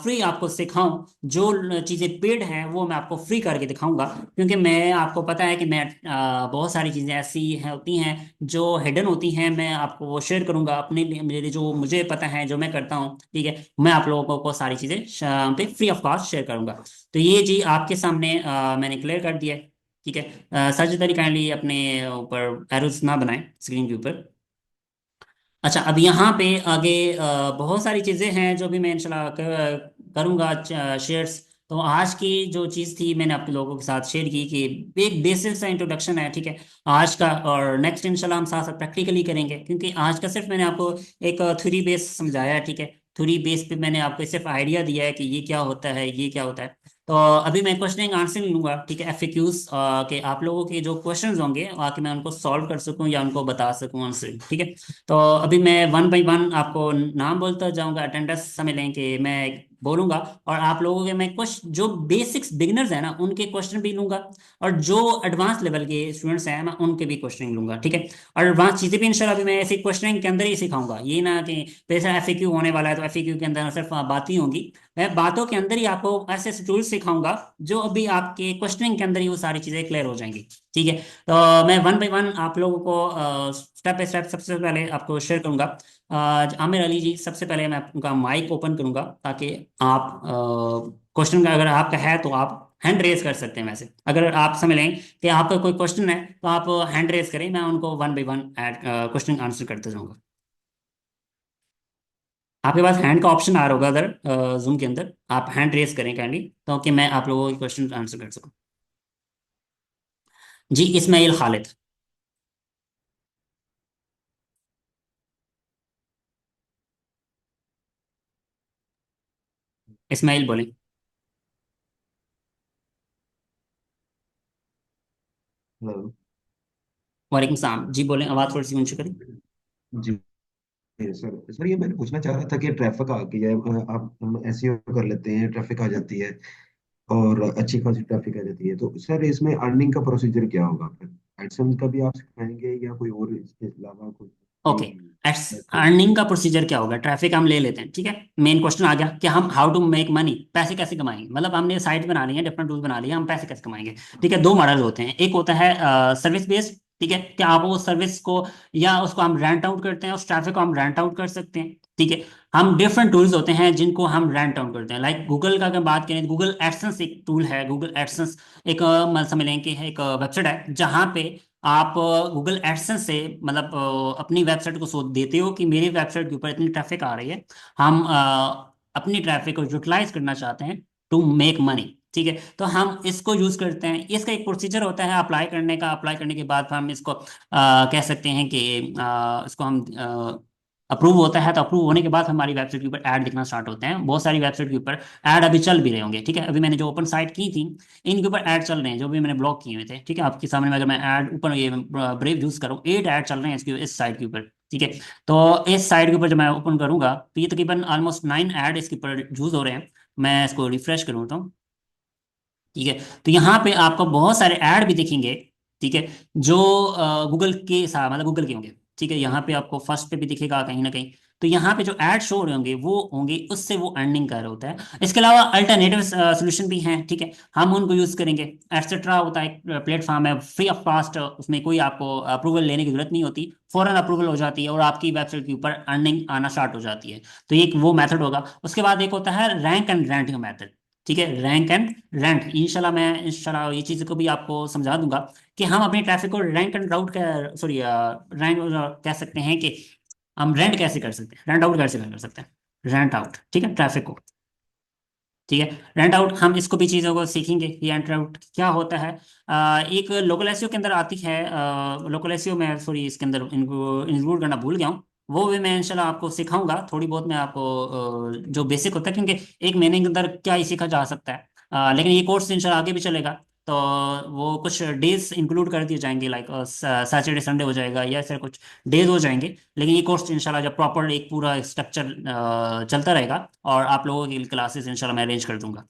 फ्री आपको सिखाऊं। जो चीज़ें पेड हैं वो मैं आपको फ्री करके दिखाऊंगा। क्योंकि मैं आपको पता है कि मैं बहुत सारी चीज़ें ऐसी हैं होती हैं जो हिडन होती हैं, मैं आपको वो शेयर करूंगा अपने लिए, मेरे जो मुझे पता है जो मैं करता हूँ, ठीक है। मैं आप लोगों को सारी चीज़ें पे फ्री ऑफ कॉस्ट शेयर करूंगा। तो ये जी आपके सामने मैंने क्लियर कर दिया है, ठीक है। सर्च काइंडली अपने ऊपर एरोस ना बनाएं स्क्रीन के ऊपर। अच्छा, अब यहाँ पे आगे बहुत सारी चीज़ें हैं जो भी मैं इंशाल्लाह करूँगा शेयर्स। तो आज की जो चीज़ थी मैंने आप लोगों के साथ शेयर की कि एक बेसिक सा इंट्रोडक्शन है, ठीक है, आज का। और नेक्स्ट इंशाल्लाह हम साथ साथ प्रैक्टिकली करेंगे, क्योंकि आज का सिर्फ मैंने आपको एक थ्योरी बेस समझाया है, ठीक है। थ्योरी बेस पे मैंने आपको सिर्फ आइडिया दिया है कि ये क्या होता है ये क्या होता है। तो अभी मैं क्वेश्चन आंसर लूंगा, ठीक है, एफएक्यूज के आप लोगों के जो क्वेश्चंस होंगे आके मैं उनको सॉल्व कर सकूं या उनको बता सकूं आंसर, ठीक है। तो अभी मैं वन बाई वन आपको नाम बोलता जाऊंगा, अटेंडेंस समझ लें कि मैं बोलूंगा। और आप लोगों के मैं कुछ जो बेसिक्स बिगिनर्स हैं ना उनके क्वेश्चन भी लूंगा। और जो एडवांस लेवल के स्टूडेंट्स हैं मैं उनके भी क्वेश्चन लूंगा, ठीक है। और एडवांस चीज़ें भी इंशाल्लाह अभी मैं ऐसे क्वेश्चनिंग के अंदर ही सिखाऊंगा। ये ना कि जैसे एफएक्यू होने वाला है तो एफएक्यू के अंदर सिर्फ बात ही होगी। मैं बातों के अंदर ही आपको ऐसे ऐसे टूल्स सिखाऊंगा जो अभी आपके क्वेश्चनिंग के अंदर ही वो सारी चीज़ें क्लियर हो जाएंगी, ठीक है। तो मैं वन बाय वन आप लोगों को स्टेप बाय स्टेप सबसे पहले आपको शेयर करूंगा। आमिर अली जी, सबसे पहले मैं आपका माइक ओपन करूंगा ताकि आप क्वेश्चन का अगर आपका है तो आप हैंड रेज कर सकते हैं। वैसे अगर आप समझ लें कि आपका कोई क्वेश्चन है तो आप हैंड रेज करें, मैं उनको one by one question answer करते जाऊंगा। आपके पास हैंड का ऑप्शन आ रहा होगा अगर जूम के अंदर, आप हैंड रेज करें काइंडली ताकि मैं आप लोगों के क्वेश्चन आंसर कर सकूं। जी, इस्माइल खालिद। इस्माइल बोले। हेलो। वालेकुम सलाम जी, बोले, आवाज़ थोड़ी सी ऊंची करें। जी सर, ये मैंने पूछना चाह रहा था कि ट्रैफिक आ गई है, आप हम एसईओ कर लेते हैं, ट्रैफिक आ जाती है और अच्छी खासी ट्रैफिक आ जाती है, तो सर इसमें अर्निंग का प्रोसीजर क्या होगा फिर? एडसेंस का भी आप सिखाएंगे या कोई और इसके अलावा कुछ भी ओके। एट्स मेथड? अर्निंग का प्रोसीजर क्या होगा, ट्रैफिक हम ले लेते हैं, ठीक है। मेन क्वेश्चन आ गया कि हम हाउ टू मेक मनी, पैसे कैसे कमाएंगे। मतलब हमने साइट बना ली है, डिफरेंट टूल बना लिए, हम पैसे कैसे कमाएंगे। ठीक है, दो मॉडल होते हैं, एक होता है सर्विस बेस्ड। ठीक है, कि आप वो सर्विस को या उसको हम रेंट आउट करते हैं, उस ट्रैफिक को हम रेंट आउट कर सकते हैं। ठीक है, हम डिफरेंट टूल्स होते हैं जिनको हम रेंट आउट करते हैं। लाइक गूगल का अगर बात करें तो गूगल एडसेंस एक टूल है। गूगल एडसेंस एक समझ लें कि है एक वेबसाइट है जहाँ पे आप गूगल एडसेंस से मतलब अपनी वेबसाइट को सोच देते हो कि मेरी वेबसाइट के ऊपर इतनी ट्रैफिक आ रही है, हम अपनी ट्रैफिक को यूटिलाइज करना चाहते हैं टू मेक मनी। ठीक है, तो हम इसको यूज करते हैं। इसका एक प्रोसीजर होता है अप्लाई करने का। अप्लाई करने के बाद हम इसको कह सकते हैं कि इसको हम अप्रूव होता है, तो अप्रूव होने के बाद हमारी वेबसाइट के ऊपर ऐड दिखना स्टार्ट होते हैं। बहुत सारी वेबसाइट के ऊपर ऐड अभी चल भी रहे होंगे। ठीक है, अभी मैंने जो ओपन साइट की थी, इनके ऊपर ऐड चल रहे हैं, जो भी मैंने ब्लॉक किए हुए थे। ठीक है, आपके सामने में अगर मैं ऐड ऊपर ये ब्रेव यूज करूँ, 8 ऐड चल रहे हैं इसके इस साइट के ऊपर। ठीक है, तो इस साइट के ऊपर जब मैं ओपन करूंगा तो ये तकरीबन ऑलमोस्ट 9 ऐड इसके ऊपर यूज हो रहे हैं। मैं इसको रिफ्रेश करूँ तो ठीक है, तो यहाँ पे आपको बहुत सारे ऐड भी दिखेंगे। ठीक है, जो गूगल के साथ मतलब गूगल के होंगे। ठीक है, यहाँ पे आपको फर्स्ट पे भी दिखेगा कहीं ना कहीं। तो यहाँ पे जो ऐड शो हो रहे होंगे वो होंगे, उससे वो अर्निंग कर रहा होता है। इसके अलावा अल्टरनेटिव सोल्यूशन भी हैं। ठीक है, हम उनको यूज करेंगे। एटसेट्रा होता है, एक प्लेटफॉर्म है फ्री ऑफ कॉस्ट। उसमें कोई आपको अप्रूवल लेने की जरूरत नहीं होती, फौरन अप्रूवल हो जाती है और आपकी वेबसाइट के ऊपर अर्निंग आना स्टार्ट हो जाती है। तो ये एक वो मेथड होगा। उसके बाद एक होता है रैंक एंड रेंट का मेथड। ठीक है, रैंक एंड रेंट, इंशाल्लाह मैं इंशाल्लाह ये चीज़ को भी आपको समझा दूंगा कि हम अपनी ट्रैफिक को रैंक एंड राउट का सॉरी रैंक कह सकते हैं कि हम रेंट कैसे कर सकते हैं, रेंट आउट कैसे कर सकते हैं, रेंट आउट। ठीक है, ट्रैफिक को। ठीक है, रेंट आउट हम इसको भी चीज़ों को सीखेंगे कि रेंट आउट क्या होता है। एक लोकल एसईओ के अंदर आती है। लोकल एसईओ में सॉरी इसके अंदर इनको इंक्लूड करना भूल गया हूँ। वो भी मैं इंशाल्लाह आपको सिखाऊंगा, थोड़ी बहुत मैं आपको जो बेसिक होता है, क्योंकि एक महीने के अंदर क्या ही सीखा जा सकता है। लेकिन ये कोर्स इंशाल्लाह आगे भी चलेगा। तो वो कुछ डेज इंक्लूड कर दिए जाएंगे, लाइक सैटरडे संडे हो जाएगा या ऐसे कुछ डेज हो जाएंगे। लेकिन ये कोर्स इंशाल्लाह जब प्रॉपर एक पूरा स्ट्रक्चर चलता रहेगा और आप लोगों की क्लासेस इंशाल्लाह मैं अरेंज कर दूंगा।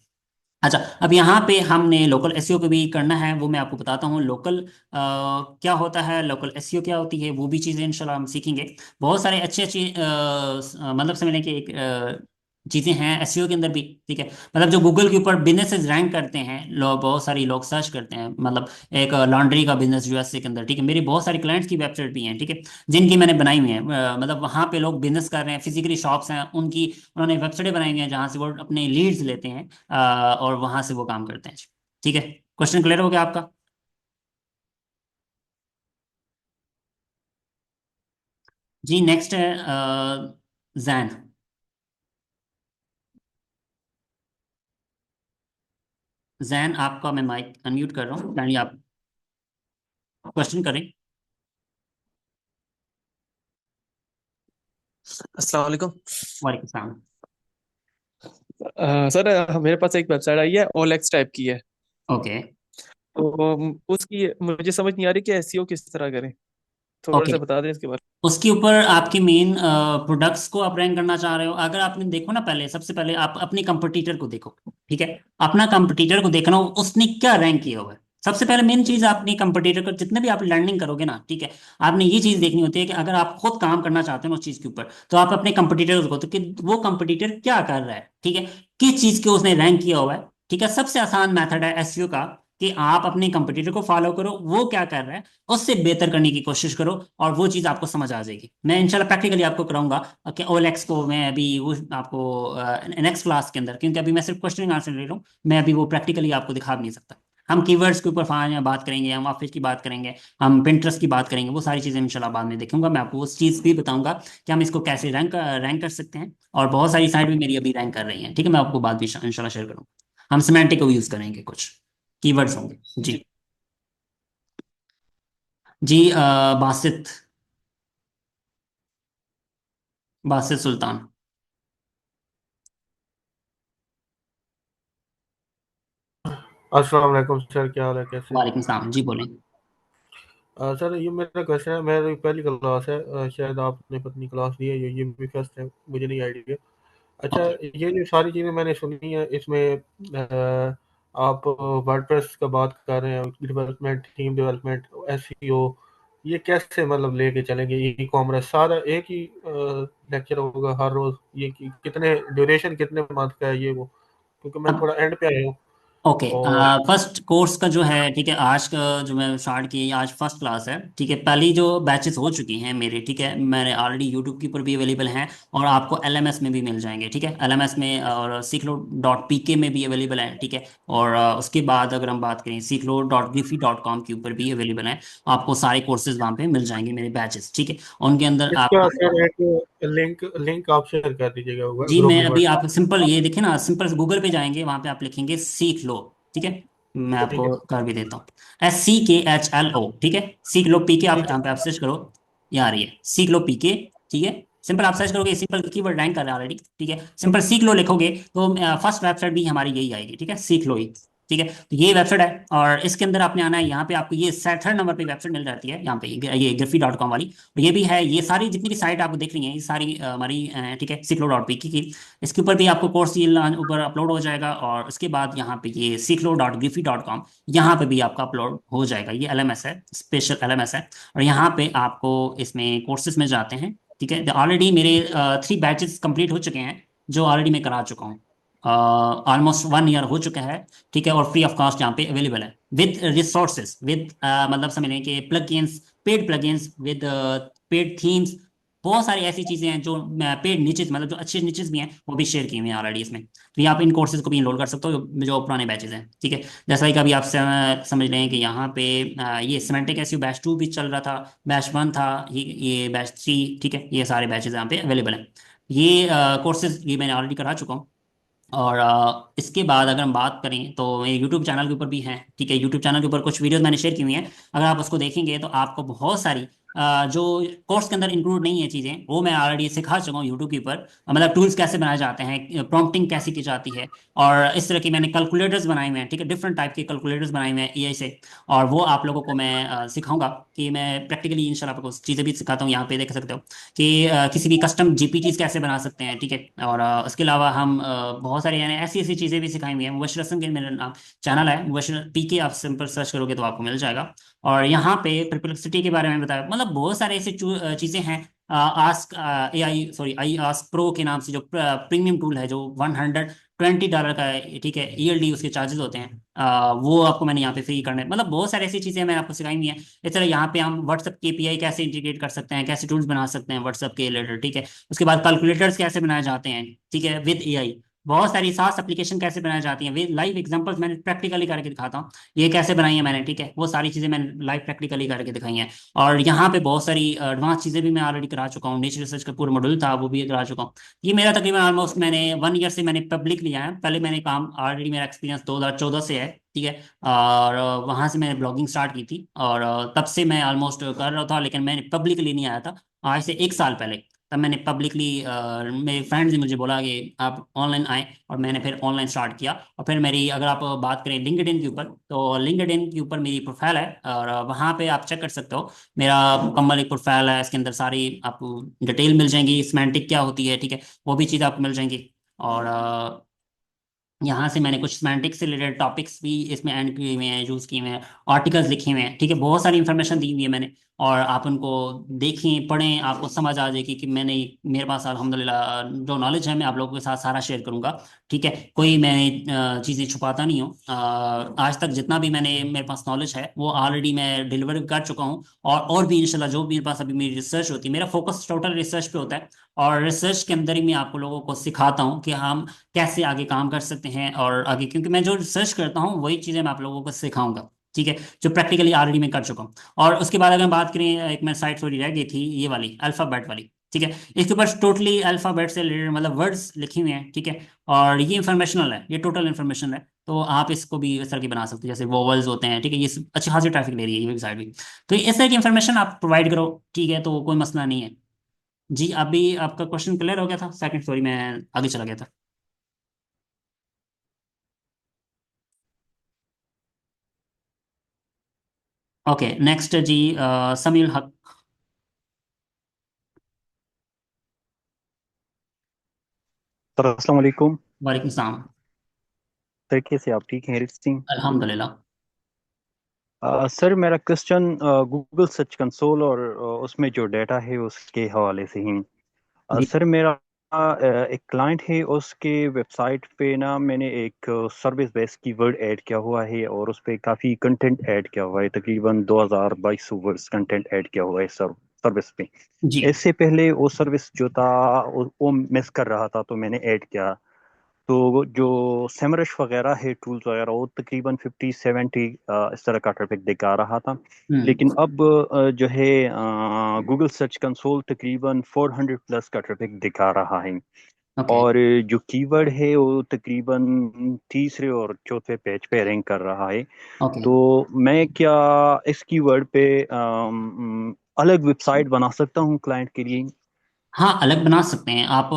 अच्छा, अब यहाँ पे हमने लोकल एसईओ पे भी करना है, वो मैं आपको बताता हूँ। लोकल क्या होता है, लोकल एसईओ क्या होती है, वो भी चीज़ें इंशाल्लाह हम सीखेंगे। बहुत सारे अच्छे अच्छे मतलब समझ लें कि एक चीज़ें हैं एसईओ के अंदर भी। ठीक है, मतलब जो गूगल के ऊपर बिजनेसेस रैंक करते हैं लोग, बहुत सारी लोग सर्च करते हैं। मतलब एक लॉन्ड्री का बिजनेस यूएसए के अंदर। ठीक है, मेरी बहुत सारी क्लाइंट्स की वेबसाइट भी हैं। ठीक है, जिनकी मैंने बनाई हुई है। मतलब वहाँ पे लोग बिजनेस कर रहे हैं, फिजिकली शॉप्स हैं उनकी, उन्होंने वेबसाइटें बनाई हुई हैं जहाँ से वो अपने लीड्स लेते हैं और वहां से वो काम करते हैं। ठीक है, क्वेश्चन क्लियर हो गया आपका? जी, नेक्स्ट है जैन। जैन, आपका मैं माइक अनम्यूट कर रहा हूँ, यानी आप क्वेश्चन करें। अस्सलाम वालेकुम। वालेकुम सलाम। सर, मेरे पास एक वेबसाइट आई है, OLX टाइप की है। ओके। तो उसकी मुझे समझ नहीं आ रही कि एसईओ किस तरह करें। थोड़ा ओके, सा बता दें इसके बारे उसके ऊपर आपकी मेन प्रोडक्ट्स को आप रैंक करना चाह रहे हो। अगर आपने देखो ना, पहले सबसे पहले आप अपनी कंपटीटर को देखो। ठीक है, अपना कंपटीटर को देखना हो उसने क्या रैंक किया हुआ है। सबसे पहले मेन चीज, अपनी कंपटीटर को जितने भी आप लर्निंग करोगे ना, ठीक है, आपने ये चीज देखनी होती है कि अगर आप खुद काम करना चाहते हो ना उस चीज के ऊपर, तो आप अपने कंपटीटर को देखो तो कि वो कंपटीटर क्या कर रहा है। ठीक है, किस चीज के उसने रैंक किया हुआ है। ठीक है, सबसे आसान मेथड है एसईओ का कि आप अपने कंपटीटर को फॉलो करो, वो क्या कर रहा है उससे बेहतर करने की कोशिश करो, और वो चीज़ आपको समझ आ जाएगी। मैं इंशाल्लाह प्रैक्टिकली आपको कराऊंगा कि OLX को मैं अभी वो आपको नेक्स्ट क्लास के अंदर, क्योंकि अभी मैं सिर्फ क्वेश्चन आंसर ले रहा हूँ, मैं अभी वो प्रैक्टिकली आपको दिखा भी नहीं सकता। हम कीवर्ड्स के ऊपर बात करेंगे, हम ऑफिस की बात करेंगे, हम पिंटरेस्ट की बात करेंगे, वो सारी चीज़ें इंशाल्लाह बाद में देखूंगा। मैं आपको उस चीज़ भी बताऊंगा कि हम इसको कैसे रैंक रैंक कर सकते हैं। और बहुत सारी साइट भी मेरी अभी रैंक कर रही हैं। ठीक है, मैं आपको बाद में इंशाल्लाह शेयर करूँगा। हम सिमेंटिक को यूज़ करेंगे, कुछ कीवर्ड्स होंगे। में। जी। जी। जी बासित, बासित सुल्तान। अस्सलाम वालेकुम सर, क्या हाल है, कैसे हैं? वालेकुम सलाम, जी बोलें। सर ये मेरा क्वेश्चन है, मेरी पहली क्लास है, शायद आपने पत्नी क्लास ली है, ये भी फर्स्ट है, मुझे नहीं आइडिया। अच्छा, ओके। ये जो सारी चीज़ें मैंने सुनी है इसमें, आप वर्डप्रेस का बात कर रहे हैं, डेवलपमेंट, टीम डेवलपमेंट, एसईओ, ये कैसे मतलब लेके चलेंगे? ई कॉमर्स सारा एक ही लेक्चर होगा हर रोज? ये कितने ड्यूरेशन, कितने मंथ का है ये वो? क्योंकि मैं अब थोड़ा एंड पे आया हूँ। ओके, और फर्स्ट कोर्स का जो है, ठीक है, आज का जो मैं स्टार्ट की, आज फर्स्ट क्लास है, ठीक है। पहली जो बैचेस हो चुकी हैं मेरे, ठीक है, मैंने ऑलरेडी यूट्यूब के ऊपर भी अवेलेबल हैं, और आपको एलएमएस में भी मिल जाएंगे, ठीक है, एलएमएस में, और सीखलो डॉट पीके में भी अवेलेबल है, ठीक है। और उसके बाद अगर हम बात करें, सीखलो डॉट ग्रिफी डॉट कॉम के ऊपर भी अवेलेबल है। आपको सारे कोर्सेज वहाँ पे मिल जाएंगे, मेरे बैचेस, ठीक है। उनके अंदर इसका आपको, सर एक लिंक लिंक आप शेयर कर दीजिएगा जी ग्रुप मैं में, अभी, व्हाट्सएप। आप सिंपल ये देखें ना, सिंपल गूगल पे जाएंगे, वहां पे आप लिखेंगे सीख लो, ठीक है। मैं ठीक है, आपको कर भी देता हूँ, SCKHLO, ठीक है। सीख लो पीके, आप ठीक यहाँ पे है। आप सर्च करो, ये आ रही है सीख लो पीके, ठीक है। सिंपल आप सर्च करोगे, सिंपल कीवर्ड रैंक कर रहा है ऑलरेडी, ठीक है। सिंपल सीख लो लिखोगे तो फर्स्ट वेबसाइट भी हमारी यही आएगी, ठीक है, सीख लो ही, ठीक है। तो ये वेबसाइट है, और इसके अंदर आपने आना है, यहाँ पे आपको ये थर्ड नंबर पे वेबसाइट मिल जाती है, यहाँ पे ये ग्रिफी डॉट कॉम वाली। और ये भी है, ये सारी जितनी भी साइट आपको दिख रही है, ये सारी हमारी ठीक है, सीख लो डॉट पी की। इसके ऊपर भी आपको कोर्स ये ऊपर अपलोड हो जाएगा, और उसके बाद यहाँ पे ये सीख लो डॉट ग्रिफी डॉट कॉम, यहाँ पे भी आपका अपलोड हो जाएगा। ये एलएमएस है, स्पेशल एलएमएस है। और यहाँ पे आपको इसमें कोर्सेज में जाते हैं, ठीक है। ऑलरेडी मेरे 3 बैचेस कंप्लीट हो चुके हैं, जो ऑलरेडी मैं करा चुका हूँ। ऑलमोस्ट 1 ईयर हो चुका है, ठीक है। और फ्री ऑफ कॉस्ट यहाँ पे अवेलेबल है, विद रिसोर्सेज, विद मतलब समझ लें कि plugins, paid plugins, with paid themes. बहुत सारी ऐसी चीजें हैं जो पेड निचेस, मतलब जो अच्छे निचेस भी हैं, वो भी शेयर किए हुए हैं ऑलरेडी इसमें। तो ये आप इन कोर्सेज को भी इनरोल कर सकते हो, जो पुराने बैचेज हैं, ठीक है। जैसा कि अभी आप समझ रहे हैं कि यहाँ पे ये सिमेंटिक एसयू बैच 2 भी चल रहा था, बैच 1 था, ये बैच 3, ठीक है। ये सारे बैचेज यहाँ पे अवेलेबल हैं। ये कोर्सेज ये मैंने ऑलरेडी करा चुका हूँ। और इसके बाद अगर हम बात करें तो मेरे यूट्यूब चैनल के ऊपर भी हैं, ठीक है। यूट्यूब चैनल के ऊपर कुछ वीडियोस मैंने शेयर की हुई हैं, अगर आप उसको देखेंगे तो आपको बहुत सारी जो कोर्स के अंदर इंक्लूड नहीं है चीज़ें, वो मैं ऑलरेडी सिखा चुका हूँ यूट्यूब के ऊपर। मतलब टूल्स कैसे बनाए जाते हैं, प्रॉम्प्टिंग कैसे की जाती है, और इस तरह की मैंने कैलकुलेटर्स बनाए हुए हैं, ठीक है, डिफरेंट टाइप के कैलकुलेटर्स बनाए हुए हैं एआई से। और वो आप लोगों को मैं सिखाऊंगा, कि मैं प्रैक्टिकली इंशाल्लाह आपको चीज़ें भी सिखाता हूँ, यहाँ पे देख सकते हो कि किसी भी कस्टम जीपीटीज कैसे बना सकते हैं, ठीक है। और उसके अलावा हम बहुत सारी यानी ऐसी ऐसी चीज़ें भी सिखाएंगे। हैं मुबशर हसन के मेरा नाम चैनल है, मुबशर पीके, आप सिंपल सर्च करोगे तो आपको मिल जाएगा। और यहाँ पे परप्लेक्सिटी के बारे में बताया, मतलब बहुत सारे ऐसे चीज़ें हैं। Ask AI, sorry, I ask pro के नाम से जो प्रीमियम टूल है, जो $120 का है, ठीक है। ईयरली उसके चार्जेस होते हैं, वो आपको मैंने यहाँ पे फ्री करने, मतलब बहुत सारी ऐसी चीज़ें मैंने आपको सिखाई हुई हैं। इस तरह यहाँ पे हम व्हाट्सएप के API कैसे इंटीग्रेट कर सकते हैं, कैसे टूल्स बना सकते हैं व्हाट्सएप के रिलेटेड, ठीक है। उसके बाद कैलकुलेटर्स कैसे बनाए जाते हैं, ठीक है, विद AI। बहुत सारी SaaS एप्लीकेशन कैसे बनाई जाती हैं, विद लाइव एग्जांपल्स मैंने प्रैक्टिकली करके दिखाता हूँ। ये कैसे बनाई है मैंने, ठीक है, वो सारी चीज़ें मैंने लाइव प्रैक्टिकली करके दिखाई हैं। और यहाँ पे बहुत सारी एडवांस चीज़ें भी मैं ऑलरेडी करा चुका हूँ, नेचर रिसर्च का पूरा मॉड्यूल था, वो भी करा चुका हूँ। ये मेरा तकरीबन ऑलमोस्ट मैंने 1 ईयर से मैंने पब्लिक लिया है। पहले मैंने काम ऑलरेडी, मेरा एक्सपीरियंस 2014 से है, ठीक है। और वहाँ से मैंने ब्लॉगिंग स्टार्ट की थी, और तब से मैं ऑलमोस्ट कर रहा था, लेकिन मैंने पब्लिकली नहीं आया था। आज से 1 साल पहले तब मैंने पब्लिकली, मेरे फ्रेंड्स ने मुझे बोला कि आप ऑनलाइन आए, और मैंने फिर ऑनलाइन स्टार्ट किया। और फिर मेरी, अगर आप बात करें लिंक्डइन के ऊपर, तो लिंक्डइन के ऊपर मेरी प्रोफाइल है, और वहाँ पे आप चेक कर सकते हो। मेरा मुकम्मल एक प्रोफाइल है, इसके अंदर सारी आपको डिटेल मिल जाएंगी, सिमेंटिक क्या होती है, ठीक है, वो भी चीज़ आपको मिल जाएंगी। और यहाँ से मैंने कुछ सेमांटिक से रिलेटेड टॉपिक्स भी इसमें ऐड किए हुए हैं, यूज़ किए हुए हैं, आर्टिकल्स लिखे हुए हैं, ठीक है। बहुत सारी इन्फॉर्मेशन दी हुई है मैंने, और आप उनको देखें, पढ़ें, आपको समझ आ जाएगी कि मैंने, मेरे पास अल्हम्दुलिल्लाह जो नॉलेज है, मैं आप लोगों के साथ सारा शेयर करूंगा, ठीक है। कोई मैं चीज़ें छुपाता नहीं हूँ। आज तक जितना भी मेरे पास नॉलेज है, वो ऑलरेडी मैं डिलीवर कर चुका हूँ। और भी इंशाल्लाह जो भी मेरे पास अभी मेरी रिसर्च होती है, मेरा फोकस टोटल रिसर्च पे होता है। और रिसर्च के अंदर ही मैं आपको लोगों को सिखाता हूँ कि हम कैसे आगे काम कर सकते हैं, और आगे, क्योंकि मैं जो रिसर्च करता हूँ वही चीज़ें मैं आप लोगों को सिखाऊंगा, ठीक है, जो प्रैक्टिकली ऑलरेडी मैं कर चुका हूँ। और उसके बाद अगर बात करें, एक मैं साइट थोड़ी रह गई थी, ये वाली अल्फ़ाबेट वाली, ठीक है। इसके ऊपर टोटली अल्फ़ाबेट से रिलेटेड मतलब वर्ड्स लिखे हुए हैं, ठीक है। और ये इंफॉर्मेशनल है, ये टोटल इंफॉर्मेशन है, तो आप इसको भी इस तरह की बना सकते हो, जैसे वोवल्स होते हैं, ठीक है, ये अच्छी खासी ट्रैफिक ले रही है ये वेबसाइट भी। तो इस तरह की इन्फॉर्मेशन आप प्रोवाइड करो, ठीक है, तो कोई मसला नहीं है। जी अभी आपका क्वेश्चन क्लियर हो गया था, सेकंड, सॉरी मैं आगे चला गया था। ओके नेक्स्ट जी, समील हक। सर अस्सलाम वालेकुम। वालेकुम सलाम। सर कैसे आप ठीक हैं? हरीश सिंह। अल्हम्दुलिल्लाह। सर मेरा क्वेश्चन गूगल सर्च कंसोल और उसमें जो डाटा है उसके हवाले से ही। जी। सर मेरा एक क्लाइंट है, उसके वेबसाइट पे ना मैंने एक सर्विस बेस कीवर्ड ऐड किया हुआ है और उस पे काफ़ी कंटेंट ऐड किया हुआ है, तकरीबन 2200 वर्ड्स कंटेंट ऐड किया हुआ है सर्विस पे। जी। इससे पहले वो सर्विस जो था वो मिस कर रहा था, तो मैंने ऐड किया। तो जो सेमरश वगैरह है, टूल्स वगैरह, वो तकरीबन 50-70 इस तरह का ट्रैफिक दिखा रहा था। लेकिन हम्म। अब जो है गूगल सर्च कंसोल तकरीबन 400 प्लस का ट्रैफिक दिखा रहा है। ओके। और जो कीवर्ड है वो तकरीबन तीसरे और चौथे पेज पे रैंक कर रहा है। ओके। तो मैं क्या इस कीवर्ड पे अलग वेबसाइट बना सकता हूँ क्लाइंट के लिए? हाँ अलग बना सकते हैं आप,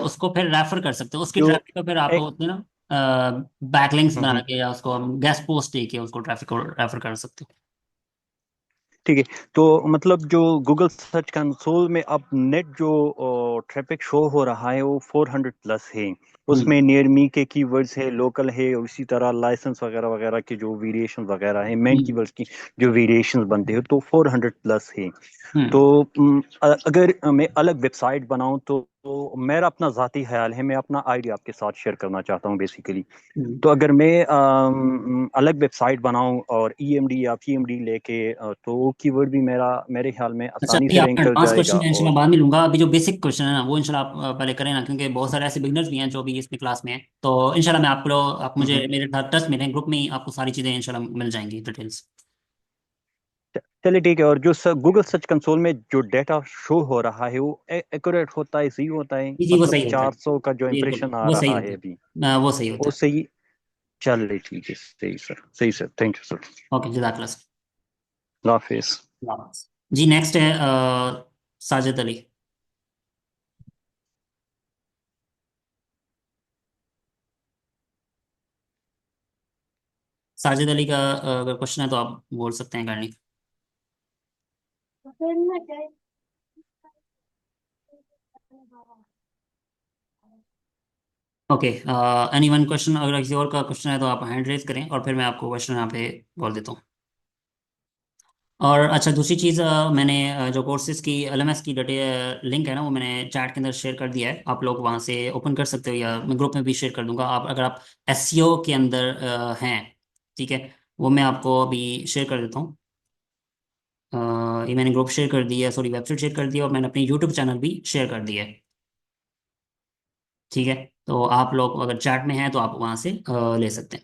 उसको फिर रेफर कर सकते हो, उसकी जो ट्रैफिक को फिर आप एक उसमें ना बैकलिंक्स हम्म, बना हम्म। के या उसको गेस्ट पोस्ट दे के उसको ट्रैफिक को रेफर कर सकते हो। ठीक है। तो मतलब जो गूगल सर्च कंसोल में अब नेट जो ट्रैफिक शो हो रहा है वो 400 प्लस है। हम्म। उसमें नियर मी के कीवर्ड्स है, लोकल है, और इसी तरह लाइसेंस वगैरह वगैरह के जो वेरिएशन वगैरह है, मेन हम्म। कीवर्ड्स की जो वेरिएशंस बनते हैं, तो 400 प्लस है। हम्म। तो अगर मैं अलग वेबसाइट बनाऊं तो मेरा अपना ज़ाती ख्याल है, मैं अपना आइडिया आपके साथ शेयर करना चाहता हूं बेसिकली। हम्म। तो अगर मैं अलग वेबसाइट बनाऊं और ईएमडी या पीएमडी लेके तो वो कीवर्ड भी मेरे ख्याल में अच्छा आसानी अभी से रैंक आपका कर एडवांस जाएगा। क्वेश्चन मैं इंशाल्लाह और बाद में लूंगा, अभी जो बेसिक क्वेश्चन है ना वो इंशाल्लाह आप पहले करें ना, क्योंकि बहुत सारे ऐसे बिगनर्स भी हैं जो भी इसमें क्लास में हैं। तो इंशाल्लाह मैं आप मुझे हम्म, मेरे साथ टच में रहें, ग्रुप में ही आपको सारी चीज़ें इंशाल्लाह मिल जाएंगी डिटेल्स। चलिए ठीक है। और जो गूगल सर्च कंसोल में जो डाटा शो हो रहा है वो एक्यूरेट होता है, सही होता है? जी जी वो मतलब सही होता है। 400 का जो बिल्कुल इम्प्रेशन आ वो सही रहा होता है अभी, है, वो सही होता वो है। सही? चलिए ठीक है, सही सर, सही sir, thank you sir. Okay जज़ाकल्लाह। अल्लाह हाफिज। जी नेक्स्ट है साजिद अली। साजिद अली का अगर क्वेश्चन है तो आप बोल सकते हैं करनी। ओके एनी वन क्वेश्चन, अगर किसी और का क्वेश्चन है तो आप हैंड रेज करें और फिर मैं आपको क्वेश्चन यहाँ पे बोल देता हूँ। और अच्छा दूसरी चीज़, मैंने जो कोर्सेज की एलएमएस की डिटेल लिंक है ना वो मैंने चैट के अंदर शेयर कर दिया है, आप लोग वहाँ से ओपन कर सकते हो, या मैं ग्रुप में भी शेयर कर दूंगा। आप अगर आप एसईओ के अंदर हैं, ठीक है, वो मैं आपको अभी शेयर कर देता हूँ। ये मैंने ग्रुप शेयर कर दिया है, सॉरी वेबसाइट शेयर कर दिया, और मैंने अपनी यूट्यूब चैनल भी शेयर कर दिया है, ठीक है। तो आप लोग अगर चैट में हैं तो आप वहाँ से ले सकते हैं।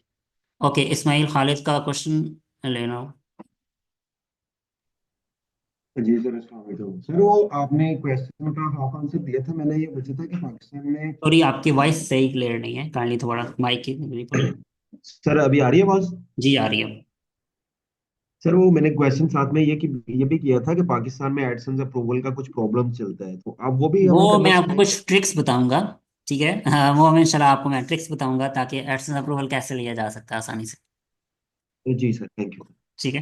ओके इस्माइल खालिद का क्वेश्चन लेना। जी सर, अस्सलाम वालेकुम सर। वो आपने क्वेश्चन का हाफ आंसर दिया था, मैंने ये पूछा था कि पाकिस्तान में सॉरी आपकी वॉइस सही क्लियर नहीं है, काइंडली थोड़ा माइक की करीब बोलें। सर अभी आ रही है आवाज? जी आ रही है। सर वो मैंने क्वेश्चन साथ में ये भी किया था कि पाकिस्तान में एडसेंस अप्रूवल का कुछ प्रॉब्लम चलता है, तो आप वो भी वो हमें मैं करना आपको सिखाएंगे? कुछ ट्रिक्स बताऊंगा, ठीक है, हाँ, वो मैं इंशाल्लाह आपको मैं ट्रिक्स बताऊंगा ताकि एडसेंस अप्रूवल कैसे लिया जा सकता है आसानी से, जी सर, थैंक यू। ठीक है।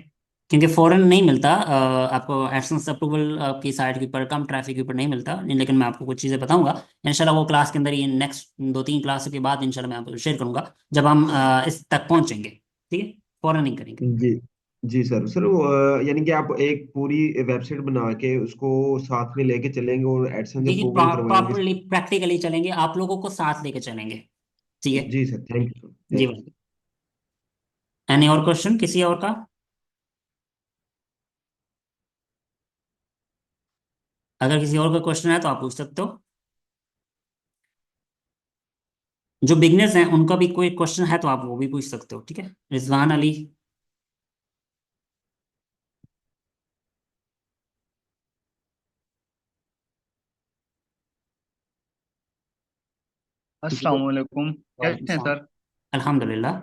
क्योंकि फॉरेन नहीं मिलता आपको एडसेंस अप्रूवल, आपकी साइट के ऊपर कम ट्रैफिक के ऊपर नहीं मिलता, लेकिन मैं आपको कुछ चीज़ें बताऊंगा इंशाल्लाह, वो क्लास के अंदर ही नेक्स्ट 2-3 क्लास के बाद इंशाल्लाह मैं आपको शेयर करूंगा जब हम इस तक पहुंचेंगे, ठीक है, फॉरेन नहीं करेंगे। जी जी सर। सर वो यानी कि आप एक पूरी वेबसाइट बना के उसको साथ में लेके चलेंगे और एडसेंस जी जी अप्रूवल करवाएंगे? प्रॉपरली प्रैक्टिकली चलेंगे, आप लोगों को साथ लेके चलेंगे, ठीक है। जी सर, थैंक यू सर, जी थैंक यू। भाई, एनी और क्वेश्चन किसी और का? अगर किसी और का क्वेश्चन है तो आप पूछ सकते हो। जो बिगनर्स हैं उनका भी कोई क्वेश्चन है तो आप वो भी पूछ सकते हो, ठीक है। रिजवान अली। जी अस्सलाम वालेकुम, वालेकुम कैसे हैं सलाम। सर? अल्हम्दुलिल्लाह।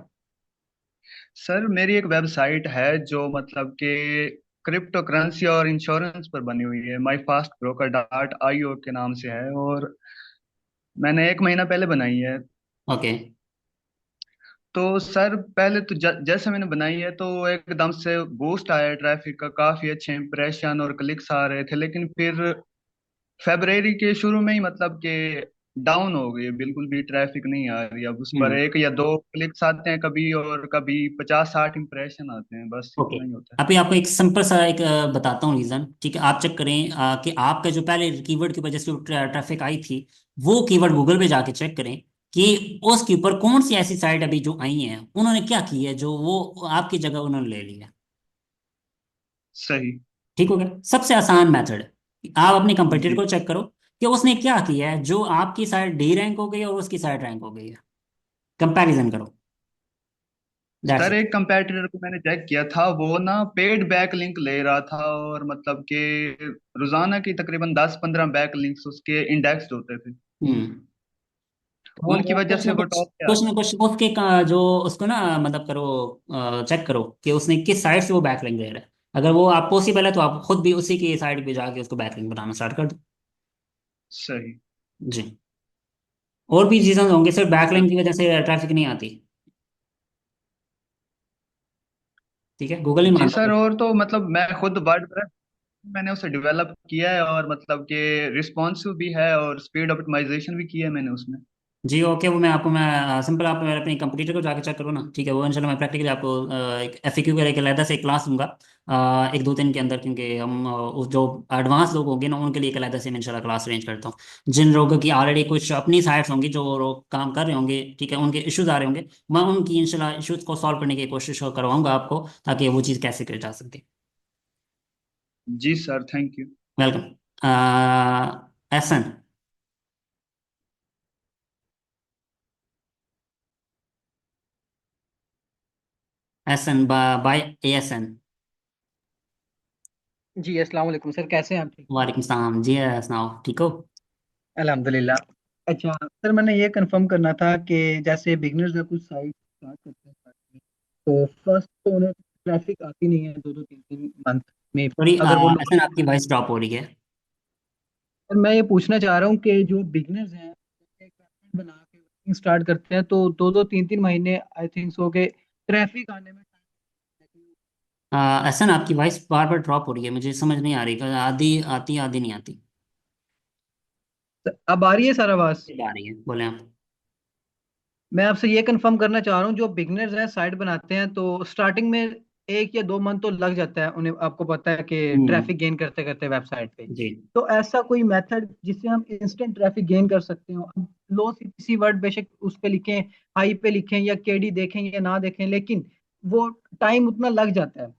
सर मेरी एक वेबसाइट है जो मतलब कि क्रिप्टो करेंसी और इंश्योरेंस पर बनी हुई है, माई फास्ट ब्रोकर डॉट आईओ के नाम से है, और मैंने 1 महीना पहले बनाई है। ओके। तो सर पहले तो जैसे मैंने बनाई है तो एकदम से बूस्ट आया ट्रैफिक का, काफी अच्छे इंप्रेशन और क्लिक्स आ रहे थे, लेकिन फिर फरवरी के शुरू में ही मतलब कि डाउन हो गई, बिल्कुल भी ट्रैफिक नहीं आ रही। अब उस पर हम्म। 1 या 2 क्लिक्स आते हैं कभी, और कभी 50-60 इंप्रेशन आते हैं, बस ओके। इतना ही होता है। अभी आपको एक सिंपल सा एक बताता हूँ रीजन, ठीक है। आप चेक करें कि आपका जो पहले कीवर्ड की वजह से ट्रैफिक आई थी, वो कीवर्ड गूगल पे जाके चेक करें कि उसके ऊपर कौन सी ऐसी साइट अभी जो आई हैं, उन्होंने क्या की है जो वो आपकी जगह उन्होंने ले ली है। सही। ठीक हो गया। सबसे आसान मेथड है, आप अपने कंपटीटर जी को चेक करो कि उसने क्या किया है जो आपकी साइट डी रैंक हो गई है और उसकी साइट रैंक हो गई है। कंपैरिजन करो। That's sir, it. एक कंपैटिटर को मैंने चेक किया था, वो ना पेड बैक लिंक ले रहा था, और मतलब कि रोजाना की तकरीबन 10-15 बैक लिंक्स उसके इंडेक्स्ड होते थे, हम्म। तो उनकी वजह कुछ से ना वो कुछ टॉप पे आ कुछ गया। ना कुछ उसके जो उसको ना मतलब करो, चेक करो कि उसने किस साइड से वो बैकलिंक ले रहा है। अगर वो आप पॉसिबल है तो आप खुद भी उसी की साइड पे जाके उसको बैकलिंक बनाना स्टार्ट कर दो। सही। जी। और भी रीजन होंगे, सिर्फ बैकलिंक की वजह से ट्रैफिक नहीं आती। ठीक है, गूगल ही जी मानता सर, है। और तो मतलब मैं खुद वर्डप्रेस मैंने उसे डेवलप किया है, और मतलब कि रिस्पॉन्सिव भी है, और स्पीड ऑप्टिमाइजेशन भी किया है मैंने उसमें। जी ओके। वो मैं सिंपल आप मेरे अपने कंप्यूटर को जाके चेक करो ना, ठीक है। वो इंशाल्लाह मैं प्रैक्टिकली आपको एक एफएक्यू का एक अलग से क्लास दूंगा 1-2 दिन के अंदर, क्योंकि हम उस जो एडवांस लोग होंगे ना उनके लिए एक अलग से मैं इंशाल्लाह क्लास अरेंज करता हूँ। जिन लोगों की ऑलरेडी कुछ अपनी साइट्स होंगी, जो लोग काम कर रहे होंगे, ठीक है, उनके इश्यूज आ रहे होंगे, मैं उनकी इंशाल्लाह इश्यूज को सॉल्व करने की कोशिश करवाऊंगा आपको, ताकि वो चीज़ कैसे की जा सकती है। जी sir, thank you. Welcome. Ehsan. Ehsan by ASN. जी अस्सलाम वालेकुम सर, कैसे हैं आप? ठीक हैं? वालेकुम सलाम जी, सुनाओ ठीक हो। अल्हम्दुलिल्लाह। अच्छा सर, मैंने ये कंफर्म करना था कि जैसे बिगनर्स का कुछ साइट स्टार्ट करते हैं start में, तो फर्स्ट तो उन्हें ट्रैफिक आती नहीं है 2-2 3-3 मंथ में। सॉरी अगर वो लोग, एहसन, आपकी वॉइस ड्रॉप हो रही है। सर मैं ये पूछना चाह रहा हूँ कि जो बिगनर्स हैं एक अकाउंट बना के वर्किंग स्टार्ट करते हैं तो 2-2 3-3 महीने आई थिंक सो के ट्रैफिक आने में time लगता है। एहसन, आपकी वॉइस बार बार ड्रॉप हो रही है, मुझे समझ नहीं आ रही कि आधी आती आधी नहीं आती। अब आ रही है सर आवाज? आ रही है, बोले आप। मैं आपसे ये कंफर्म करना चाह रहा हूँ, जो बिगनर्स हैं साइट बनाते हैं तो स्टार्टिंग में 1 या 2 मंथ तो लग जाता है उन्हें, आपको पता है कि हम्म। ट्रैफिक गेन करते करते वेबसाइट पे। जी। तो ऐसा कोई मेथड जिससे हम इंस्टेंट ट्रैफिक गेन कर सकते हो? अब लो सी वर्ड बेशक उस पे लिखें, हाई पे लिखें या केडी देखें या ना देखें, लेकिन वो टाइम उतना लग जाता है।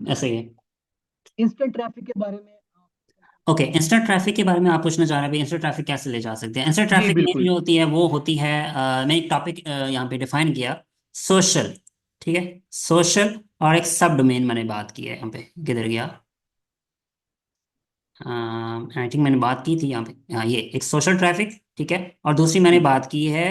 ऐसे ही है। इंस्टेंट ट्रैफिक के बारे में ओके, इंस्टा ट्रैफिक के बारे में आप पूछना चाह रहे हैं भाई, इंस्टा ट्रैफिक कैसे ले जा सकते हैं। इंस्टा जी ट्रैफिक मेन बिल्कुल। जो होती है वो होती है, मैं एक टॉपिक यहाँ पे डिफाइन किया, सोशल। ठीक है, सोशल। और एक सब डोमेन मैंने बात की है यहाँ पे, किधर गया, आई थिंक मैंने बात की थी यहाँ पे, हाँ ये एक सोशल ट्रैफिक, ठीक है। और दूसरी मैंने बात की है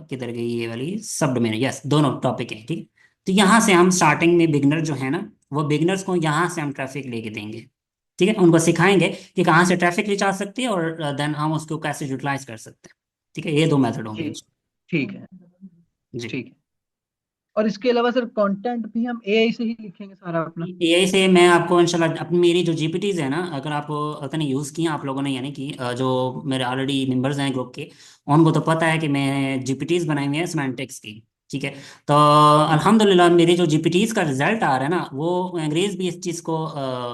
किधर गई ये वाली, सब डोमेन। यस, दोनों टॉपिक है, ठीक। तो यहाँ से हम स्टार्टिंग में बिगनर जो है ना, वो बिगनर्स को यहाँ से हम ट्रैफिक लेके देंगे, ठीक है। उनको सिखाएंगे कि कहाँ से ट्रैफिक रिच आ सकती है, और देन हम उसको कैसे यूटिलाइज कर सकते हैं। ठीक है, ये 2 मेथड होंगे। जी ठीक है। जी। ठीक है। और इसके अलावा सर कंटेंट भी हम एआई से ही लिखेंगे सारा अपना? एआई से मैं आपको इंशाल्लाह अपनी मेरी जो जीपीटीज है ना, अगर आप कहीं यूज़ किए आप लोगों ने, यानी कि जो मेरे ऑलरेडी मेंबर्स हैं ग्रुप के, उनको तो पता है कि मैं जीपीटीज बनाई हुई है सिमेंटिक्स की। ठीक है। तो ठीक है। अल्हम्दुलिल्लाह मेरी जो जीपीटीज का रिजल्ट आ रहा है ना, वो अंग्रेज भी इस चीज़ को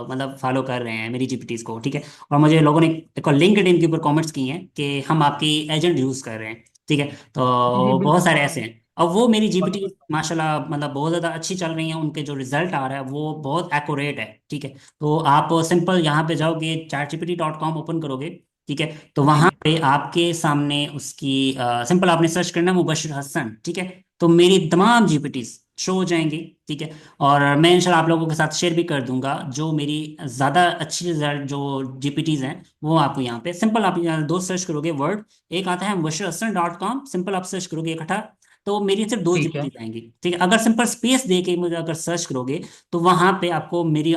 मतलब फॉलो कर रहे हैं मेरी जीपीटीज को, ठीक है। और मुझे लोगों ने एक लिंक्डइन के ऊपर कमेंट्स किए हैं कि हम आपकी एजेंट यूज़ कर रहे हैं, ठीक है। जी जी तो बहुत बिल्कुल। सारे ऐसे हैं। अब वो मेरी जीपीटी माशाल्लाह मतलब बहुत ज़्यादा अच्छी चल रही हैं, उनके जो रिजल्ट आ रहा है वो बहुत एक्यूरेट है, ठीक है। तो आप सिंपल यहाँ पे जाओगे, chatgpt.com ओपन करोगे, ठीक है। तो वहाँ जी पे आपके सामने उसकी सिंपल आपने सर्च करना है मुबशिर हसन, ठीक है। तो मेरी तमाम जीपीटीज शो हो जाएंगी, ठीक है। और मैं इंशाल्लाह आप लोगों के साथ शेयर भी कर दूंगा जो मेरी ज़्यादा अच्छी रिजल्ट जो जीपीटीज हैं, वो आपको यहाँ पे सिंपल आप यहाँ दो सर्च करोगे वर्ड, एक आता है मुबशिर हसन.com, सिंपल आप सर्च करोगे इकट्ठा, तो मेरी सिर्फ दो ठीक है। जीपीटी आएंगी। ठीक है, अगर सिंपल स्पेस दे के मुझे अगर सर्च करोगे तो वहां पे आपको मेरी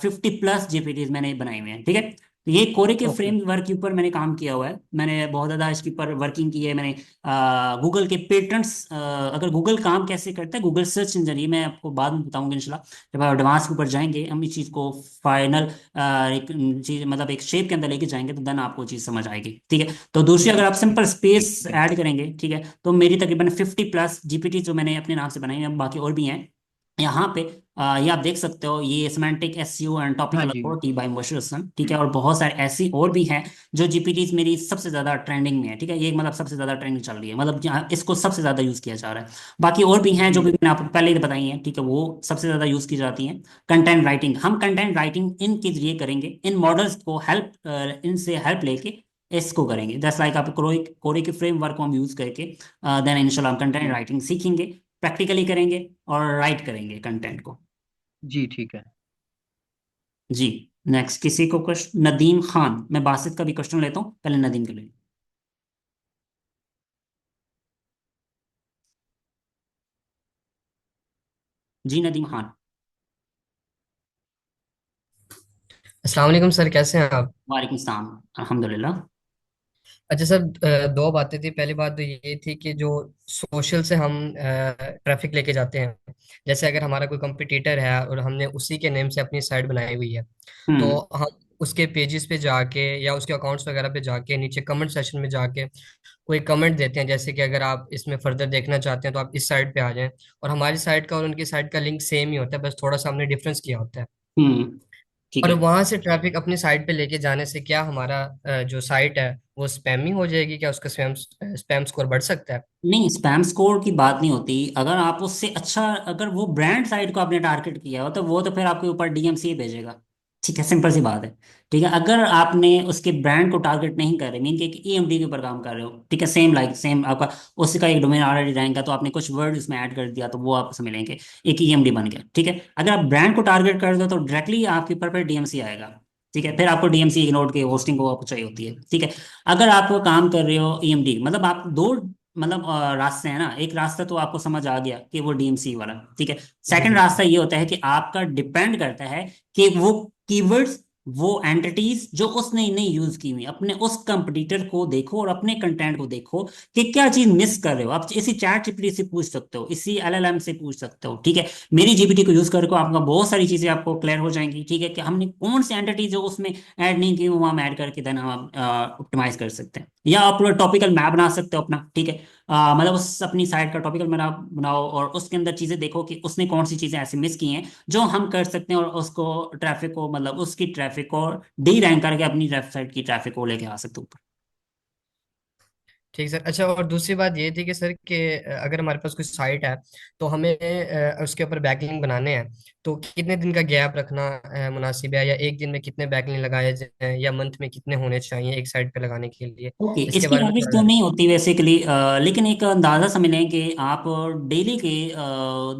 50+ जीपीटीज मैंने बनाई हुई हैं। ठीक है, तो ये कोरे के ओके। फ्रेमवर्क के ऊपर मैंने काम किया हुआ है, मैंने बहुत ज़्यादा इसके ऊपर वर्किंग की है मैंने। गूगल के पेटेंट्स, अगर गूगल काम कैसे करता है, गूगल सर्च इंजन, ये मैं आपको बाद में बताऊंगा इंशाल्लाह। जब आप एडवांस के ऊपर जाएंगे, हम इस चीज़ को फाइनल एक चीज़ मतलब एक शेप के अंदर लेके जाएंगे, तो देन आपको चीज़ समझ आएगी। ठीक है, तो दूसरी अगर आप सिंपल स्पेस ठीक है। ऐड करेंगे, ठीक है, तो मेरी तकरीबन 50+ जीपीटी जो मैंने अपने नाम से बनाई है, बाकी और भी हैं यहाँ पे। ये आप देख सकते हो, ये सेमांटिक एसईओ एंड हाँ टॉपिकल जी। अथॉरिटी बाय मशहूर हसन। ठीक है, और बहुत सारे ऐसी और भी हैं जो जीपीटीज मेरी सबसे ज्यादा ट्रेंडिंग में है। ठीक है, ये मतलब सबसे ज्यादा ट्रेंडिंग चल रही है, मतलब इसको सबसे ज्यादा यूज किया जा रहा है। बाकी और भी हैं जो जी। भी मैंने आपको पहले ही बताई हैं। ठीक है, वो सबसे ज्यादा यूज की जाती हैं। कंटेंट राइटिंग, हम कंटेंट राइटिंग इनके जरिए करेंगे, इन मॉडल्स को हेल्प, इनसे हेल्प लेके इसको करेंगे। जैसे लाइक आप कोरे कोरे के फ्रेमवर्क को हम यूज करके देन इंशाल्लाह हम कंटेंट जी। राइटिंग सीखेंगे, प्रैक्टिकली करेंगे और राइट करेंगे कंटेंट को। जी ठीक है। जी। नेक्स्ट किसी को क्वेश्चन? नदीम खान, मैं बासित का भी क्वेश्चन लेता हूँ, पहले नदीम के लिए। जी नदीम खान। अस्सलाम वालेकुम सर, कैसे हैं आप? वालेकुम सलाम। अल्हम्दुलिल्लाह। अच्छा सर, दो बातें थी। पहली बात तो ये थी कि जो सोशल से हम ट्रैफिक लेके जाते हैं, जैसे अगर हमारा कोई कंपटीटर है और हमने उसी के नेम से अपनी साइट बनाई हुई है, तो हम्म। हम उसके पेजेस पे जाके या उसके अकाउंट्स वगैरह पे जाके नीचे कमेंट सेक्शन में जाके कोई कमेंट देते हैं, जैसे कि अगर आप इसमें फर्दर देखना चाहते हैं तो आप इस साइट पे आ जाएं। और हमारी साइट का और उनकी साइट का लिंक सेम ही होता है, बस थोड़ा सा हमने डिफरेंस किया होता है। हम्म। ठीक और है। वहां से ट्रैफिक अपनी साइट पे लेके जाने से क्या हमारा जो साइट है वो स्पैमी हो जाएगी? क्या उसका स्पैम स्पैम स्कोर बढ़ सकता है? नहीं, स्पैम स्कोर की बात नहीं होती। अगर आप उससे अच्छा, अगर वो ब्रांड साइट को आपने टारगेट किया हो तो वो तो फिर आपके ऊपर डीएमसी भेजेगा। ठीक है, सिंपल सी बात है। ठीक है, अगर आपने उसके ब्रांड को टारगेट नहीं कर रहे, मीन के ईएमडी के ऊपर काम कर रहे हो, ठीक है, सेम लाइक सेम आपका उसका एक डोमेन ऑलरेडी रहेगा, तो आपने कुछ वर्ड उसमें ऐड कर दिया तो वो आपसे मिलेंगे, एक ईएमडी बन गया। ठीक है, अगर आप ब्रांड को टारगेट कर दो तो डायरेक्टली आपके ऊपर फिर डीएमसी आएगा। ठीक है, फिर आपको डीएमसी इग्नोर के होस्टिंग को आपको चाहिए होती है। ठीक है, अगर आप काम कर रहे हो ईएमडी, मतलब आप दो मतलब रास्ते हैं ना। एक रास्ता तो आपको समझ आ गया कि वो डीएमसी वाला। ठीक है, जी सेकंड जी। रास्ता ये होता है कि आपका डिपेंड करता है कि वो कीवर्ड्स, वो एंटिटीज जो उसने नहीं यूज की हुई, अपने उस कंपटीटर को देखो और अपने कंटेंट को देखो कि क्या चीज मिस कर रहे हो। आप इसी चैट जीपीटी से पूछ सकते हो, इसी एलएलएम से पूछ सकते हो। ठीक है, मेरी जीपीटी को यूज करके आपका बहुत सारी चीजें आपको क्लियर हो जाएंगी। ठीक है, कि हमने कौन सी एंटिटी जो उसमें ऐड नहीं की वो हम ऐड करके देन हम ऑप्टिमाइज कर सकते हैं, या आप टॉपिकल मैप बना सकते हो अपना। ठीक है, मतलब उस अपनी साइट का टॉपिकल मैप बनाओ और उसके अंदर चीजें देखो कि उसने कौन सी चीजें ऐसे मिस की हैं जो हम कर सकते हैं, और उसको ट्रैफिक को मतलब उसकी ट्रैफिक को डी रैंक करके अपनी वेबसाइट की ट्रैफिक को लेके आ सकते हो ऊपर। ठीक सर। अच्छा, और दूसरी बात ये थी कि सर कि अगर हमारे पास कोई साइट है तो हमें उसके ऊपर बैकलिंक बनाने हैं, तो कितने दिन का गैप रखना मुनासिब है? या एक दिन में कितने बैकलिंक लगाए जाए, या मंथ में कितने होने चाहिए एक साइट पे लगाने के लिए? ओके, इसके इसकी बारे में एवरेज थोड़ा तो जान। नहीं होती बेसिकली, लेकिन एक अंदाज़ा समझ लें कि आप डेली के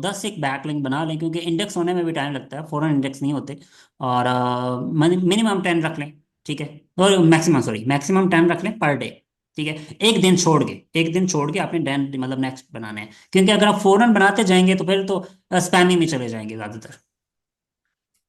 10 एक बैकलिंक बना लें, क्योंकि इंडेक्स होने में भी टाइम लगता है, फौरन इंडेक्स नहीं होते। और मिनिमम 10 रख लें। ठीक है, और मैक्सिमम, सॉरी, मैक्सिमम 10 रख लें पर डे। ठीक है, एक दिन छोड़ के आपने 10 मतलब नेक्स्ट बनाने हैं, क्योंकि अगर आप फौरन बनाते जाएंगे तो फिर तो स्पैमिंग में चले जाएंगे ज़्यादातर।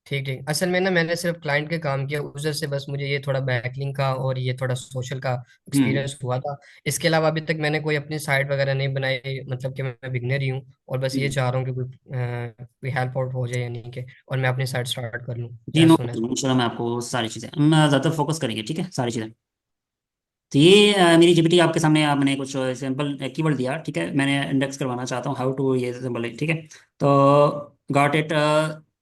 ठीक ठीक। असल में ना मैंने सिर्फ क्लाइंट के काम किया उधर से, बस मुझे ये थोड़ा बैकलिंक का और ये थोड़ा सोशल का हम्म। एक्सपीरियंस हुआ था। इसके अलावा अभी तक मैंने कोई अपनी साइट वगैरह नहीं बनाई, मतलब कि मैं बिगनर ही हूँ। और बस ये हम्म। चाह रहा हूँ कि कोई हेल्प आउट हो जाए, यानी कि और मैं अपनी साइट स्टार्ट कर लूँ जी एज नो, सुन एज। इंशाल्लाह मैं आपको सारी चीज़ें हम ज़्यादातर फोकस करेंगे। ठीक है, सारी चीज़ें। तो ये मेरी जीपीटी आपके सामने, आपने कुछ सिंपल कीवर्ड दिया। ठीक है, मैंने इंडेक्स करवाना चाहता हूँ हाउ टू, ये सिंपल है। ठीक है, तो गॉट इट।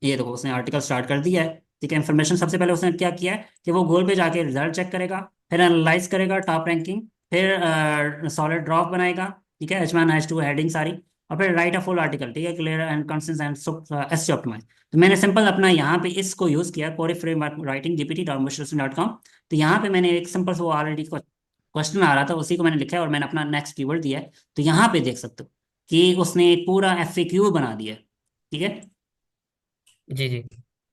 ये देखो उसने आर्टिकल स्टार्ट कर दिया है। ठीक है, इन्फॉर्मेशन सबसे पहले उसने क्या किया है कि वो गूगल पे जाके रिजल्ट चेक करेगा, फिर एनालाइज करेगा टॉप रैंकिंग, फिर सॉलिड ड्रॉप बनाएगा। ठीक है, H1 H2 हेडिंग सारी, और फिर राइट अ फुल आर्टिकल। ठीक है, clear and concise and S optimize. तो मैंने सिंपल अपना यहाँ पे इसको यूज़ किया, कोरी फ्रेम राइटिंग gpt.com। तो यहाँ पे मैंने एक सिंपल से वो ऑलरेडी क्वेश्चन आ रहा था, उसी को मैंने लिखा है और मैंने अपना नेक्स्ट कीवर्ड दिया है। तो यहाँ पे देख सकते हो कि उसने एक पूरा एफएक्यू बना दिया है। ठीक है। जी जी।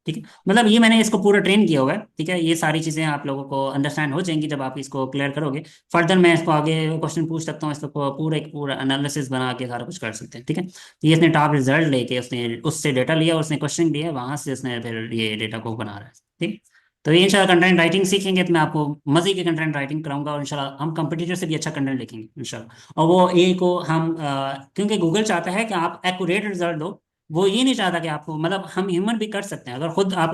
ठीक है, मतलब ये मैंने इसको पूरा ट्रेन किया हुआ है। ठीक है, ये सारी चीजें आप लोगों को अंडरस्टैंड हो जाएंगी जब आप इसको क्लियर करोगे। फर्दर मैं इसको आगे क्वेश्चन पूछ सकता हूँ, इसको पूरा एक पूरा एनालिसिस बना के सारा कुछ कर सकते हैं। ठीक है, तो ये इसने टॉप रिजल्ट लेके उसने उससे डेटा लिया और उसने क्वेश्चन लिया, वहां से उसने फिर ये डेटा को बना रहा है। ठीक, तो ये इंशाल्लाह कंटेंट राइटिंग सीखेंगे तो मैं आपको मजे की कंटेंट राइटिंग कराऊंगा, और इंशाल्लाह हम कंपटीटर से भी अच्छा कंटेंट लिखेंगे इंशाल्लाह। और वो ए को हम क्योंकि गूगल चाहता है कि आप एक्यूरेट रिजल्ट दो, वो ये नहीं चाहता कि आपको, मतलब हम ह्यूमन भी कर सकते हैं, अगर खुद आप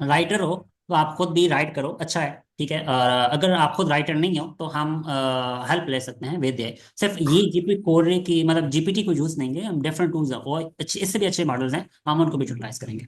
राइटर हो तो आप खुद भी राइट करो, अच्छा है। ठीक है, और अगर आप खुद राइटर नहीं हो तो हम हेल्प ले सकते हैं वेद AI। सिर्फ ये जीपी कोड की मतलब जीपीटी को यूज नहीं है, हम डिफरेंट टूल्स हैं और अच्छे, इससे भी अच्छे मॉडल्स हैं, हम उनको भी यूटिलाइज करेंगे।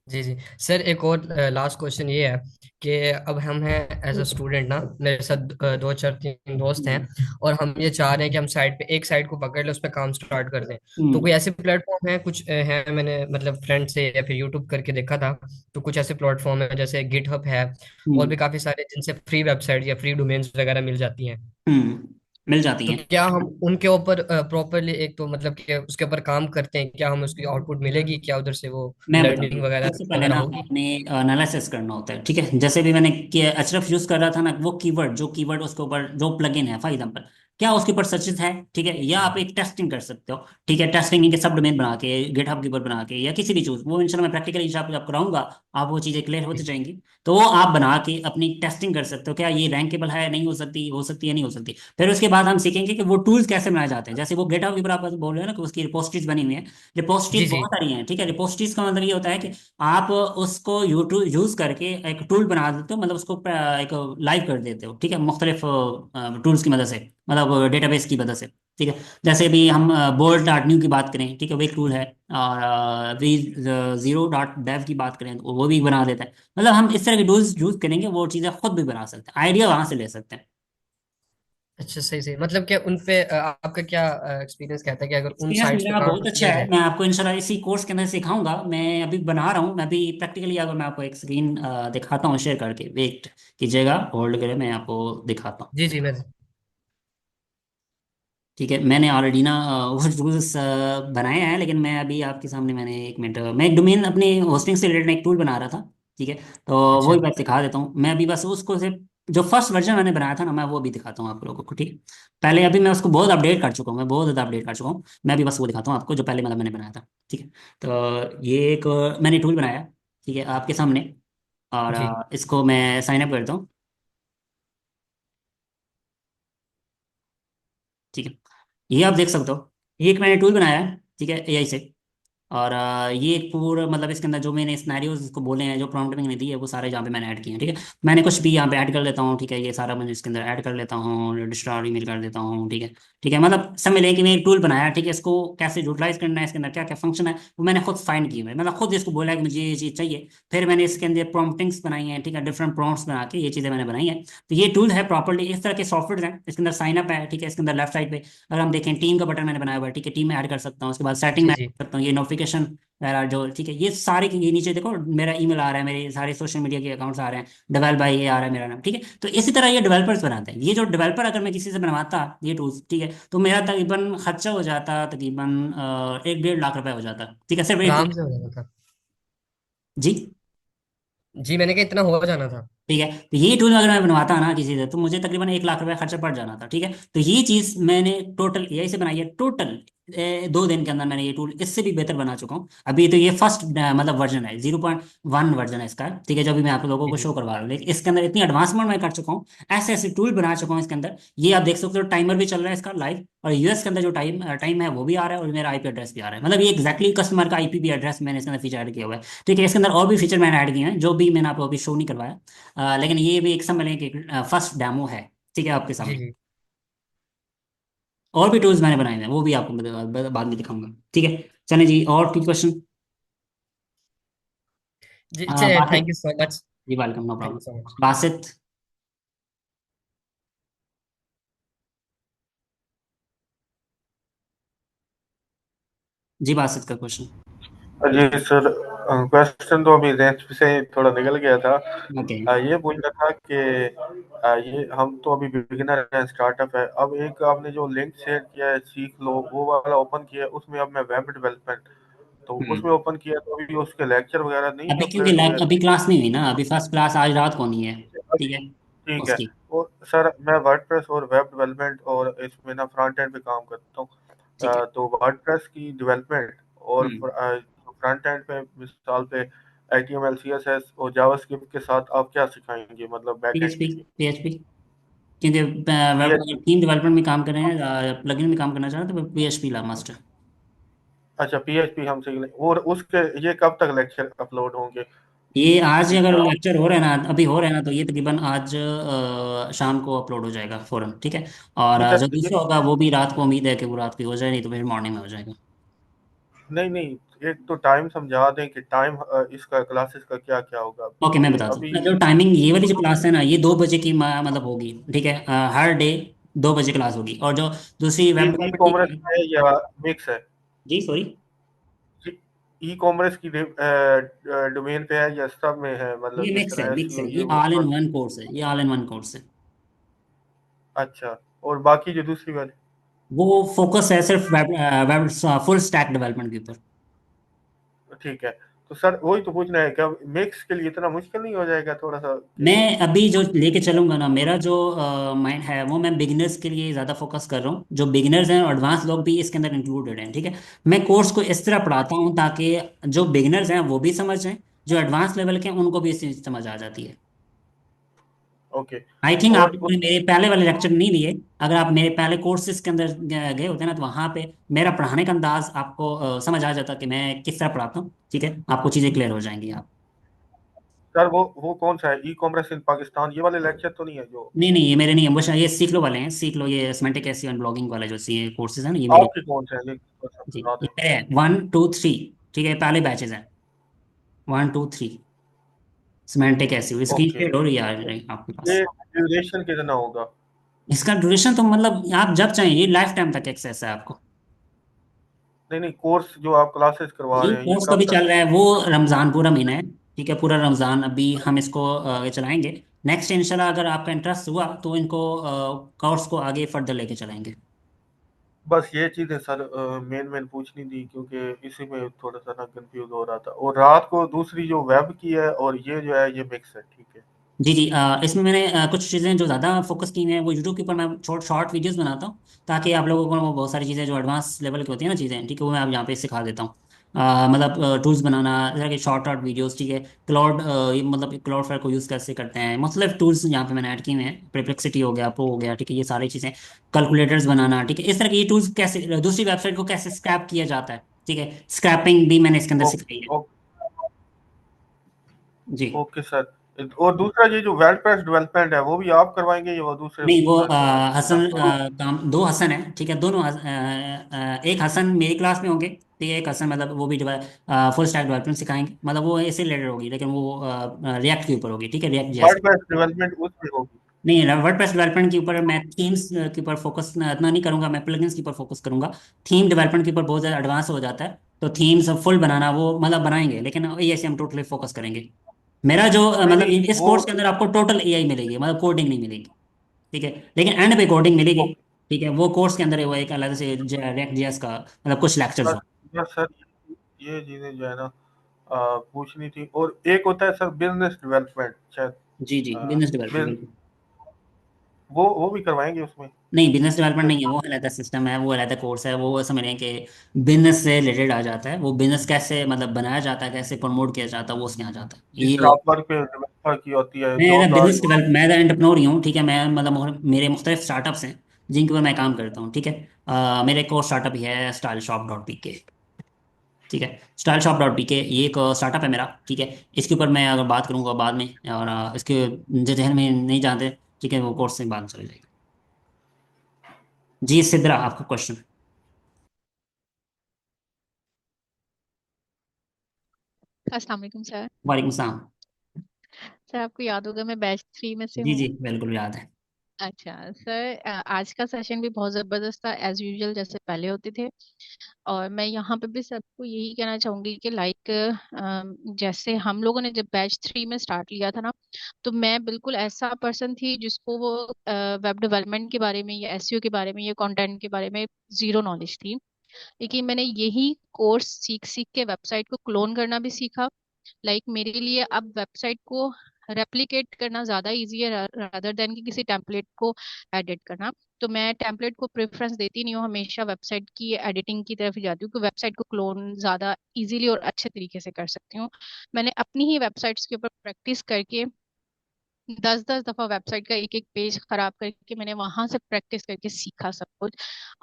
जी जी सर, एक और लास्ट क्वेश्चन ये है कि अब हम हैं एज अ स्टूडेंट ना, मेरे साथ दो चार तीन दोस्त हैं, और हम ये चाह रहे हैं कि हम साइड पे एक साइड को पकड़ ले, उस पर काम स्टार्ट कर दें। तो हम्म। कोई ऐसे प्लेटफॉर्म है कुछ हैं, मैंने मतलब फ्रेंड से या फिर यूट्यूब करके देखा था, तो कुछ ऐसे प्लेटफॉर्म है जैसे गिटहब है, और हम्म। भी काफी सारे जिनसे फ्री वेबसाइट या फ्री डोमेन्स वगैरह मिल जाती हैं। हम्म। मिल जाती तो हैं। क्या हम उनके ऊपर प्रॉपरली एक तो मतलब कि उसके ऊपर काम करते हैं, क्या हम उसकी आउटपुट मिलेगी, क्या उधर से वो मैं बता दूं, लर्निंग वगैरह सबसे पहले वगैरह ना होगी? आपने एनालिसिस करना होता है। ठीक है, जैसे भी मैंने किया अचरफ यूज कर रहा था ना, वो कीवर्ड जो कीवर्ड उसके ऊपर जो प्लगइन है फॉर एग्जांपल, क्या उसके ऊपर सर्चेस है। ठीक है, या आप एक टेस्टिंग कर सकते हो। ठीक है, टेस्टिंग के सब डोमेन बना के गिटहब के ऊपर बना के या किसी भी चूज, वो इंशाल्लाह मैं प्रैक्टिकली जब कराऊंगा आप वो चीजें क्लियर होती जाएंगी। तो वो आप बना के अपनी टेस्टिंग कर सकते हो, क्या ये रैंकेबल है, नहीं हो सकती है, नहीं हो सकती। फिर उसके बाद हम सीखेंगे कि वो टूल्स कैसे बनाए जाते हैं। जैसे वो गिटहब के ऊपर आप बोल रहे हो ना कि उसकी रिपोस्टरीज बनी हुई है, जी रिपोस्टरीज जी बहुत सारी हैं। ठीक है, रिपोस्टरीज का मतलब ये होता है कि आप उसको यूट्यूब यूज करके एक टूल बना देते हो, मतलब उसको एक लाइव कर देते हो। ठीक है, मुख्तलिफ टूल्स की मदद से, मतलब डेटाबेस की मदद से। ठीक है, जैसे भी हम बोल्ट डॉट न्यू की बात करें, ठीक है, वो एक टूल है। और वी जीरो डॉट डेव की बात करें तो वो भी बना देता है। मतलब हम इस तरह के टूल्स यूज करेंगे, वो चीज़ें खुद भी बना सकते हैं, आइडिया वहां से ले सकते हैं। अच्छा, सही सही, मतलब क्या उन पे आपका क्या एक्सपीरियंस कहता है कि अगर उन एक्सपीरियंस साइट्स पे मेरा काम बहुत अच्छा किया है, जाए? मैं आपको इंशाल्लाह इसी कोर्स के अंदर सिखाऊंगा। मैं अभी बना रहा हूँ, मैं अभी प्रैक्टिकली, अगर मैं आपको एक स्क्रीन दिखाता हूँ शेयर करके, वेट कीजिएगा, होल्ड करें, मैं आपको दिखाता हूँ। जी जी मैं ठीक है, मैंने ऑलरेडी ना वो टूल्स बनाए हैं, लेकिन मैं अभी आपके सामने, मैंने एक मिनट, मैं एक डोमेन अपने होस्टिंग से रिलेटेड एक टूल बना रहा था। ठीक है, तो अच्छा। वही मैं सिखा देता हूँ। मैं अभी बस उसको से जो फर्स्ट वर्जन मैंने बनाया था ना, मैं वो अभी दिखाता हूँ आप लोगों को। ठीक है, पहले अभी मैं उसको बहुत अपडेट कर चुका हूँ, मैं बहुत ज़्यादा अपडेट कर चुका हूँ। मैं अभी बस वो दिखाता हूँ आपको जो पहले मतलब मैंने बनाया था। ठीक है, तो ये एक मैंने टूल बनाया। ठीक है, आपके सामने, और जी इसको मैं साइन अप करता हूँ। ठीक है, ये आप देख सकते हो, ये एक मैंने टूल बनाया है। ठीक है, AI से। और ये एक पूरा मतलब इसके अंदर जो मैंने सिनेरियोज इसको बोले हैं, जो प्रॉम्प्ट मैंने दी है, वो सारे यहाँ पे मैंने ऐड किए हैं। ठीक है, मैंने कुछ भी यहाँ पे ऐड कर लेता हूँ। ठीक है, ये सारा मैं इसके अंदर ऐड कर लेता हूँ, रजिस्ट्रार ईमेल कर देता हूँ। ठीक है, ठीक है, मतलब सब मिले कि मैं एक टूल बनाया। ठीक है, इसको कैसे यूटिलाइज करना है, इसके अंदर क्या क्या फंक्शन है, वो मैंने खुद फाइंड किए हुए हैं। मतलब खुद इसको बोला है कि मुझे ये चीज़ चाहिए। फिर मैंने इसके अंदर प्रॉम्प्टिंग्स बनाई हैं। ठीक है, डिफरेंट प्रॉम्प्ट्स बना के ये चीज़ें मैंने बनाई हैं। तो ये टूल है प्रॉपर्ली, इस तरह के सॉफ्टवेयर हैं। इसके अंदर साइन अप है। ठीक है, इसके अंदर लेफ्ट साइड पे अगर हम देखें, टीम का बटन मैंने बनाया हुआ है। ठीक है, टीम में ऐड कर सकता हूँ, उसके बाद सेटिंग जी में जी। ऐड कर सकता हूँ, ये नोटिफिकेशन वगैरह जो। ठीक है, ये सारे ये नीचे देखो मेरा ईमेल आ रहा है, मेरे सारे सोशल मीडिया के अकाउंट्स आ रहे हैं, डेवलप बाय ये आ रहा है मेरा नाम। ठीक है, तो इसी तरह ये डेवलपर्स बनाते हैं। ये जो डेवलपर अगर मैं किसी से बनवाता ये टूल्स, ठीक है, तो मेरा तकरीबन खर्चा हो जाता तकरीबन 1-1.5 लाख रुपए हो जाता। ठीक है, सिर्फ एक आराम टूल। से हो जाना था। जी। जी, मैंने कहा इतना हो जाना था। ठीक है, तो ये टूल अगर मैं बनवाता ना किसी से, तो मुझे तकरीबन 1 लाख रुपए खर्चा पड़ जाना था। ठीक है, तो ये चीज मैंने टोटल AI से बनाई है। टोटल 2 दिन के अंदर मैंने ये टूल इससे भी बेहतर बना चुका हूँ। अभी तो ये फर्स्ट मतलब वर्जन है, 0.1 वर्जन है इसका। ठीक है, जो भी मैं आप लोगों जी को जी। शो करवा रहा हूँ, लेकिन इसके अंदर इतनी एडवांसमेंट मैं कर चुका हूँ, ऐसे ऐसे टूल बना चुका हूँ इसके अंदर। ये आप देख सकते हो, टाइमर भी चल रहा है इसका लाइव, और यूएस के अंदर जो टाइम टाइम है वो भी आ रहा है, और मेरा IP एड्रेस भी आ रहा है। मतलब ये एक्जैक्टली कस्टमर का IP भी एड्रेस मैंने इसके अंदर फीचर ऐड किया हुआ है। ठीक है, इसके अंदर और भी फीचर मैंने ऐड किए हैं जो भी मैंने आपको अभी शो नहीं करवाया। लेकिन ये भी एक समझ लें कि फर्स्ट डेमो है। ठीक है, आपके जी सामने जी। और भी टूल्स मैंने बनाए हुए हैं, वो भी आपको बाद में दिखाऊंगा। ठीक है, चलें जी, और कोई क्वेश्चन? जी चलिए, Basit. Thank you so much. जी, welcome, no thank you problem. So much. Basit. जी जी, बासित का क्वेश्चन। सर, क्वेश्चन तो अभी रेंज से थोड़ा निकल गया था। ओके। ये पूछ रहा था कि ये हम तो अभी बिगिनर हैं, स्टार्टअप है। अब एक आपने जो लिंक शेयर किया है सीख लो वो वाला ओपन किया है, उसमें अब मैं वेब डेवलपमेंट तो हम्म। उसमें ओपन किया तो अभी उसके लेक्चर वगैरह नहीं अभी क्योंकि अपलोड हुए। अभी क्लास नहीं हुई ना, अभी फर्स्ट क्लास आज रात को नहीं है। ठीक अभी है। ठीक है। उसकी। और सर मैं वर्डप्रेस और वेब डेवलपमेंट और इसमें ना फ्रंट एंड पे काम करता हूँ। ठीक है। तो वर्डप्रेस की डेवलपमेंट और हम्म। फ्रंट एंड पे मिसाल पे HTML CSS और जावास्क्रिप्ट के साथ आप क्या सिखाएंगे मतलब बैक एंड पीएचपी। के लिए? पीएचपी। क्योंकि वेब PHP। थीम डेवलपमेंट में काम कर रहे हैं, प्लगइन में काम करना चाह रहे हैं, तो पीएचपी ला मस्ट है। अच्छा PHP हम सीख लें और उसके ये कब तक लेक्चर अपलोड होंगे ये आज ही अगर इसका? लेक्चर हो रहे हैं ना, अभी हो रहे हैं ना, तो ये तकरीबन आज शाम को अपलोड हो जाएगा फौरन। ठीक है। और तो जो सर ये दूसरा होगा वो भी रात को, उम्मीद है कि वो रात की हो जाए, नहीं तो फिर मॉर्निंग में हो जाएगा। नहीं नहीं एक तो टाइम समझा दें कि टाइम इसका क्लासेस का क्या क्या होगा ओके, मैं क्योंकि बताता अभी हूँ। जो टाइमिंग ये वाली जो क्लास है ना, ये 2 बजे की मतलब होगी। ठीक है। हर डे 2 बजे क्लास होगी। और जो दूसरी ये वेब ई डेवलपमेंट कॉमर्स की। है या मिक्स है? जी सॉरी। ई कॉमर्स की डोमेन पे है या सब में है मतलब ये जिस मिक्स है, तरह मिक्स है, एसईओ ये ये वो ऑल इन सब? वन कोर्स है, ये ऑल इन वन कोर्स है। अच्छा और बाकी जो दूसरी वाली? वो फोकस है सिर्फ web web full stack development के ऊपर। ठीक है। तो सर वही तो पूछना है क्या मिक्स के लिए इतना मुश्किल नहीं हो जाएगा थोड़ा सा मैं कि? अभी जो लेके चलूंगा ना, मेरा जो माइंड है वो मैं बिगिनर्स के लिए ज़्यादा फोकस कर रहा हूँ। जो बिगिनर्स हैं और एडवांस लोग भी इसके अंदर इंक्लूडेड हैं। ठीक है। मैं कोर्स को इस तरह पढ़ाता हूँ ताकि जो बिगिनर्स हैं वो भी समझ जाएं, जो एडवांस लेवल के हैं उनको भी इस चीज़ समझ आ जाती है। ओके। आई थिंक और आपने मेरे पहले वाले लेक्चर नहीं लिए। अगर आप मेरे पहले कोर्सेज के अंदर गए होते ना, तो वहाँ पे मेरा पढ़ाने का अंदाज आपको समझ आ जाता कि मैं किस तरह पढ़ाता हूँ। ठीक है। आपको चीज़ें क्लियर हो जाएंगी आप। सर वो कौन सा है ई कॉमर्स इन पाकिस्तान ये वाले लेक्चर तो नहीं है जो? नहीं नहीं, ये मेरे नहीं है, वो ये सीख लो वाले हैं। सीख लो, ये सिमेंटिक एसईओ एंड ब्लॉगिंग वाले जो सी कोर्सेज हैं ना, ये मेरे। आपके कौन से हैं ये थोड़ा सा जी, बता ये दें। मेरे हैं 1 2 3। ठीक है, पहले बैचेज हैं 1 2 3। Semantic SEO screen okay. Share हो रही है आपके पास। ये ड्यूरेशन कितना होगा? इसका ड्यूरेशन तो मतलब आप जब चाहें, ये लाइफ टाइम तक एक्सेस है आपको। नहीं नहीं कोर्स जो आप क्लासेस करवा ये रहे हैं ये कोर्स तो कब अभी तक चल रहा है, वो रमज़ान पूरा महीना है। ठीक है, पूरा रमज़ान अभी हम इसको चलाएंगे। नेक्स्ट इंशाल्लाह अगर आपका इंटरेस्ट हुआ तो इनको कोर्स को आगे फर्दर लेके चलाएंगे। बस ये चीज़ है सर मेन मेन पूछनी थी क्योंकि इसी में थोड़ा सा ना कंफ्यूज हो रहा था और रात को दूसरी जो वेब की है और ये जो है ये मिक्स है ठीक है। जी जी। इसमें मैंने कुछ चीज़ें जो ज़्यादा फोकस की हुई हैं वो यूट्यूब के ऊपर मैं शॉर्ट शॉर्ट वीडियोस बनाता हूँ, ताकि आप लोगों को वो बहुत सारी चीज़ें जो एडवांस लेवल की होती है ना चीज़ें, ठीक है, वो मैं आप यहाँ पे सिखा देता हूँ। मतलब टूल्स बनाना, जैसे कि शॉर्ट शॉर्ट वीडियोस। ठीक है। क्लाउड ये मतलब क्लाउड फ्लेयर को यूज़ कैसे करते हैं, मतलब टूल्स यहाँ पे मैंने ऐड किए हुए हैं। परप्लेक्सिटी हो गया, प्रो हो गया। ठीक है, ये सारी चीज़ें। कैलकुलेटर्स बनाना। ठीक है, इस तरह के ये टूल्स कैसे दूसरी वेबसाइट को कैसे स्क्रैप किया जाता है। ठीक है, स्क्रैपिंग भी मैंने इसके अंदर ओ, सिखाई है। ओ, जी। Okay sir. और दूसरा ये जो वर्डप्रेस डेवलपमेंट है वो भी आप करवाएंगे या वो दूसरे नहीं, वो बंदा हसन करवाएगा? काम, 2 हसन है। ठीक है, दोनों एक हसन मेरी क्लास में होंगे। ठीक है, एक हसन मतलब वो भी फुल स्टैक डेवलपमेंट सिखाएंगे, मतलब वो ऐसे रिलेटेड होगी, लेकिन वो रिएक्ट के ऊपर होगी। ठीक है, रिएक्ट जैस। वर्डप्रेस डेवलपमेंट उसमें होगी? नहीं, वर्डप्रेस डेवलपमेंट के ऊपर मैं थीम्स के ऊपर फोकस इतना नहीं करूंगा, मैं प्लगइन्स के ऊपर फोकस करूंगा। थीम डेवलपमेंट के ऊपर बहुत ज़्यादा एडवांस हो जाता है, तो थीम्स फुल बनाना वो मतलब बनाएंगे, लेकिन ये ऐसे हम टोटली फोकस करेंगे। मेरा जो नहीं मतलब नहीं इस वो कोर्स के अंदर आपको टोटल एआई मिलेगी, मतलब कोडिंग नहीं मिलेगी। ठीक है, लेकिन एंड पे कोडिंग मिलेगी। ठीक है, वो कोर्स के अंदर है, वो एक अलग से रिएक्ट जेएस का मतलब कुछ लेक्चर्स बस हो। बस सर ये चीज़ें जो है ना पूछनी थी और एक होता है सर बिजनेस डेवलपमेंट शायद जी जी, बिजनेस डेवलपमेंट बिज- बिल्कुल। वो भी करवाएंगे उसमें? नहीं, बिजनेस डेवलपमेंट नहीं है, वो अलग सिस्टम है, वो अलग कोर्स है। वो समझ रहे हैं कि बिजनेस से रिलेटेड आ जाता है, वो बिजनेस कैसे मतलब बनाया जाता है, कैसे प्रमोट किया जाता है, वो उसके यहाँ जाता है जिस ये। तरह आप वर्क पे डेवलपर की होती है मैं जॉब बिजनेस कार्ड। डेवलप, मैं एंटरप्रेन्योर ही हूँ। ठीक है, मैं मतलब मेरे मुख्तलिफ स्टार्टअप्स हैं जिनके ऊपर मैं काम करता हूँ। ठीक है। मेरे एक और स्टार्टअप ही है स्टाइल शॉप डॉट पी के। ठीक है, स्टाइल शॉप डॉट पी के ये एक स्टार्टअप है मेरा। ठीक है, इसके ऊपर मैं अगर बात करूंगा बाद में, और इसके जो जहन में नहीं जानते, ठीक है, वो कोर्स से बात चली जाएगी। जी सिद्रा, आपका क्वेश्चन। अस्सलाम वालेकुम सर। वालेकुम सलाम। सर आपको याद होगा मैं बैच 3 में से जी जी, हूँ। बिल्कुल याद है। अच्छा सर, आज का सेशन भी बहुत ज़बरदस्त था एज यूजुअल जैसे पहले होते थे। और मैं यहाँ पे भी सबको यही कहना चाहूँगी कि लाइक जैसे हम लोगों ने जब बैच 3 में स्टार्ट लिया था ना, तो मैं बिल्कुल ऐसा पर्सन थी जिसको वो वेब डेवलपमेंट के बारे में या एसईओ के बारे में या कंटेंट के बारे में ज़ीरो नॉलेज थी। लेकिन मैंने यही कोर्स सीख सीख के वेबसाइट को क्लोन करना भी सीखा। मेरे लिए अब वेबसाइट को रेप्लिकेट करना ज़्यादा इजी है रादर देन कि किसी टेम्पलेट को एडिट करना। तो मैं टेम्पलेट को प्रेफरेंस देती नहीं हूँ, हमेशा वेबसाइट की एडिटिंग की तरफ ही जाती हूँ कि वेबसाइट को क्लोन ज़्यादा इजीली और अच्छे तरीके से कर सकती हूँ। मैंने अपनी ही वेबसाइट्स के ऊपर प्रैक्टिस करके 10-10 दफा वेबसाइट का एक एक पेज खराब करके मैंने वहां से प्रैक्टिस करके सीखा सब कुछ।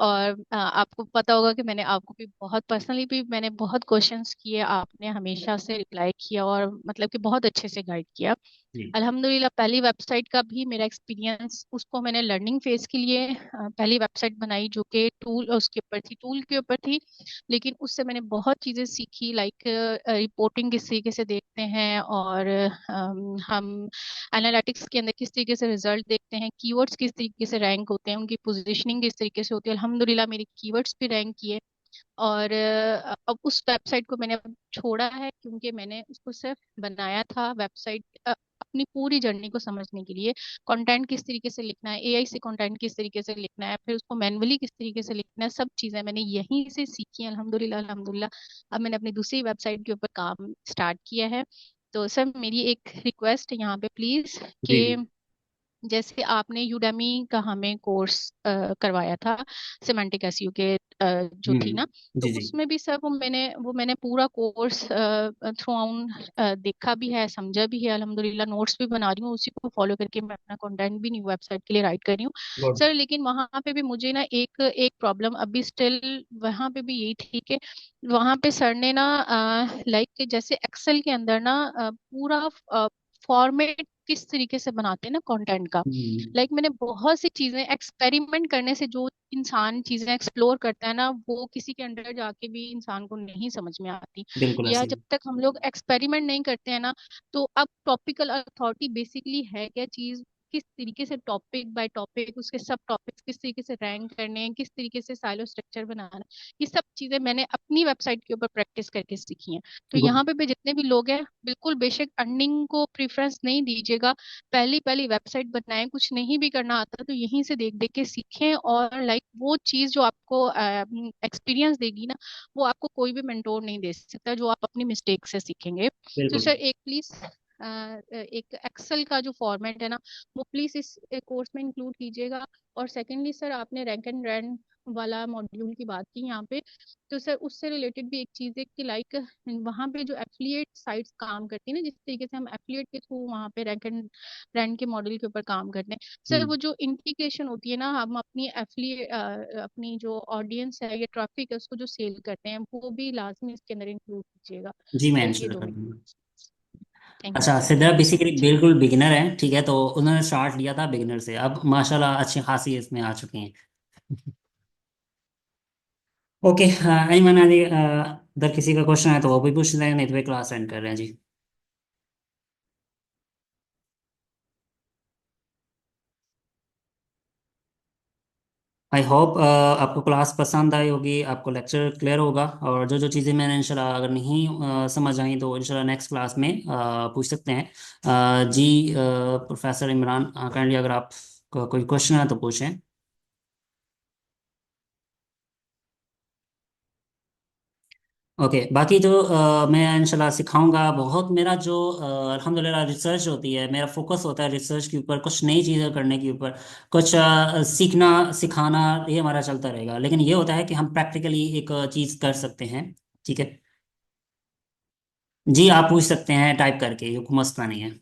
और आपको पता होगा कि मैंने आपको भी बहुत पर्सनली भी मैंने बहुत क्वेश्चंस किए, आपने हमेशा से रिप्लाई किया और मतलब कि बहुत अच्छे से गाइड किया। जी अल्हम्दुलिल्लाह पहली वेबसाइट का भी मेरा एक्सपीरियंस, उसको मैंने लर्निंग फेज के लिए पहली वेबसाइट बनाई जो कि टूल उसके ऊपर थी, टूल के ऊपर थी। लेकिन उससे मैंने बहुत चीज़ें सीखी, रिपोर्टिंग किस तरीके से देखते हैं, और हम एनालिटिक्स के अंदर किस तरीके से रिजल्ट देखते हैं, कीवर्ड्स किस तरीके से रैंक होते हैं, उनकी पोजीशनिंग किस तरीके से होती है। अल्हम्दुलिल्लाह मेरे कीवर्ड्स भी रैंक किए। और अब उस वेबसाइट को मैंने अब छोड़ा है क्योंकि मैंने उसको सिर्फ बनाया था वेबसाइट अपनी पूरी जर्नी को समझने के लिए। कंटेंट किस तरीके से लिखना है, एआई से कंटेंट किस तरीके से लिखना है, फिर उसको मैन्युअली किस तरीके से लिखना है, सब चीज़ें मैंने यहीं से सीखी हैं अल्हम्दुलिल्लाह अल्हम्दुलिल्लाह। अब मैंने अपनी दूसरी वेबसाइट के ऊपर काम स्टार्ट किया है। तो सर मेरी एक रिक्वेस्ट है यहाँ पे प्लीज जी कि जैसे आपने यूडेमी का हमें कोर्स करवाया था सिमेंटिक एसईओ के जो थी ना, तो जी जी उसमें भी सर वो मैंने पूरा कोर्स थ्रू आउट देखा भी है, समझा भी है अल्हम्दुलिल्लाह, नोट्स भी बना रही हूँ, उसी को फॉलो करके मैं अपना कंटेंट भी न्यू वेबसाइट के लिए राइट कर रही हूँ गुड सर। लेकिन वहां पे भी मुझे ना एक एक प्रॉब्लम अभी स्टिल वहां पे भी यही थी कि वहां पे सर ने ना जैसे एक्सेल के अंदर ना पूरा फॉर्मेट किस तरीके से बनाते हैं ना कंटेंट का। मैंने बहुत सी चीजें एक्सपेरिमेंट करने से जो इंसान चीजें एक्सप्लोर करता है ना, वो किसी के अंडर जाके भी इंसान को नहीं समझ में आती। बिल्कुल या ऐसे जब तक हम लोग एक्सपेरिमेंट नहीं करते हैं ना, तो अब टॉपिकल अथॉरिटी बेसिकली है क्या चीज, किस तरीके से टॉपिक बाय टॉपिक उसके सब टॉपिक्स किस तरीके से रैंक करने हैं, किस तरीके से साइलो स्ट्रक्चर बनाना है, ये सब चीजें मैंने अपनी वेबसाइट के ऊपर प्रैक्टिस करके सीखी हैं। तो गुड यहाँ पे भी जितने भी लोग हैं बिल्कुल बेशक अर्निंग को प्रेफरेंस नहीं दीजिएगा, पहली पहली वेबसाइट बनाएं, कुछ नहीं भी करना आता तो यहीं से देख देख के सीखें। और वो चीज जो आपको एक्सपीरियंस देगी ना, वो आपको कोई भी मेंटोर नहीं दे सकता, जो आप अपनी मिस्टेक से सीखेंगे। तो बिल्कुल सर एक प्लीज एक एक्सेल का जो फॉर्मेट है ना, वो प्लीज इस कोर्स में इंक्लूड कीजिएगा। और सेकेंडली सर आपने रैंक एंड रैंक वाला मॉड्यूल की बात की यहाँ पे, तो सर उससे रिलेटेड भी एक चीज है कि वहाँ पे जो एफिलिएट साइट्स काम करती है ना, जिस तरीके से हम एफिलिएट के थ्रू वहाँ पे रैंक एंड रैंक के मॉडल के ऊपर काम करते हैं सर, हम्म वो जो इंटीग्रेशन होती है ना, हम अपनी एफिलिएट अपनी जो ऑडियंस है या ट्रैफिक है उसको जो सेल करते हैं, वो भी लाजमी इसके अंदर इंक्लूड कीजिएगा। जी मैं सर ये इंश्योर दो कर मिनट। दूंगा। थैंक यू अच्छा sir, Sidra thank you so basically much. बिल्कुल बिगिनर है, ठीक है, तो उन्होंने स्टार्ट लिया था बिगिनर से, अब माशाल्लाह अच्छी खासी इसमें आ चुकी हैं। ओके अईमन अली अगर किसी का क्वेश्चन है तो वो भी पूछ लें, नहीं तो वे क्लास एंड कर रहे हैं जी। आई होप आपको क्लास पसंद आई होगी, आपको लेक्चर क्लियर होगा, और जो जो चीज़ें मैंने इंशाल्लाह अगर नहीं समझ आई तो इंशाल्लाह नेक्स्ट क्लास में पूछ सकते हैं। जी प्रोफेसर इमरान काइंडली अगर आप कोई क्वेश्चन है तो पूछें। ओके बाकी जो मैं इंशाल्लाह सिखाऊंगा बहुत, मेरा जो अल्हम्दुलिल्लाह रिसर्च होती है, मेरा फोकस होता है रिसर्च के ऊपर, कुछ नई चीज़ें करने के ऊपर, कुछ सीखना सिखाना, ये हमारा चलता रहेगा। लेकिन ये होता है कि हम प्रैक्टिकली एक चीज़ कर सकते हैं, ठीक है। जी आप पूछ सकते हैं टाइप करके, ये कोई मसला नहीं है।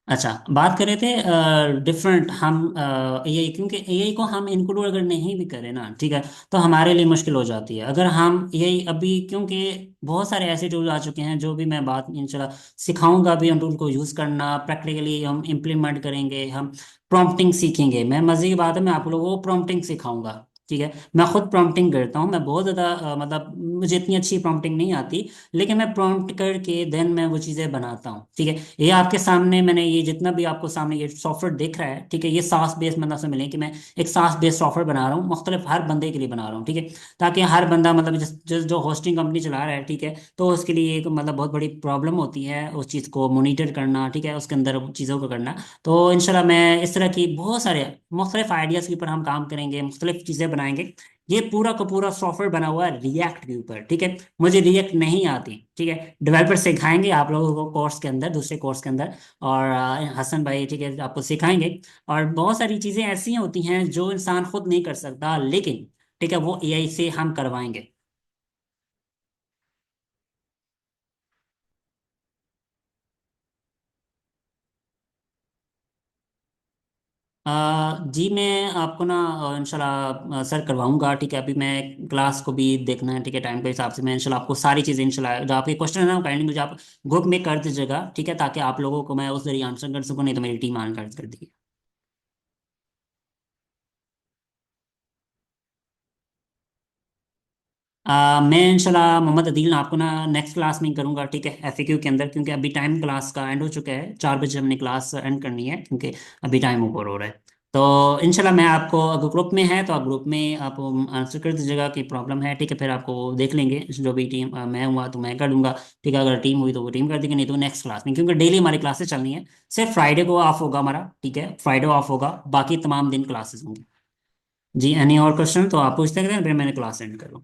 अच्छा बात कर रहे थे डिफरेंट हम एआई, क्योंकि एआई को हम इंक्लूड अगर नहीं भी करें ना, ठीक है, तो हमारे लिए मुश्किल हो जाती है। अगर हम एआई अभी, क्योंकि बहुत सारे ऐसे टूल आ चुके हैं जो भी मैं बात इंशाल्लाह सिखाऊंगा भी, उन टूल को यूज़ करना प्रैक्टिकली हम इम्प्लीमेंट करेंगे, हम प्रॉम्प्टिंग सीखेंगे। मैं मज़े की बात है मैं आप लोगों को प्रॉम्प्टिंग सिखाऊंगा, ठीक है। मैं खुद प्रॉम्प्टिंग करता हूँ, मैं बहुत ज़्यादा मतलब मुझे इतनी अच्छी प्रॉम्प्टिंग नहीं आती, लेकिन मैं प्रॉम्प्ट करके देन मैं वो चीज़ें बनाता हूँ। ठीक है, ये आपके सामने मैंने ये जितना भी आपको सामने ये सॉफ्टवेयर दिख रहा है, ठीक है, ये सास बेस्ड मतलब से मिले कि मैं एक सास बेस्ड सॉफ्टवेयर बना रहा हूँ, मुख्तलिफ हर बंदे के लिए बना रहा हूँ। ठीक है, ताकि हर बंदा मतलब जिस जो होस्टिंग कंपनी चला रहा है, ठीक है, तो उसके लिए एक मतलब बहुत बड़ी प्रॉब्लम होती है उस चीज़ को मोनीटर करना, ठीक है, उसके अंदर चीज़ों को करना। तो इंशाल्लाह मैं इस तरह की बहुत सारे मुख्तलिफ आइडियाज़ के ऊपर हम काम करेंगे, मुख्तलिफ चीज़ें बनाएंगे। ये पूरा का पूरा सॉफ्टवेयर बना हुआ है रिएक्ट के ऊपर। ठीक है, मुझे रिएक्ट नहीं आती, ठीक है, डेवलपर सिखाएंगे आप लोगों को कोर्स के अंदर, दूसरे कोर्स के अंदर। और हसन भाई, ठीक है, आपको सिखाएंगे। और बहुत सारी चीज़ें ऐसी होती हैं जो इंसान खुद नहीं कर सकता, लेकिन ठीक है वो एआई से हम करवाएंगे। जी मैं आपको ना इंशाल्लाह सर करवाऊंगा। ठीक है, अभी मैं क्लास को भी देखना है, ठीक है, टाइम के हिसाब से मैं इंशाल्लाह आपको सारी चीज़ें इंशाल्लाह जो आपके क्वेश्चन है ना काइंडली मुझे आप ग्रुप में कर दीजिएगा, ठीक है, ताकि आप लोगों को मैं उस जरिए आंसर कर सकूँ, नहीं तो मेरी टीम आंसर कर देगी। मैं इंशाल्लाह मोहम्मद अदील आपको ना नेक्स्ट क्लास में ही करूँगा, ठीक है, एफएक्यू के अंदर, क्योंकि अभी टाइम क्लास का एंड हो चुका है, 4 बजे हमने क्लास एंड करनी है, क्योंकि अभी टाइम ऊपर हो रहा है। तो इंशाल्लाह मैं आपको, अगर ग्रुप में है तो आप ग्रुप में आप आंसर कर दीजिएगा कि प्रॉब्लम है, ठीक है, फिर आपको देख लेंगे जो भी टीम, मैं हुआ तो मैं कर दूंगा, ठीक है, अगर टीम हुई तो वो टीम कर देंगे, नहीं तो नेक्स्ट क्लास में, क्योंकि डेली हमारी क्लासेस चलनी है। सिर्फ फ्राइडे को ऑफ होगा हमारा, ठीक है, फ्राइडे ऑफ होगा, बाकी तमाम दिन क्लासेस होंगी। जी एनी और क्वेश्चन तो आप पूछते हैं, फिर मैंने क्लास एंड करूँ।